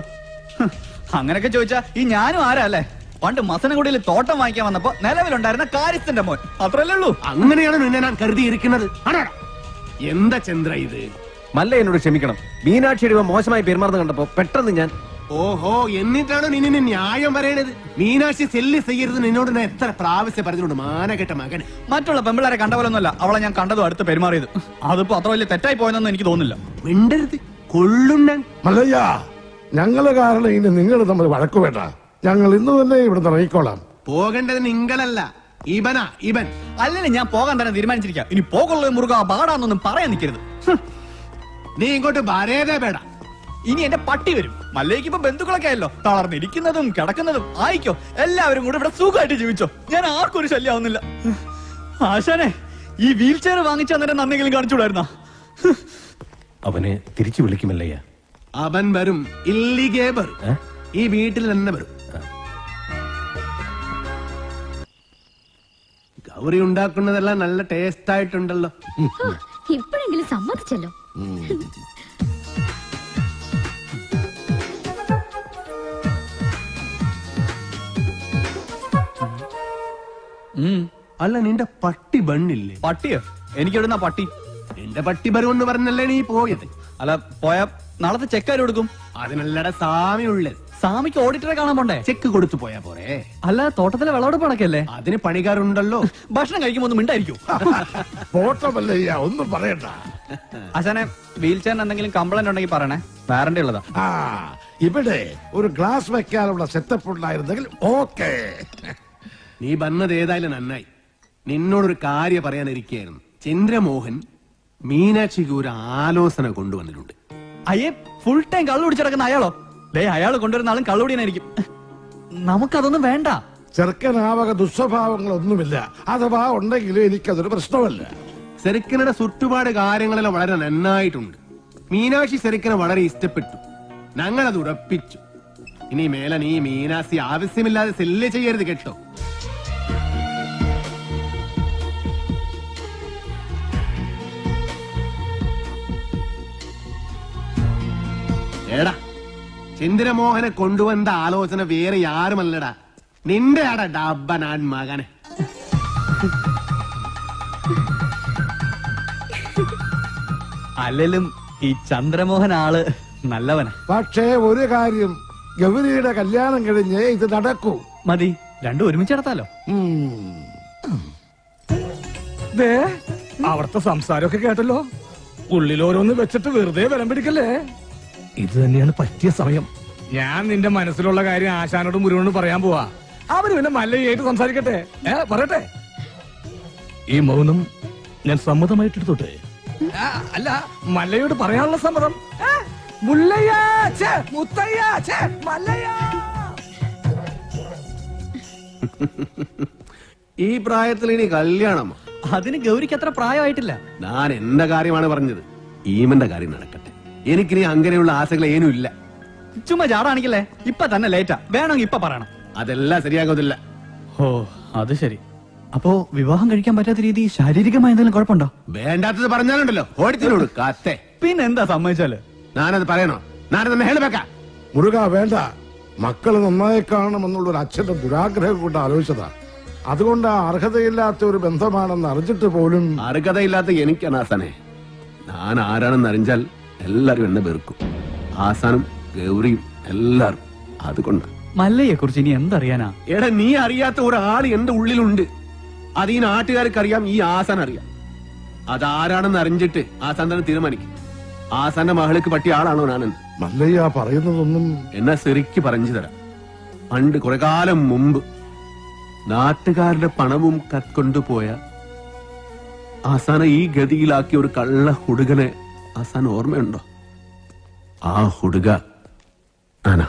അങ്ങനെയൊക്കെ ചോദിച്ചാ ഈ ഞാനും ആരാ അല്ലേ? പണ്ട് മസനഗുഡിയിൽ തോട്ടം വാങ്ങിക്കാൻ വന്നപ്പോ നിലവിലുണ്ടായിരുന്ന കാര്യസ്ഥന്റെ മോൻ, അത്രല്ലേ ഉള്ളൂ. അങ്ങനെയാണ് നിന്നെ ഞാൻ കരുതിയിരിക്കുന്നത്. ആണോടാ? എന്താ ചന്ദ്ര ഇത്? മല്ല എന്നോട് ക്ഷമിക്കണം. മീനാക്ഷിയുടെ മോശമായി പെരുമാറുന്ന കണ്ടപ്പോ പെട്ടെന്ന് ഞാൻ. ഓഹോ, എന്നിട്ടാണ് നിന്നെ ന്യായം പറയണത്? മീനാക്ഷി സെല്ല് ചെയ്യരുത് നിന്നോട് ഞാൻ എത്ര പ്രാവശ്യം പറഞ്ഞിട്ടുണ്ട്, മാനകെട്ട മകൻ. മറ്റുള്ള പെമ്പിളാരെ കണ്ട പോലൊന്നുമല്ല അവളെ ഞാൻ കണ്ടതും അടുത്ത് പെരുമാറിയത്. അതിപ്പോ അത്ര വലിയ തെറ്റായി പോയെന്നൊന്നും എനിക്ക് തോന്നുന്നില്ല. മിണ്ടരുത്, കൊള്ളുണ്ണൻ. മല്ലയ്യ, ഞങ്ങള് കാരണം ഇനി നിങ്ങൾ തമ്മിൽ വഴക്കു വേണ്ട. ഞങ്ങൾ ഇന്ന് തന്നെ ഇവിടുന്ന് ഇറങ്ങിക്കോളാം. പോകേണ്ടത് നിങ്ങളല്ല, ഇവനാ. ഇവൻ അല്ലെങ്കിൽ ഞാൻ പോകാൻ തന്നെ തീരുമാനിച്ചിരിക്കാം. ഇനി പോകുള്ള മുറുക പാടാന്നൊന്നും പറയാൻ നിൽക്കരുത്. നീ ഇങ്ങോട്ട് വരേതേ പേട. ഇനി എന്റെ പട്ടി വരും. മല്ലേക്ക് ഇപ്പൊ ബന്ധുക്കളൊക്കെ ആയല്ലോ. തളർന്നിരിക്കുന്നതും കിടക്കുന്നതും ആയിക്കോ. എല്ലാവരും കൂടെ ഇവിടെ സുഖമായിട്ട് ജീവിച്ചോ. ഞാൻ ആർക്കും ഒരു ശല്യാവുന്നില്ല. ആശാനെ, ഈ വീൽ ചെയർ വാങ്ങിച്ചു തന്നെ നന്ദിയെങ്കിലും കാണിച്ചുകൂടായിരുന്ന? അവനെ തിരിച്ചു വിളിക്കുമല്ലയ്യ. അവൻ വരും, ഇല്ലിഗേ വരും. ഈ വീട്ടിൽ തന്നെ വരും. ഗൗരി ഉണ്ടാക്കുന്നതെല്ലാം നല്ല ടേസ്റ്റ് ആയിട്ടുണ്ടല്ലോ. ഇപ്പോഴെങ്കിലും സമ്മതിച്ചല്ലോ. അല്ല, നിന്റെ പട്ടി ബണ്ണില്ലേ? പട്ടിയോ? എനിക്കെവിടുന്ന പട്ടി? നിന്റെ പട്ടി വരുമെന്ന് പറഞ്ഞല്ലേ നീ പോയത്? അല്ല, പോയാ നാളത്തെ ചെക്കാര് കൊടുക്കും. അതിനല്ലട സാമി ഉള്ളത്. സാമിക്ക് ഓഡിറ്ററെ കാണാൻ പോണ്ടേ? ചെക്ക് കൊടുത്തു പോയാ പോരെ? അല്ല, തോട്ടത്തിലെ വിളവെടുപ്പ് നടക്കല്ലേ? അതിന് പണിക്കാരുണ്ടല്ലോ. ഭക്ഷണം കഴിക്കുമ്പോ ഒന്നും മിണ്ടായിരിക്കും. പോട്ടമല്ലയ്യ, ഒന്നും പറയണ്ട. ആശാനെ, വീൽ ചെയറിന് എന്തെങ്കിലും കംപ്ലൈന്റ് ഉണ്ടെങ്കിൽ പറയണേ, വാറന്റി ഉള്ളതാ. ആ, ഇവിടെ ഒരു ഗ്ലാസ് വെക്കാനുള്ള സെറ്റപ്പ് ഉണ്ടായിരുന്നെങ്കിൽ ഓക്കെ. നീ വന്നത് ഏതായാലും നന്നായി. നിന്നോടൊരു കാര്യം പറയാനിരിക്കുകയായിരുന്നു. ചന്ദ്രമോഹൻ മീനാക്ഷിക്ക് ഒരു ആലോചന കൊണ്ടുവന്നിട്ടുണ്ട്. അയ്യേ, ഫുൾ ടൈം കള്ളു കുടിച്ചിടക്കുന്ന അയാളോ? ദേ, അയാൾ കൊണ്ടുവരുന്ന ആളും കള്ളുടിയായിരിക്കും. നമുക്കതൊന്നും വേണ്ട. ചെറുക്കനാവക ദുസ്വഭാവങ്ങളൊന്നുമില്ല. അഥവാ ഉണ്ടെങ്കിലും എനിക്കതൊരു പ്രശ്നമല്ല. സെറുക്കനുടെ ചുറ്റുപാട് കാര്യങ്ങളെല്ലാം വളരെ നന്നായിട്ടുണ്ട്. മീനാക്ഷി സെറുക്കനെ വളരെ ഇഷ്ടപ്പെട്ടു. ഞങ്ങളത് ഉറപ്പിച്ചു. ഇനി മേലെ നീ മീനാക്ഷി ആവശ്യമില്ലാതെ സെല്ല് ചെയ്യരുത് കേട്ടോ. ഏടാ, ചന്ദ്രമോഹനെ കൊണ്ടുവന്ന ആലോചന വേറെ യാരുമല്ലടാ, നിന്റെ ആടാ ഡബ്ബനാൻ മകനെ. അല്ലെങ്കിലും ഈ ചന്ദ്രമോഹൻ ആള് നല്ലവനാ. പക്ഷേ ഒരു കാര്യം, ഗൗരിയുടെ കല്യാണം കഴിഞ്ഞ് ഇത് നടക്കൂ. മതി, രണ്ടും ഒരുമിച്ച് നടത്താലോ. അവിടുത്തെ സംസാരമൊക്കെ കേട്ടല്ലോ. ഉള്ളിലോരോന്ന് വെച്ചിട്ട് വെറുതെ ബലം പിടിക്കല്ലേ. ഇത് തന്നെയാണ് പറ്റിയ സമയം. ഞാൻ നിന്റെ മനസ്സിലുള്ള കാര്യം ആശാനോടും മുരുകനോടും പറയാൻ പോവാ. അവര് പിന്നെ മല്ലയായിട്ട് സംസാരിക്കട്ടെ. പറയട്ടെ. ഈ മൗനം ഞാൻ സമ്മതമായിട്ടെടുത്തോട്ടെ? അല്ല, മല്ലയോട് പറയാനുള്ള സമ്മതം. മുല്ലയ്യ, ഛേ, മുത്തയ്യ, ഛേ, മല്ലയ്യ. ഈ പ്രായത്തിൽ ഇനി കല്യാണം? അതിന് ഗൗരിക്ക് അത്ര പ്രായമായിട്ടില്ല. ഞാൻ എന്റെ കാര്യമാണ് പറഞ്ഞത്. ഈമന്റെ കാര്യം നടക്കട്ടെ. എനിക്കിനി അങ്ങനെയുള്ള ആശകൾ ഇല്ല. ചുമ്മാ ചാടാണിക്കല്ലേ? ഇപ്പൊ തന്നെ ലേറ്റാ. വേണമെങ്കിൽ ഇപ്പൊ പറയണം. അതെല്ലാം ശരിയാകുന്നില്ല. ഓ, അത് ശരി. അപ്പോ വിവാഹം കഴിക്കാൻ പറ്റാത്ത രീതി ശാരീരികമായ എന്തെങ്കിലും കുഴപ്പമുണ്ടോ? വേണ്ടാത്തത് പറഞ്ഞാലുണ്ടല്ലോ ഓടിത്തിനോട് കാത്തേ. പിന്നെന്താ സമ്മതിച്ചാല്? ഞാനത് പറയണോ? ഞാനത് ഹേളുവെക്കാം. മുരുക വേണ്ട. മക്കള് നന്നായി കാണണമെന്നുള്ള ഒരു അച്ഛന്റെ ദുരാഗ്രഹം കൊണ്ട് ആലോചിച്ചതാ. അതുകൊണ്ട് ആ അർഹതയില്ലാത്ത ഒരു ബന്ധമാണെന്ന് അറിഞ്ഞിട്ട് പോലും. അർഹതയില്ലാത്ത എനിക്കാണ് ആസാനെ. ഞാൻ ആരാണെന്ന് അറിഞ്ഞാൽ എല്ലാരും എന്നെ വെറുക്കും. ആസാനും ഗൗരിയും എല്ലാരും. അതുകൊണ്ട് മല്ലയെ കുറിച്ച് ഇനി എന്തറിയാനാ? എടാ, നീ അറിയാത്ത ഒരാൾ എന്റെ ഉള്ളിലുണ്ട്. അത് ഈ നാട്ടുകാർക്ക് അറിയാം, ഈ ആസാൻ അറിയാം. അതാരാണെന്ന് അറിഞ്ഞിട്ട് ആസാൻ തന്നെ തീരുമാനിക്കും. ആസാന്റെ മകൾക്ക് പറ്റിയ ആളാണോ ഞാനെന്ന്. മല്ലയ്യ പറയുന്നതൊന്നും എന്നാ ശരിക്ക് പറഞ്ഞു തരാം. പണ്ട് കുറെ കാലം മുമ്പ് നാട്ടുകാരുടെ പണവും കത്കൊണ്ടുപോയ ആസാനെ ഈ ഗതിയിലാക്കിയ ഒരു കള്ള ഹുടുകനെ ആസാൻ ഓർമ്മയുണ്ടോ? ആ ഹുടുക ആനാ.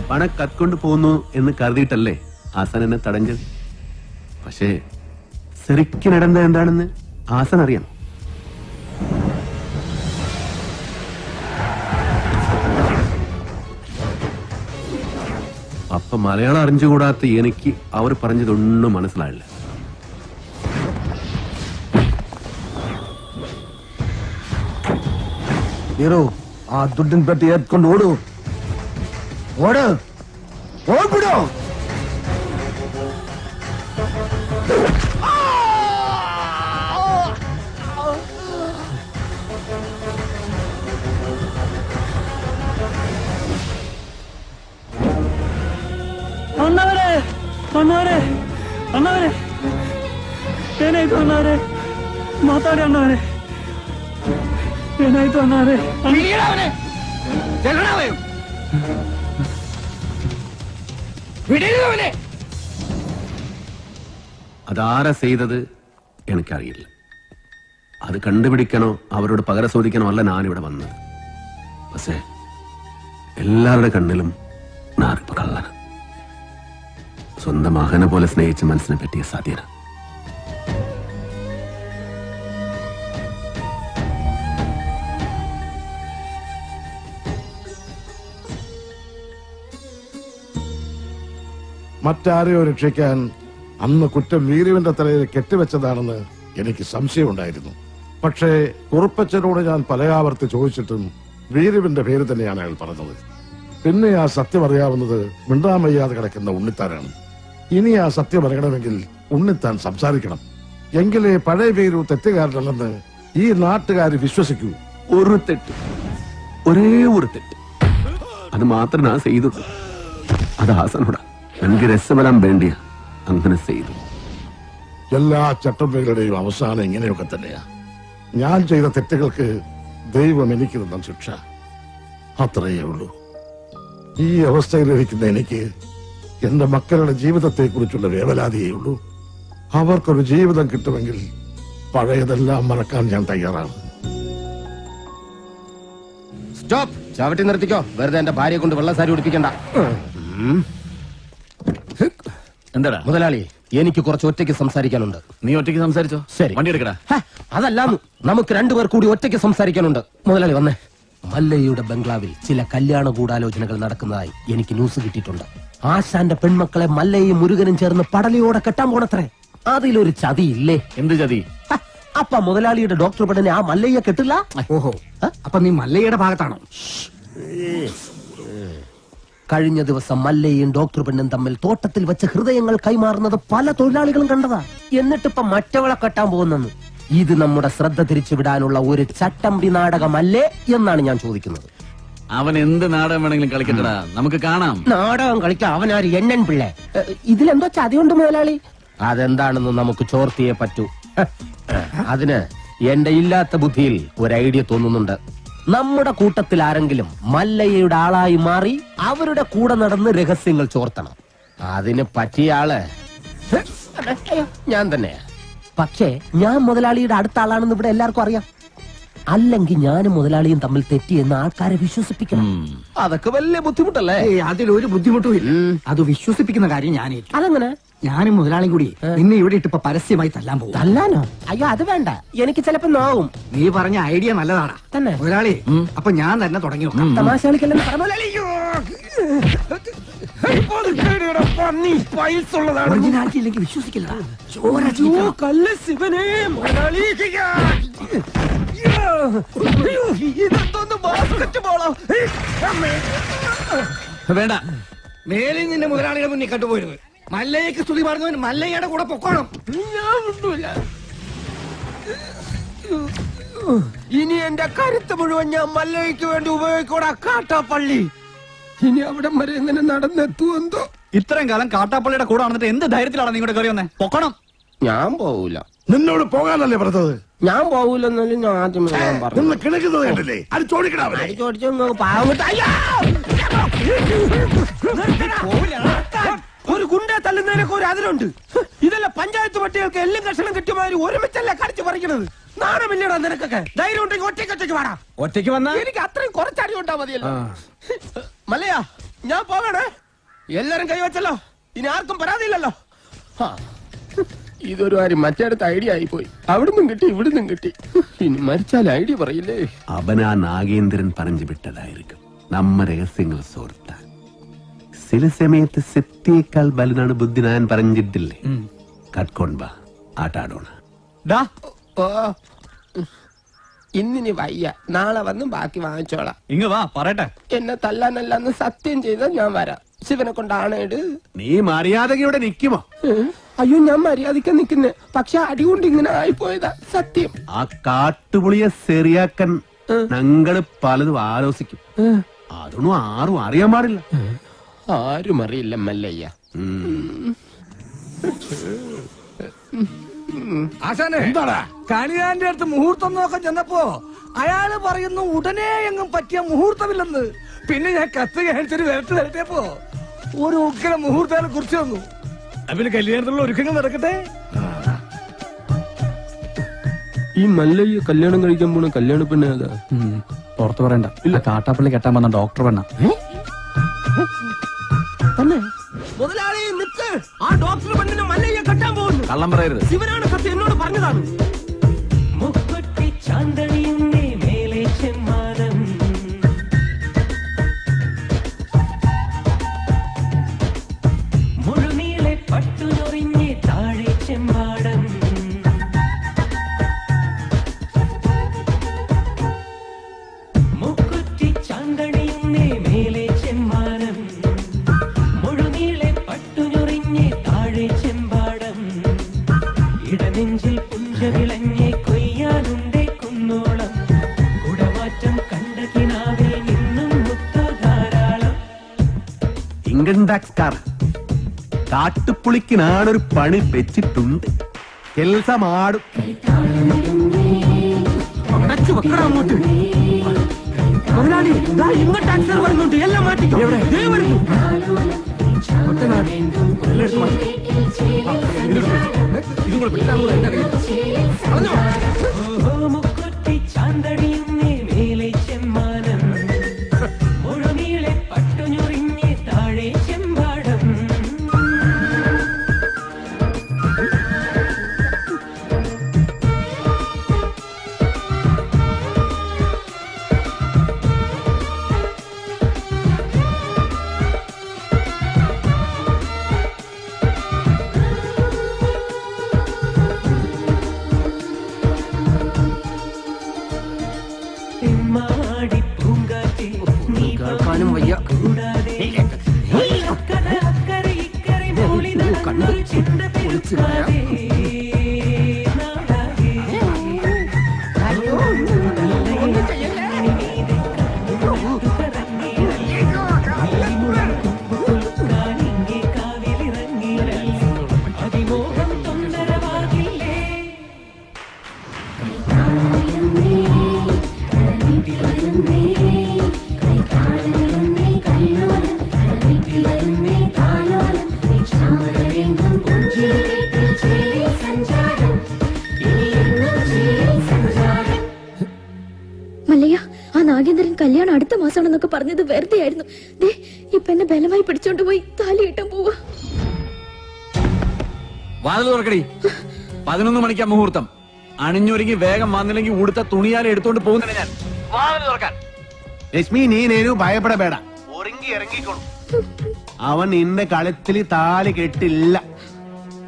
പണം കത്കൊണ്ട് പോകുന്നു എന്ന് കരുതിയിട്ടല്ലേ ആസാൻ എന്നെ തടഞ്ഞത്. പക്ഷേ ശരിക്കും നടന്നത് എന്താണെന്ന് ആസാൻ അറിയാം. അപ്പൊ മലയാളം അറിഞ്ഞുകൂടാത്ത എനിക്ക് അവർ പറഞ്ഞതൊന്നും മനസ്സിലായില്ല. ആ ദുഡിൻ പെട്ടി ഏത്കൊണ്ട് ഓടൂ. ഓട്, ഓടിപ്പിടോ. ಅಣ್ಣವರೇ, ಅಣ್ಣವರೇ, ಅಣ್ಣವರೇ, ಏನಾಯ್ತು ಅಣ್ಣವರೇ? ಮಾತಾಡಿ ಅಣ್ಣವರೇ, ಏನಾಯ್ತು ಅಣ್ಣವರೇ? അതാരാ ചെയ്തത് എനിക്കറിയില്ല. അത് കണ്ടുപിടിക്കണോ അവരോട് പകരം ചോദിക്കണോ അല്ല ഞാനിവിടെ വന്നത്. പക്ഷേ എല്ലാവരുടെ കണ്ണിലും ഞാനിപ്പോ കള്ളന. സ്വന്തം മകനെ പോലെ സ്നേഹിച്ച മനസ്സിനെ പറ്റിയ സാധ്യത. മറ്റാരെയോ രക്ഷിക്കാൻ അന്ന് കുറ്റം വീരുവിന്റെ തലയിൽ കെട്ടിവെച്ചതാണെന്ന് എനിക്ക് സംശയമുണ്ടായിരുന്നു. പക്ഷേ കുറുപ്പച്ചനോട് ഞാൻ പലയാവർത്തി ചോദിച്ചിട്ടും വീരുവിന്റെ പേര് തന്നെയാണ് അയാൾ പറഞ്ഞത്. പിന്നെ ആ സത്യം അറിയാവുന്നത് മിണ്ടാമയ്യാതെ കിടക്കുന്ന ഉണ്ണിത്താനാണ്. ഇനി ആ സത്യം അറിയണമെങ്കിൽ ഉണ്ണിത്താൻ സംസാരിക്കണം. എങ്കിലേ പഴയ വീരു തെറ്റുകാരനല്ലെന്ന് ഈ നാട്ടുകാർ വിശ്വസിക്കൂ. ഒരു തെറ്റ്, ഒരേ ഒരു തെറ്റ്, അത് മാത്രം ഞാൻ ചെയ്തുള്ളൂ. അത് ആസനോടാ. എനിക്ക് രസബലം വേണ്ടിയ അങ്ങനെ ചെയ്തു. എല്ലാ ചട്ടമ്പകളുടെയും അവസാനം ഇങ്ങനെയൊക്കെ തന്നെയാ. ഞാൻ ചെയ്ത തെറ്റുകൾക്ക് ദൈവം എനിക്ക് തന്ന ശിക്ഷ അത്രയേ ഉള്ളൂ. ഈ അവസ്ഥയിലിരിക്കുന്ന എനിക്ക് എന്റെ മക്കളുടെ ജീവിതത്തെ കുറിച്ചുള്ള വേവലാതിയേ ഉള്ളൂ. അവർക്കൊരു ജീവിതം കിട്ടുമെങ്കിൽ പഴയതെല്ലാം മറക്കാൻ ഞാൻ തയ്യാറാണ്. സ്റ്റോപ്പ്. ചവിട്ടി നിർത്തിക്കോ. വെറുതെ എന്റെ ഭാര്യയെ കൊണ്ട് വെള്ളസാരി ഉടിപ്പിക്കണ്ട. എന്താടാ മുതലാളി, എനിക്ക് കുറച്ച് ഒറ്റയ്ക്ക് സംസാരിക്കാനുണ്ട്. നീ ഒറ്റയ്ക്ക് സംസാരിച്ചോ? ശരി, വണ്ടി എടുക്കടാ. അതല്ല, നമുക്ക് രണ്ടുപേർ കൂടി ഒറ്റയ്ക്ക് സംസാരിക്കാനുണ്ട്. മുതലാളി വന്നേ. മല്ലയ്യയുടെ ബംഗ്ലാവിൽ ചില കല്യാണ ഗൂഢാലോചനകൾ നടക്കുന്നതായി എനിക്ക് ന്യൂസ് കിട്ടിയിട്ടുണ്ട്. ആശാന്റെ പെൺമക്കളെ മല്ലയും മുരുകനും ചേർന്ന് പടലയോടെ കെട്ടാൻ പോണത്രേ. അതിലൊരു ചതിയില്ലേ? എന്ത് ചതി? അപ്പ മുതലാളിയുടെ ഡോക്ടർ പെണ്ണിനെ ആ മല്ലയ്യ കെട്ടില്ല. ഓഹോ, അപ്പൊ നീ മല്ലയുടെ ഭാഗത്താണോ? കഴിഞ്ഞ ദിവസം മല്ലയും ഡോക്ടർ പെണ്ണും തമ്മിൽ തോട്ടത്തിൽ വെച്ച് ഹൃദയങ്ങൾ കൈമാറുന്നത് പല തൊഴിലാളികളും കണ്ടതാ. എന്നിട്ടിപ്പൊ മറ്റവളെ കെട്ടാൻ പോകുന്നെന്ന്. ഇത് നമ്മുടെ ശ്രദ്ധ തിരിച്ചുവിടാനുള്ള ഒരു ചട്ടമ്പി നാടകമല്ലേ എന്നാണ് ഞാൻ ചോദിക്കുന്നത്. അവൻ എന്ത് നാടകം വേണമെങ്കിലും കളിക്കട്ടടാ, നമുക്ക് കാണാം. നാടകം കളിക്കാൻ അവനാര് എണ്ണൻ പിള്ളേ? ഇതിലെന്തോ ചതിയുണ്ട് മുതലാളി. അതെന്താണെന്ന് നമുക്ക് ചോർത്തിയേ പറ്റൂ. അതിന് എന്റെ ഇല്ലാത്ത ബുദ്ധിയിൽ ഒരു ഐഡിയ തോന്നുന്നുണ്ട്. നമ്മുടെ കൂട്ടത്തിൽ ആരെങ്കിലും മല്ലയ്യയുടെ ആളായി മാറി അവരുടെ കൂടെ നടന്ന് രഹസ്യങ്ങൾ ചോർത്തണം. അതിന് പറ്റിയ ആള് ഞാൻ തന്നെയാ. പക്ഷേ ഞാൻ മുതലാളിയുടെ അടുത്ത ആളാണെന്ന് ഇവിടെ എല്ലാവർക്കും അറിയാം. അല്ലെങ്കിൽ ഞാനും മുതലാളിയും തമ്മിൽ തെറ്റിയെന്ന് ആൾക്കാരെ വിശ്വസിപ്പിക്കണം. അതൊക്കെ വലിയ ബുദ്ധിമുട്ടല്ലേ? അതിലൊരു ബുദ്ധിമുട്ടും ഇല്ല. അത് വിശ്വസിപ്പിക്കുന്ന കാര്യം ഞാൻ അതെങ്ങനെ? ഞാനും മുതലാളിയും കൂടി നിന്നെ ഇവിടെ ഇട്ടിപ്പോ പരസ്യമായി തല്ലാൻ പോകും. തല്ലാനോ? അയ്യോ അത് വേണ്ട, എനിക്ക് ചിലപ്പോ നോവും. നീ പറഞ്ഞ ഐഡിയ നല്ലതാണ് തന്നെ മുതലാളി. അപ്പൊ ഞാൻ തന്നെ തുടങ്ങി നോക്കാം. തമാശ കളിക്കല്ലെന്ന് പറഞ്ഞ ഒറിജിനാലിറ്റി ഇല്ലെങ്കിൽ വിശ്വസിക്കില്ല. കല്ല് ശിവനെ മുതലാളി. ഇതെന്തോന്ന് ബാസ്കറ്റ് ബോളോ? വേണ്ട, മേലിൽ നിന്റെ മുതലാളിയുടെ മുന്നിൽ കണ്ടുപോയിരുന്നു. മല്ലയ്ക്ക് സ്തുതി പറഞ്ഞവൻ മല്ലയ്യയുടെ കൂടെ പൊക്കോണം. ഞാൻ വിട്ടൂല. ഇനി എന്റെ കരുത്ത് മുഴുവൻ ഞാൻ മല്ലയ്ക്ക് വേണ്ടി ഉപയോഗിക്കൂടാ. കാട്ടാപ്പള്ളി ഇനി അവിടം വരെ എങ്ങനെ നടന്നെത്തുമെന്തോ. ഇത്രയും കാലം കാട്ടാപ്പള്ളിയുടെ കൂടെ നടന്നിട്ട് എന്ത് ധൈര്യത്തിലാണ് നിങ്ങളുടെ കയറി വന്നേ? പൊക്കണം. ഞാൻ പോവൂല. നിന്നോട് പോകാനല്ലേ പറഞ്ഞത്? ഞാൻ പോവൂലെന്നാലും ഞാൻ ആദ്യമേ ഞാൻ പറഞ്ഞു. നിന്ന് കിണക്കുന്നത് കണ്ടില്ലേ? അത് ചോദിക്കണാവല്ലേ? ഒരു ഗുണ്ട തള്ളുന്നതിനൊക്കെ ഒരു അതിലുണ്ട്. ഇതല്ല പഞ്ചായത്ത് പട്ടികൾക്ക് എല്ലാം കഷണം കിട്ടിയമാതിരി ഒരുമിച്ചല്ല കടിച്ചു പറിക്കണത്. നാണമില്ലടാ നിനക്കൊക്കെ. ധൈര്യം ഉണ്ടെങ്കിൽ ഒറ്റയ്ക്ക് വാടാ. ഒറ്റയ്ക്ക് വന്നാ എനിക്ക് അത്രയും കുറച്ചടി ഉണ്ടാ മതിയല്ലോ. മല്ലയാ ഞാൻ പോകണേ. എല്ലാരും കൈവച്ചല്ലോ, ഇനി ആർക്കും പരാതിയില്ലല്ലോ. ഇതൊരു കാര്യം മറ്റേടത്ത് ഐഡിയ ആയിപ്പോയി. അവിടുന്നും കിട്ടി ഇവിടുന്നും കിട്ടി. ഇനി മരിച്ചാൽ ഐഡിയ പറയില്ലേ? അവനാ നാഗേന്ദ്രൻ പറഞ്ഞു വിട്ടതായിരിക്കും. നമ്മ രഹസ്യങ്ങൾ സോർത്താൻ ചില സമയത്ത് സത്യേക്കാൾ വലുതാണ് ബുദ്ധി. ഞാൻ പറഞ്ഞിട്ടില്ലേ? കട്ട്കൊണ്ടാ ആട്ടാടോണ. ഇന്നിനി വയ്യ, നാളെ വന്ന് ബാക്കി വാങ്ങിച്ചോളാം. ഇങ്ങ് വാ പറയട്ടെ. എന്നെ തല്ലാനല്ലെന്ന് സത്യം ചെയ്താൽ ഞാൻ വരാം. ശിവനെ കൊണ്ടാണേട്. നീ മര്യാദകയോടെ നിൽക്കുമോ? അയ്യോ ഞാൻ മര്യാദയ്ക്ക് നിൽക്കുന്നേ. പക്ഷെ അടികൊണ്ട് ഇങ്ങനെ ആയിപ്പോയതാ സത്യം. ആ കാട്ടുപുളിയെ ശരിയാക്കാൻ ഞങ്ങള് പലതും ആലോചിക്കും. അതൊന്നും ആരും അറിയാൻ പാടില്ല. ആരും അറിയില്ല മല്ലയ്യ. ആശാനെ എന്താടാ? കണിയാന്റെ അടുത്ത് മുഹൂർത്തം നോക്കാൻ ചെന്നപ്പോ അയാള് പറയുന്നു ഉടനെ എങ്ങും പറ്റിയ മുഹൂർത്തമില്ലെന്ന്. പിന്നെ ഞാൻ കത്ത് കാണിച്ചൊരു വരട്ടിയപ്പോ ഒരു ഉഗ്ര മുഹൂർത്തം കുറിച്ച് വന്നു. പിന്നെ കല്യാണത്തിലുള്ള ഒരുക്കങ്ങൾ നടക്കട്ടെ. ഈ മല്ലയ്യ കല്യാണം കഴിക്കാൻ പോണ കല്യാണ പെണ്ണ ഏതാ? പുറത്തു പറയണ്ട. ഇല്ല, കാട്ടാപ്പള്ളി കെട്ടാൻ വന്ന ഡോക്ടർ പെണ്ണ. മുതലാളി നിക്ക്. ആ ഡോക്ടർ പെണ്ണിനെ മല്ലയ്യ കെട്ടാൻ പോകുന്നു. കള്ളം പറയരുത്. ശിവനാണ് സത്യം എന്നോട് പറഞ്ഞതാണ്. ഇൻകം ടാക്സ്കാർ കാട്ടുപുളിക്ക് നാടൊരു പണി വെച്ചിട്ടുണ്ട്. കെൽസമാടും. അങ്ങോട്ട് മുതലാളി ഇങ്ങോട്ട് ടാക്സർ വരുന്നുണ്ട്. എല്ലാം മാറ്റിക്കോ. വരുന്നു. കേൾക്കാനും വയ്യ. കണ്ട് ഒളിച്ചു കളയാം. അടുത്ത മാസമാണെന്നൊക്കെ പറഞ്ഞത് വെറുതെ ആയിരുന്നു. ദേ ഇപ്പൊ എന്നെ ബലമായി പിടിച്ചോണ്ട് പോയി താലി കെട്ടാൻ പോവാ. വാതിൽ തുറക്കടി. 11 മണിക്കാ മുഹൂർത്തം. അണിഞ്ഞൊരുങ്ങി വേഗം വന്നില്ലെങ്കിൽ ഉടുത്ത തുണിയാലെ എടുത്തോണ്ട് പോകുന്നില്ല ഞാൻ. വാതിൽ തുറക്കാൻ. ലക്ഷ്മി, നീ നേരു ഭയപ്പെടಬೇಡ. ഒരുങ്ങി ഇറങ്ങിക്കോളൂ. അവൻ നിന്റെ കളത്തിൽ താലി കെട്ടില്ല.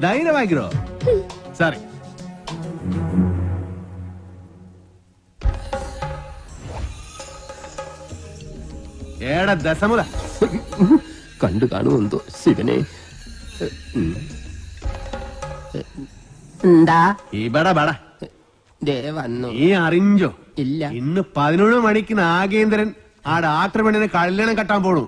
ധൈര്യമാക്കിരോ. സോറി. ഏടാ ദശമുല കണ്ടു കാണുമെന്തോ ശിവനെ. എന്താ ഇവിടെ ബട വന്നു? നീ അറിഞ്ഞോ? ഇല്ല. ഇന്ന് 11 മണിക്ക് നാഗേന്ദ്രൻ ആ ഡാക്ടർ പെണ്ണിനെ കല്യാണം കെട്ടാൻ പോണു.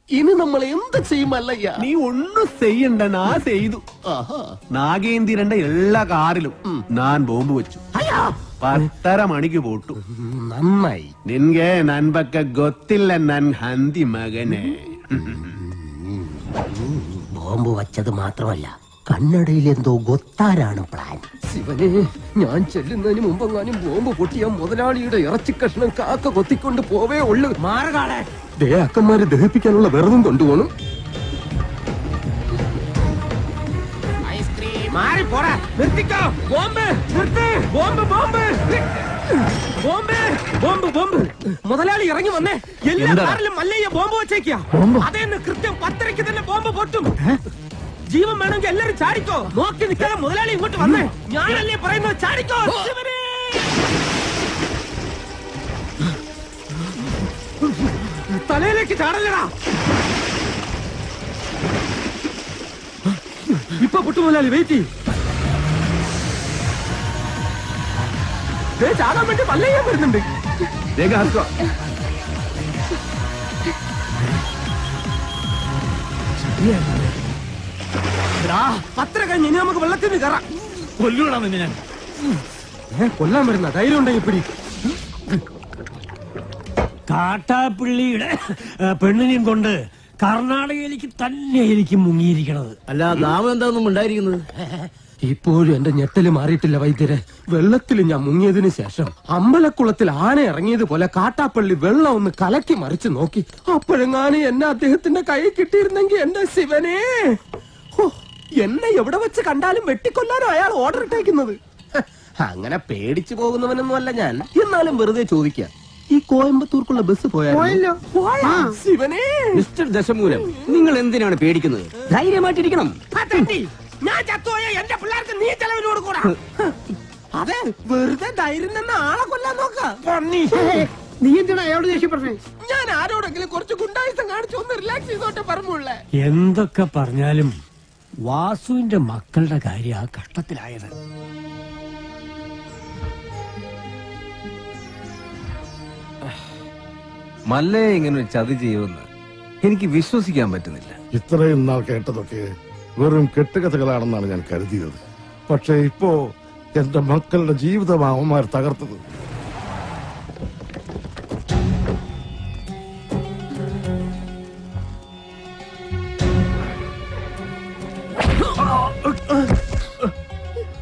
ഇനി നമ്മൾ എന്ത് ചെയ്യുമല്ലയ്യ? നീ ഒന്നും ചെയ്യണ്ട, ഞാൻ ചെയ്തു. നാഗേന്ദ്രന്റെ എല്ലാ കാറിലും ഞാൻ ബോംബ് വെച്ചു. 10:30 മണിക്ക് പോട്ടു. നന്നായി. നിൻಗೆ ನನ್ ಬಗ್ಗೆ ಗೊತ್ತಿಲ್ಲ ನನ್ ಹಂದಿ ಮಗನೇ. ബോംബ് വച്ചത് മാത്രമല്ല, കണ്ണടയിൽ എന്തോ ഗൊത്താരാണ് പ്ലാൻ. ശിവനെ, ഞാൻ ചെല്ലുന്നതിന് മുമ്പെങ്ങാനും ബോംബ് പൊട്ടിയ മുതലാളിയുടെ ഇറച്ചി കഷ്ണം കാക്ക കൊത്തിക്കൊണ്ട് പോവേ ഉള്ളു. മാറുകാളെ അക്കന്മാരെ ദഹിപ്പിക്കാനുള്ള വെറുതും കൊണ്ടുപോകണം. മുതലാളി ഇറങ്ങി വന്നേ. എല്ലാ കാറിലും മല്ലയ്യ ബോംബ് വെച്ചേക്കാ. അതേന്ന് കൃത്യം 10:30 തന്നെ ബോംബ് പൊട്ടും. ജീവൻ വേണമെങ്കിൽ എല്ലാരും ചാടിക്കോ. നോക്കി നിൽക്കാതെ മുതലാളി ഇങ്ങോട്ട് വന്നേ. ഞാനല്ലേ പറയുന്നത്, ചാടിക്കോ. തലയിലേക്ക് ചാടല്ലടാ. ഇപ്പൊ പൊട്ടു മുതലാളി, വെയിറ്റ് ചാടാൻ വേണ്ടി മല്ലയ്യ വരുന്നുണ്ട്. പത്ര കഴിഞ്ഞ് ഇനി നമുക്ക് വെള്ളത്തിന് കയറാം. കൊല്ലൂടാ നിന്നെ ഞാൻ. കൊല്ലാൻ വരുന്ന ധൈര്യം ഉണ്ടെങ്കിൽ പിടി. കാട്ടാപ്പിള്ളിയുടെ പെണ്ണിനെയും കൊണ്ട് കർണാടകയിലേക്ക് തന്നെ എനിക്ക് മുങ്ങിയിരിക്കണത്. അല്ല, നാമം എന്താണെന്നും ഉണ്ടായിരിക്കുന്നത്. ഇപ്പോഴും എന്റെ ഞെട്ടല് മാറിയിട്ടില്ല വൈദ്യരെ. വെള്ളത്തിൽ ഞാൻ മുങ്ങിയതിനു ശേഷം അമ്പലക്കുളത്തിൽ ആന ഇറങ്ങിയതുപോലെ കാട്ടാപ്പള്ളി വെള്ളം ഒന്ന് കലക്കി മറിച്ച് നോക്കി. അപ്പോഴെങ്ങാനും എന്നെ അദ്ദേഹത്തിന്റെ കൈ കിട്ടിയിരുന്നെങ്കിൽ എന്റെ ശിവനെ, എന്നെ എവിടെ വെച്ച് കണ്ടാലും വെട്ടിക്കൊല്ലാനോ അയാൾ ഓർഡർ ഇട്ടേക്കുന്നത്. അങ്ങനെ പേടിച്ചു പോകുന്നവനൊന്നും അല്ല ഞാൻ. എന്നാലും വെറുതെ ചോദിക്കാം, ഈ കോയമ്പത്തൂർക്കുള്ള ബസ് പോയാലോ? ശിവനെ, മിസ്റ്റർ ദശമൂലം, നിങ്ങൾ എന്തിനാണ് പേടിക്കുന്നത്? ധൈര്യമായിട്ടിരിക്കണം. ഞാൻ ചത്തുപോയ എന്റെ പിള്ളേർക്ക് നീ ചെലവിന് കൊടുക്കൂടാ. അതെ, വെറുതെ ധൈര്യം തന്നെ ആളെ കൊല്ലാൻ നോക്കാം. നീ എന്തിനാ അയാളോട് ദേഷ്യപ്പെട്ടേ? ഞാൻ ആരോടെങ്കിലും കുറച്ച് ഗുണ്ടായുസം കാണിച്ചു ഒന്ന് റിലാക്സ് ചെയ്തോട്ടെ പറഞ്ഞുള്ളേ. എന്തൊക്കെ പറഞ്ഞാലും വാസുവിന്റെ മക്കളുടെ കാര്യം ആ കഷ്ടത്തിലായത്. മല്ലയെ ഇങ്ങനെ ഒരു ചതി ചെയ്യുമെന്ന് എനിക്ക് വിശ്വസിക്കാൻ പറ്റുന്നില്ല. ഇത്രയും നാൾ കേട്ടതൊക്കെ വെറും കെട്ടുകഥകളാണെന്നാണ് ഞാൻ കരുതിയത്. പക്ഷെ ഇപ്പോ എന്റെ മക്കളുടെ ജീവിതമാണ് അവന്മാർ തകർത്തത്.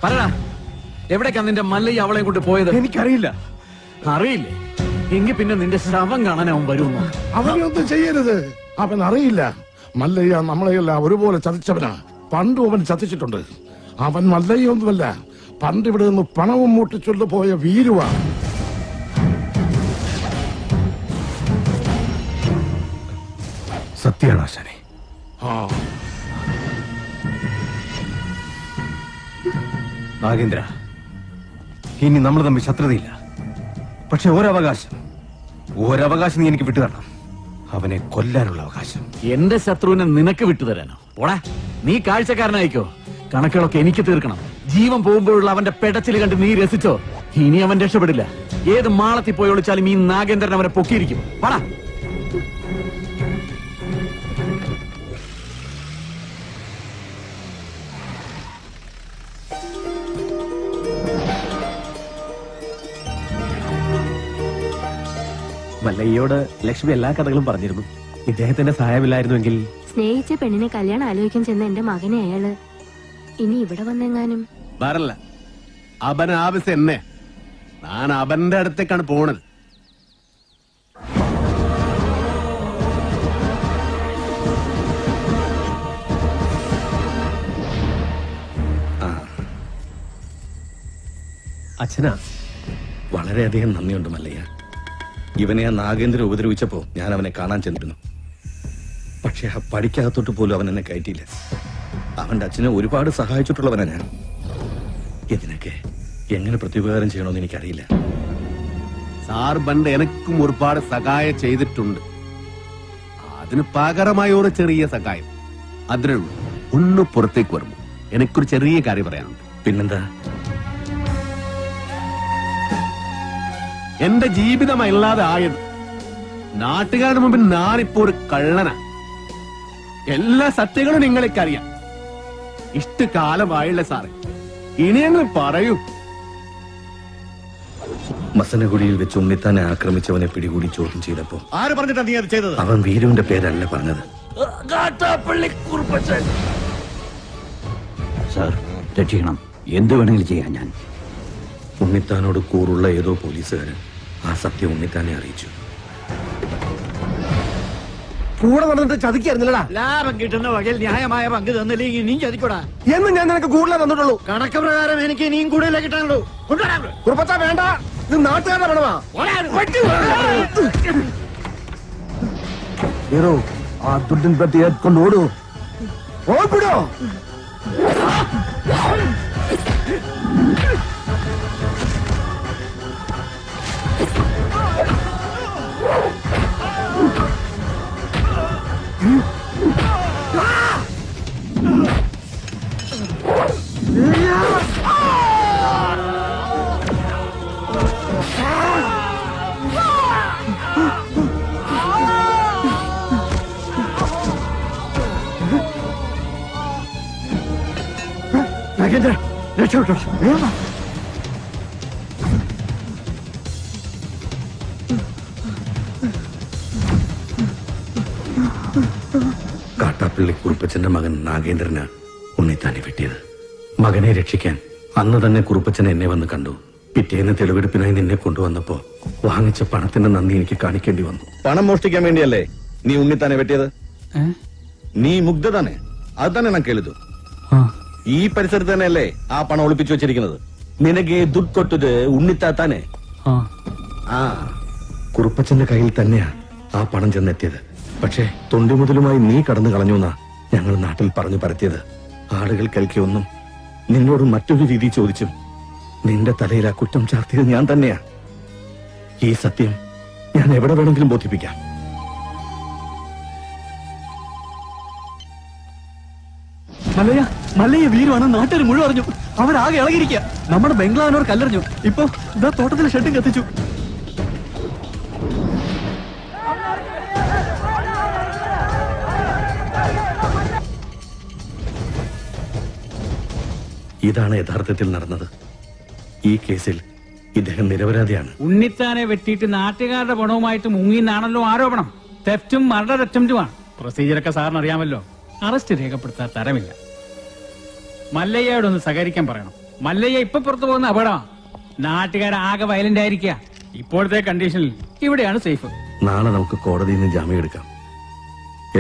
പറടാ, എവിടേക്കാ നിന്റെ മല്ലയ്യ അവളെ കൊണ്ട് പോയത്? എനിക്കറിയില്ല. അറിയില്ലേ? എങ്കിൽ പിന്നെ നിന്റെ ശവം കാണാൻ അവൻ വരുമോ? അവനൊന്നും ചെയ്യരുത്. അവൻ അറിയില്ല. മല്ലയ്യ നമ്മളെയെല്ലാം ഒരുപോലെ ചതിച്ചവനാ. പണ്ടും അവൻ ചതിച്ചിട്ടുണ്ട്. അവൻ മല്ലയ്യൊന്നുമല്ല, പണ്ട് ഇവിടെ നിന്ന് പണവും മൂട്ടിച്ചൊല്ലു പോയ വീരുവാ. സത്യാണ് ആശാനെ. നാഗേന്ദ്ര, ഇനി നമ്മൾ തമ്മിൽ ശത്രുതയില്ല. പക്ഷെ ഒരവകാശം നീ എനിക്ക് വിട്ടുതരണം. അവനെ കൊല്ലാനുള്ള അവകാശം. എന്റെ ശത്രുവിനെ നിനക്ക് വിട്ടുതരാനോ? ഓടാ, നീ കാഴ്ചക്കാരനായിക്കോ. കണക്കുകളൊക്കെ എനിക്ക് തീർക്കണം. ജീവൻ പോകുമ്പോഴുള്ള അവന്റെ പെടച്ചിൽ കണ്ട് നീ രസിച്ചോ? ഇനി അവൻ രക്ഷപ്പെടില്ല. ഏത് മാളത്തിൽ പോയി ഒളിച്ചാലും ഈ നാഗേന്ദ്രൻ അവനെ പൊക്കിയിരിക്കും. വാടാ. മല്ലയ്യോട് ലക്ഷ്മി എല്ലാ കഥകളും പറഞ്ഞിരുന്നു. ഇദ്ദേഹത്തിന്റെ സഹായമില്ലായിരുന്നുവെങ്കിൽ. സ്നേഹിച്ച പെണ്ണിനെ കല്യാണം ആലോചിക്കാൻ ചെന്ന എന്റെ മകനെ അയാള് ഇനി ഇവിടെ വന്നെങ്ങാനും വരല്ല. അവൻ ആവശ്യം എന്നെ. ഞാൻ അവന്റെ അടുത്തേക്കാണ് പോണത്. അച്ഛനാ? വളരെയധികം നന്ദിയുണ്ട് മല്ലയ്യ. ഇവനെ ആ നാഗേന്ദ്രൻ ഉപദ്രവിച്ചപ്പോ ഞാൻ അവനെ കാണാൻ ചെന്നിരുന്നു. പക്ഷെ ആ പടിക്കകത്തോട്ട് പോലും അവൻ എന്നെ കയറ്റിയില്ല. അവന്റെ അച്ഛനെ ഒരുപാട് സഹായിച്ചിട്ടുള്ളവനാ ഞാൻ. ഇതിനൊക്കെ എങ്ങനെ പ്രത്യുപകാരം ചെയ്യണമെന്ന് എനിക്കറിയില്ല. സാർ പണ്ട് എനക്കും ഒരുപാട് സഹായം ചെയ്തിട്ടുണ്ട്. അതിന് പകരമായ ഒരു ചെറിയ സഹായം അതിനേ ഉള്ളൂ. ഒന്ന് പുറത്തേക്ക് വരുമ്പോ എനിക്കൊരു ചെറിയ കാര്യം പറയാനുണ്ട്. പിന്നെന്താ? എന്റെ ജീവിതമല്ലാതെ ആയത് നാട്ടുകാരുടെ മുമ്പിൽ ഞാനിപ്പോ ഒരു കള്ളനാ. എല്ലാ സത്യങ്ങളും നിങ്ങൾക്കറിയാം. ഇഷ്ടകാലമായില്ല സാറേ, ഇനിയെങ്കിലും പറയൂ. മസനഗുഡിയിൽ വെച്ച് ഉണ്ണിത്താനെ ആക്രമിച്ചവനെ പിടികൂടി ചോദ്യം ചെയ്തപ്പോ ആര് പറഞ്ഞിട്ടാ നീ അത് ചെയ്തത്? അവൻ വീരുവിന്റെ പേരല്ല പറഞ്ഞത്. സാർ രക്ഷിക്കണം, എന്ത് വേണമെങ്കിലും ചെയ്യാൻ ഞാൻ. ഉണ്ണിത്താനോട് കൂറുള്ള ഏതോ പോലീസുകാരൻ ആ സത്യം ഉണ്ണിത്താനെ അറിയിച്ചു. കൂടെ നടന്നിട്ട് ചതിക്കായിരുന്നില്ലടാ. ലാഭം കിട്ടുന്ന വകയിൽ ന്യായമായ പങ്ക് തന്നില്ലെങ്കിൽ നീ ചതിക്കൂടാ. എന്ന് ഞാൻ നിനക്ക് കൂടുതലേ തന്നിട്ടുള്ളൂ. കണക്ക് പ്രകാരം എനിക്ക് ഇനിയും കൂടുതലേ കിട്ടാനുള്ളൂ. കുറുപ്പച്ചാ വേണ്ട, ഇത് നാട്ടുകാരുടെ പണമാ. ഹീറോ, ആ ദുഡിൻ പറ്റി കൊണ്ട് ഓടൂ. ഓടിപ്പിടോ. രക്ഷപ്പെട്ടോ. കാട്ടാപ്പള്ളി കുറുപ്പച്ചന്റെ മകൻ നാഗേന്ദ്രന് ഉണ്ണിത്താനെ വെട്ടിയത്. മകനെ രക്ഷിക്കാൻ അന്ന് തന്നെ കുറുപ്പച്ചൻ എന്നെ വന്ന് കണ്ടു. പിറ്റേന്ന് തെളിവെടുപ്പിനായി നിന്നെ കൊണ്ടുവന്നപ്പോ വാങ്ങിച്ച പണത്തിന്റെ നന്ദി എനിക്ക് കാണിക്കേണ്ടി വന്നു. പണം മോഷ്ടിക്കാൻ വേണ്ടിയല്ലേ നീ ഉണ്ണിത്താനെ വെട്ടിയത്? നീ മുഗ്ധ തന്നെ, അത് തന്നെ ഞാൻ കേളിതു. ഈ പരിസരത്ത് തന്നെയല്ലേ ആ പണം ഒളിപ്പിച്ചു വെച്ചിരിക്കുന്നത്? നിനക്ക് ദുഡ് കൊട്ടത് ഉണ്ണിത്താത്താനെ. ആ കുറുപ്പച്ചന്റെ കയ്യിൽ തന്നെയാ ആ പണം ചെന്നെത്തിയത്. പക്ഷേ തൊണ്ടി മുതലുമായി നീ കടന്നു കളഞ്ഞു എന്നാ ഞങ്ങൾ നാട്ടിൽ പറഞ്ഞു പരത്തിയത്. ആളുകൾ കേൾക്കിയൊന്നും നിന്നോട് മറ്റൊരു രീതി ചോദിച്ചും നിന്റെ തലയിൽ ആ കുറ്റം ചാർത്തിയത് ഞാൻ തന്നെയാ. ഈ സത്യം ഞാൻ എവിടെ വേണമെങ്കിലും ബോധിപ്പിക്കാം. മല്ലയ്യ വീരുവാണ് നാട്ടുകാർ മുഴുവൻ അറിഞ്ഞു. അവരാകെ ഇളകിയിരിക്കുക. നമ്മുടെ ബംഗ്ലാവിനോട് കല്ലെറിഞ്ഞു. ഇപ്പൊ ഇതാ തോട്ടത്തിലെ ഷെഡും കത്തിച്ചു. ഇതാണ് യഥാർത്ഥത്തിൽ നടന്നത്. ഈ കേസിൽ ഇദ്ദേഹം നിരപരാധിയാണ്. ഉണ്ണിത്താനെ വെട്ടിയിട്ട് നാട്ടുകാരുടെ പണവുമായിട്ട് മുങ്ങിന്നാണല്ലോ ആരോപണം. തെഫ്റ്റും മർഡർ അറ്റംപ്റ്റുമാണ്. പ്രൊസീജിയറൊക്കെ സാറിന് അറിയാമല്ലോ. അറസ്റ്റ് രേഖപ്പെടുത്താൻ തരമില്ല. മല്ലയ്യയോടൊന്ന് സഹകരിക്കാൻ പറയണം. മല്ലയ്യ ഇപ്പൊ പുറത്തു പോകുന്ന അപകടമാണ്. നാട്ടുകാരാകെ വയലന്റ് ആയിരിക്കുക. ഇപ്പോഴത്തെ കണ്ടീഷനിൽ ഇവിടെയാണ് സേഫ്. നാളെ നമുക്ക് കോടതിയിൽ നിന്ന് ജാമ്യം എടുക്കാം.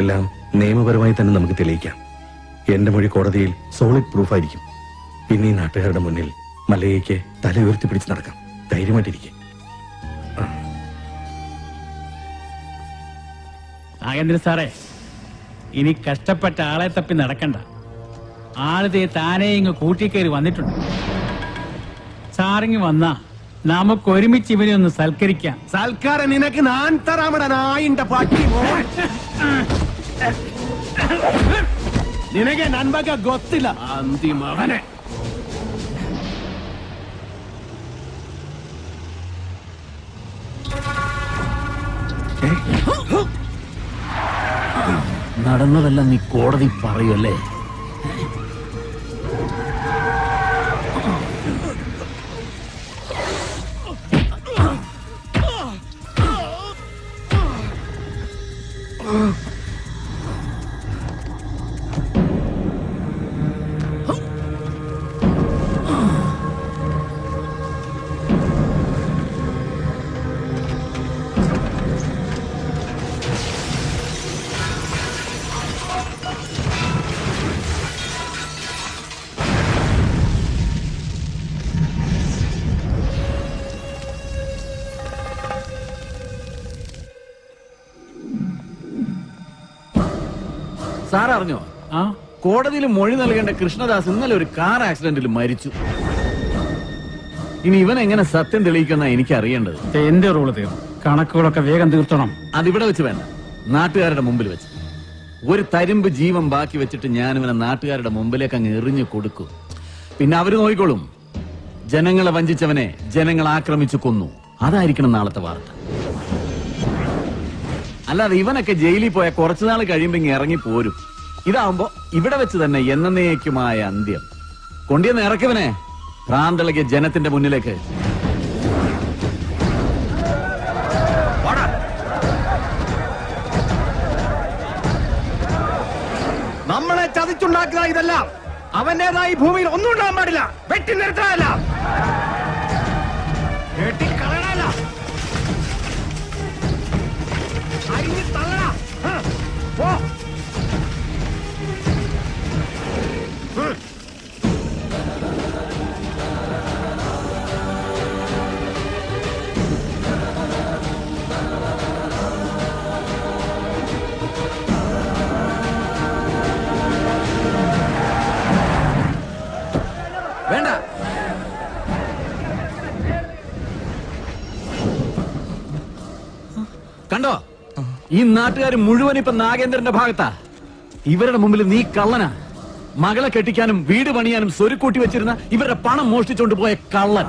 എല്ലാം നിയമപരമായി തന്നെ നമുക്ക് തെളിയിക്കാം. എന്റെ മൊഴി കോടതിയിൽ സോളിഡ് പ്രൂഫായിരിക്കും. പിന്നെ ഈ നാട്ടുകാരുടെ മുന്നിൽ മല്ലയ്യയ്ക്ക് തല ഉയർത്തി പിടിച്ച് നടക്കാം. ധൈര്യമായിട്ടിരിക്കും. നാഗേന്ദ്രൻ സാറേ, ഇനി കഷ്ടപ്പെട്ട ആളെ തപ്പി നടക്കണ്ട. ആളിതേ താനേ ഇങ്ങ് കൂട്ടിക്കയറി വന്നിട്ടുണ്ട്. സാറിങ് വന്നാ നമുക്ക് ഒരുമിച്ച് ഇവനെ ഒന്ന് സൽക്കരിക്കാം. സൽക്കാരം നിനക്ക് ഞാൻ തരാമട നായിന്റെ പാട്ടി. നിനക്ക് നൻപക ಗೊತ್ತಿಲ್ಲ അന്തിമവനെ. നടന്നതെല്ലാം നീ കോടതി പറയല്ലേ? സാർ അറിഞ്ഞോ? ആ കോടതിയിൽ മൊഴി നൽകേണ്ട കൃഷ്ണദാസ് ഇന്നലെ ഒരു കാർ ആക്സിഡന്റിൽ മരിച്ചു. ഇനി ഇവൻ എങ്ങനെ സത്യം തെളിയിക്കുന്ന എനിക്ക് അറിയേണ്ടത്. എന്റെ റോള് തീർന്നു. കണക്കുകളൊക്കെ വേഗം തീർത്തണം. അതിവിടെ വെച്ച് വേണ്ട, നാട്ടുകാരുടെ മുമ്പിൽ വെച്ച്. ഒരു തരിമ്പ് ജീവൻ ബാക്കി വെച്ചിട്ട് ഞാൻ ഇവനെ നാട്ടുകാരുടെ മുമ്പിലേക്ക് അങ്ങ് എറിഞ്ഞു കൊടുക്കും. പിന്നെ അവര് നോക്കിക്കോളും. ജനങ്ങളെ വഞ്ചിച്ചവനെ ജനങ്ങൾ ആക്രമിച്ചു കൊന്നു. അതായിരിക്കണം നാളത്തെ വാർത്ത. അല്ലാതെ ഇവനൊക്കെ ജയിലിൽ പോയ കുറച്ചുനാൾ കഴിയുമ്പോ ഇങ്ങ് ഇറങ്ങി പോരും. ഇതാവുമ്പോ ഇവിടെ വെച്ച് തന്നെ എന്നേക്കുമായ അന്ത്യം. കൊണ്ടിയെന്ന് ഇറക്കിവനെ ഭ്രാന്തളകിയ ജനത്തിന്റെ മുന്നിലേക്ക്. നമ്മളെ ചതിച്ചുണ്ടാക്കുക ഇതെല്ലാം. അവന്റേതായി ഭൂമിയിൽ ഒന്നും ഉണ്ടാകാൻ പാടില്ല. വെട്ടി നിർത്താനല്ല, വെട്ടിക്കളയണല്ല, അരിഞ്ഞ് തള്ളടാ. പോ. വേണ്ട, കണ്ടോ? ഈ നാട്ടുകാർ മുഴുവൻ ഇപ്പൊ നാഗേന്ദ്രന്റെ ഭാഗത്താ. ഇവരുടെ മുമ്പിൽ നീ കള്ളനാ. മകളെ കെട്ടിക്കാനും വീട് പണിയാനും സ്വരുക്കൂട്ടി വെച്ചിരുന്ന ഇവരുടെ പണം മോഷ്ടിച്ചോണ്ട് പോയ കള്ളൻ.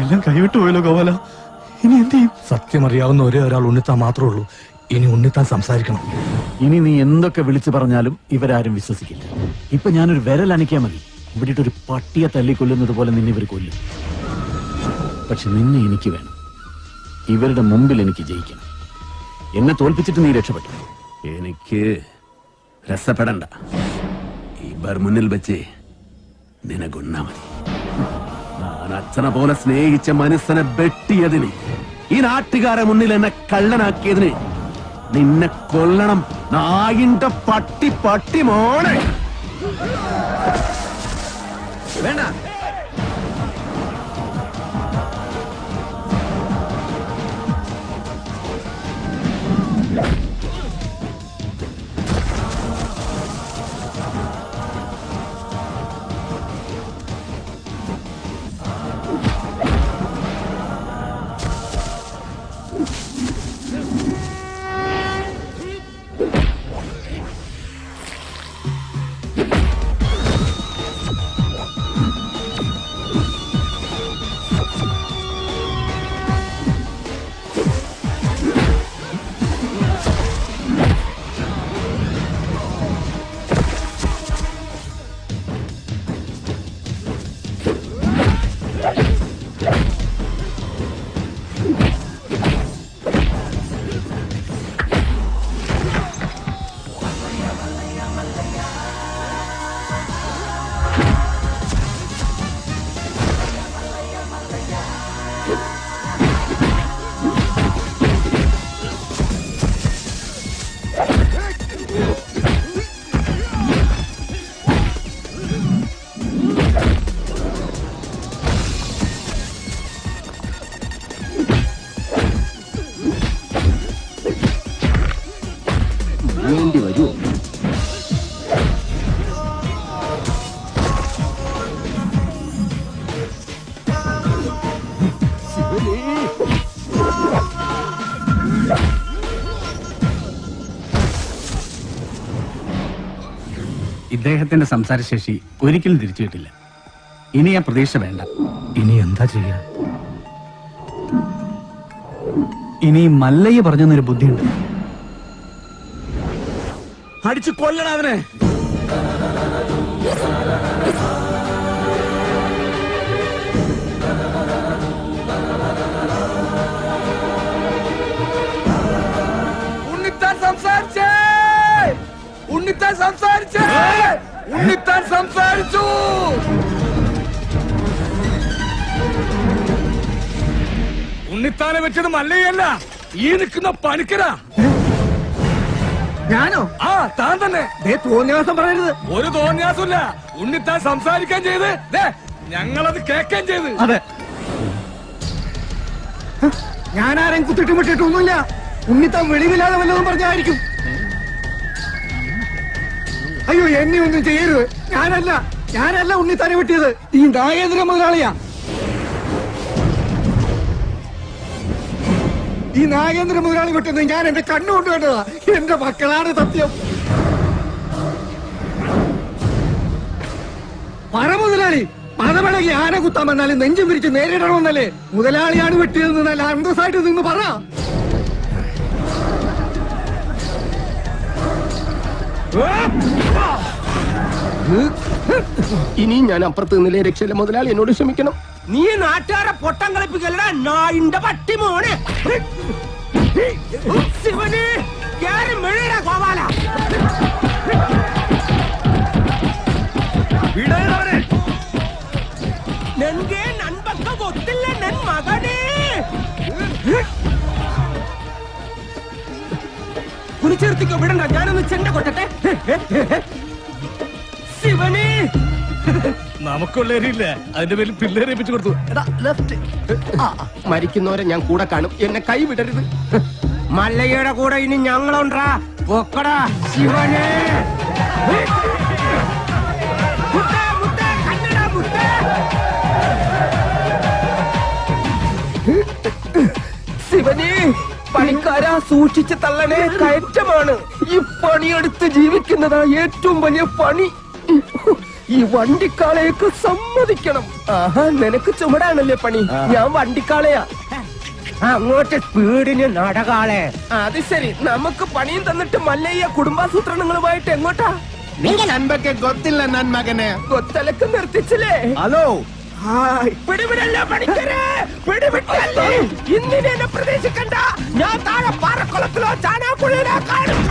എല്ലാം കൈവിട്ടു പോയല്ലോ ഗോപാല. ഇനി എന്ത് ചെയ്യും? സത്യം അറിയാവുന്ന ഒരേ ഒരാൾ ഉണ്ണിത്താൻ മാത്രമേ ഉള്ളൂ. ഇനി ഉണ്ണിത്താൻ സംസാരിക്കണം. ഇനി നീ എന്തൊക്കെ വിളിച്ചു പറഞ്ഞാലും ഇവരാരും വിശ്വസിക്കില്ല. ഇപ്പൊ ഞാനൊരു വിരൽ അനക്കിയാൽ മതി, ഇവിടെ ഒരു പട്ടിയെ തല്ലിക്കൊല്ലുന്നത് പോലെ നിന്നെ ഇവർ കൊല്ലും. പക്ഷെ നിന്നെ എനിക്ക് വേണം. ഇവരുടെ മുമ്പിൽ എനിക്ക് ജയിക്കണം. എന്നെ തോൽപ്പിച്ചിട്ട് നീ രക്ഷപ്പെട്ടു. എനിക്ക് രസപ്പെടണ്ട. ഇവർ മുന്നിൽ വെച്ച് നിനകൊന്നാ മതി. ഞാൻ അച്ഛനെ പോലെ സ്നേഹിച്ച മനസ്സിനെ വെട്ടിയതിന്, ഈ നാട്ടുകാരെ മുന്നിൽ എന്നെ കള്ളനാക്കിയതിന് നിന്നെ കൊല്ലണം. നായിന്റെ പട്ടി പട്ടി മോനെ. വേണ്ട, വേണ്ടി വരുമോ? ഇദ്ദേഹത്തിന്റെ സംസാരശേഷി ഒരിക്കലും തിരിച്ചു കിട്ടില്ല. ഇനി ആ പ്രതീക്ഷ വേണ്ട. ഇനി എന്താ ചെയ്യാ? ഇനി മല്ലയ്യ പറഞ്ഞൊരു ബുദ്ധിയുണ്ട്. അടിച്ചു കൊല്ലണം അവനെ. ഉണ്ണിത്താൻ സംസാരിച്ചേ! ഉണ്ണിത്താൻ സംസാരിച്ചേ! ഉണ്ണിത്താൻ സംസാരിച്ചു! ഉണ്ണിത്താനെ വെച്ചത് മല്ലയല്ല, ഈ നിൽക്കുന്ന പണിക്കരാ. ഞാനോ? ആ, താൻ തന്നെ. തോന്നിയാസം പറയരുത്. ഒരു തോന്നിയാസമില്ല. ഉണ്ണിത്താൻ സംസാരിക്കാൻ ചെയ്ത് ഞങ്ങളത് കേൾക്കാൻ ചെയ്ത്. അതെ, ഞാനാരെയും കുത്തിട്ടുമിട്ടിട്ടൊന്നുമില്ല. ഉണ്ണിത്താൻ വെളിവില്ലാതെ വല്ലതും പറഞ്ഞായിരിക്കും. അയ്യോ എന്നെ ഒന്നും ചെയ്യരുത്. ഞാനല്ല ഉണ്ണിത്താനെ വെട്ടിയത്, ഈ നാഗേന്ദ്ര മുതലാളിയാ. ഈ നാഗേന്ദ്ര മുതലാളി വെട്ടുന്നത് ഞാൻ എന്റെ കണ്ണുകൊണ്ട് കണ്ടതാ. എന്റെ മക്കളാണ് സത്യം. പറ മുതലാളി, പദവിളകി ആന കുത്താൻ വന്നാലും നെഞ്ചും പിരിച്ച് നേരിടണമെന്നല്ലേ? മുതലാളിയാണ് വെട്ടിയതെന്ന് നല്ല അന്തസ്സായിട്ട് നിന്ന് പറ. ഇനി ഞാൻ അപ്പുറത്ത് നിന്നില്ലേ രക്ഷയില്ല. മുതലാളി എന്നോട് ക്ഷമിക്കണം. നീ നാട്ടുകാരെ പൊട്ടം കളിപ്പിക്കലടാ നായിന്റെ പട്ടി മോനെ. ശിവന് കേറി മെഴുകടാ ഗോപാല. നൻകെ നൻപക്ക ಗೊತ್ತಿಲ್ಲ ನನ್ ಮಗನೇ. കുറിച്ചെടുത്തിക്കോ, വിടണ്ട. ഞാനൊന്ന് ചെണ്ട കൊട്ടട്ടെ. ശിവന് നമുക്കുള്ളവരില്ല, അതിന്റെ പേരിൽ പിള്ളേരെ ഏൽപ്പിച്ചു കൊടുത്തു. മരിക്കുന്നവരെ ഞാൻ കൂടെ കാണും, എന്നെ കൈ വിടരുത്. മല്ലയ്യയുടെ കൂടെ ഇനി ഞങ്ങളുണ്ടാ. പൊക്കടാ ശിവനെ. ശിവനെ, പണിക്കാരാ സൂക്ഷിച്ച് തള്ളണേ, കയറ്റമാണ്. ഈ പണിയെടുത്ത് ജീവിക്കുന്നതാ ഏറ്റവും വലിയ പണി. ഈ വണ്ടിക്കാളയൊക്കെ സമ്മതിക്കണം. ആഹാ, നിനക്ക് ചുമടാണല്ലേ പണി, ഞാൻ വണ്ടിക്കാളയാ. അങ്ങോട്ട് സ്പീഡിന് നടകാളെ. അത് ശരി, നമുക്ക് പണിയും തന്നിട്ട് മല്ലയ്യ കുടുംബാസൂത്രണങ്ങളുമായിട്ട് എങ്ങോട്ടാ? നൻപൊക്കെ ഗൊത്തില്ല നൻ മകനെ. കൊത്തലക്ക് നിർത്തിച്ചില്ലേ? ഹലോ, പിടിവിടല്ലോ പണിക്കരെ, പിടിവിട്ടല്ലേ. ഇന്നിനെ പ്രതീക്ഷിക്കണ്ട, ഞാൻ താഴെ പാറക്കുളത്തിലോ ചാനാക്കുഴിയിലോ കാണും.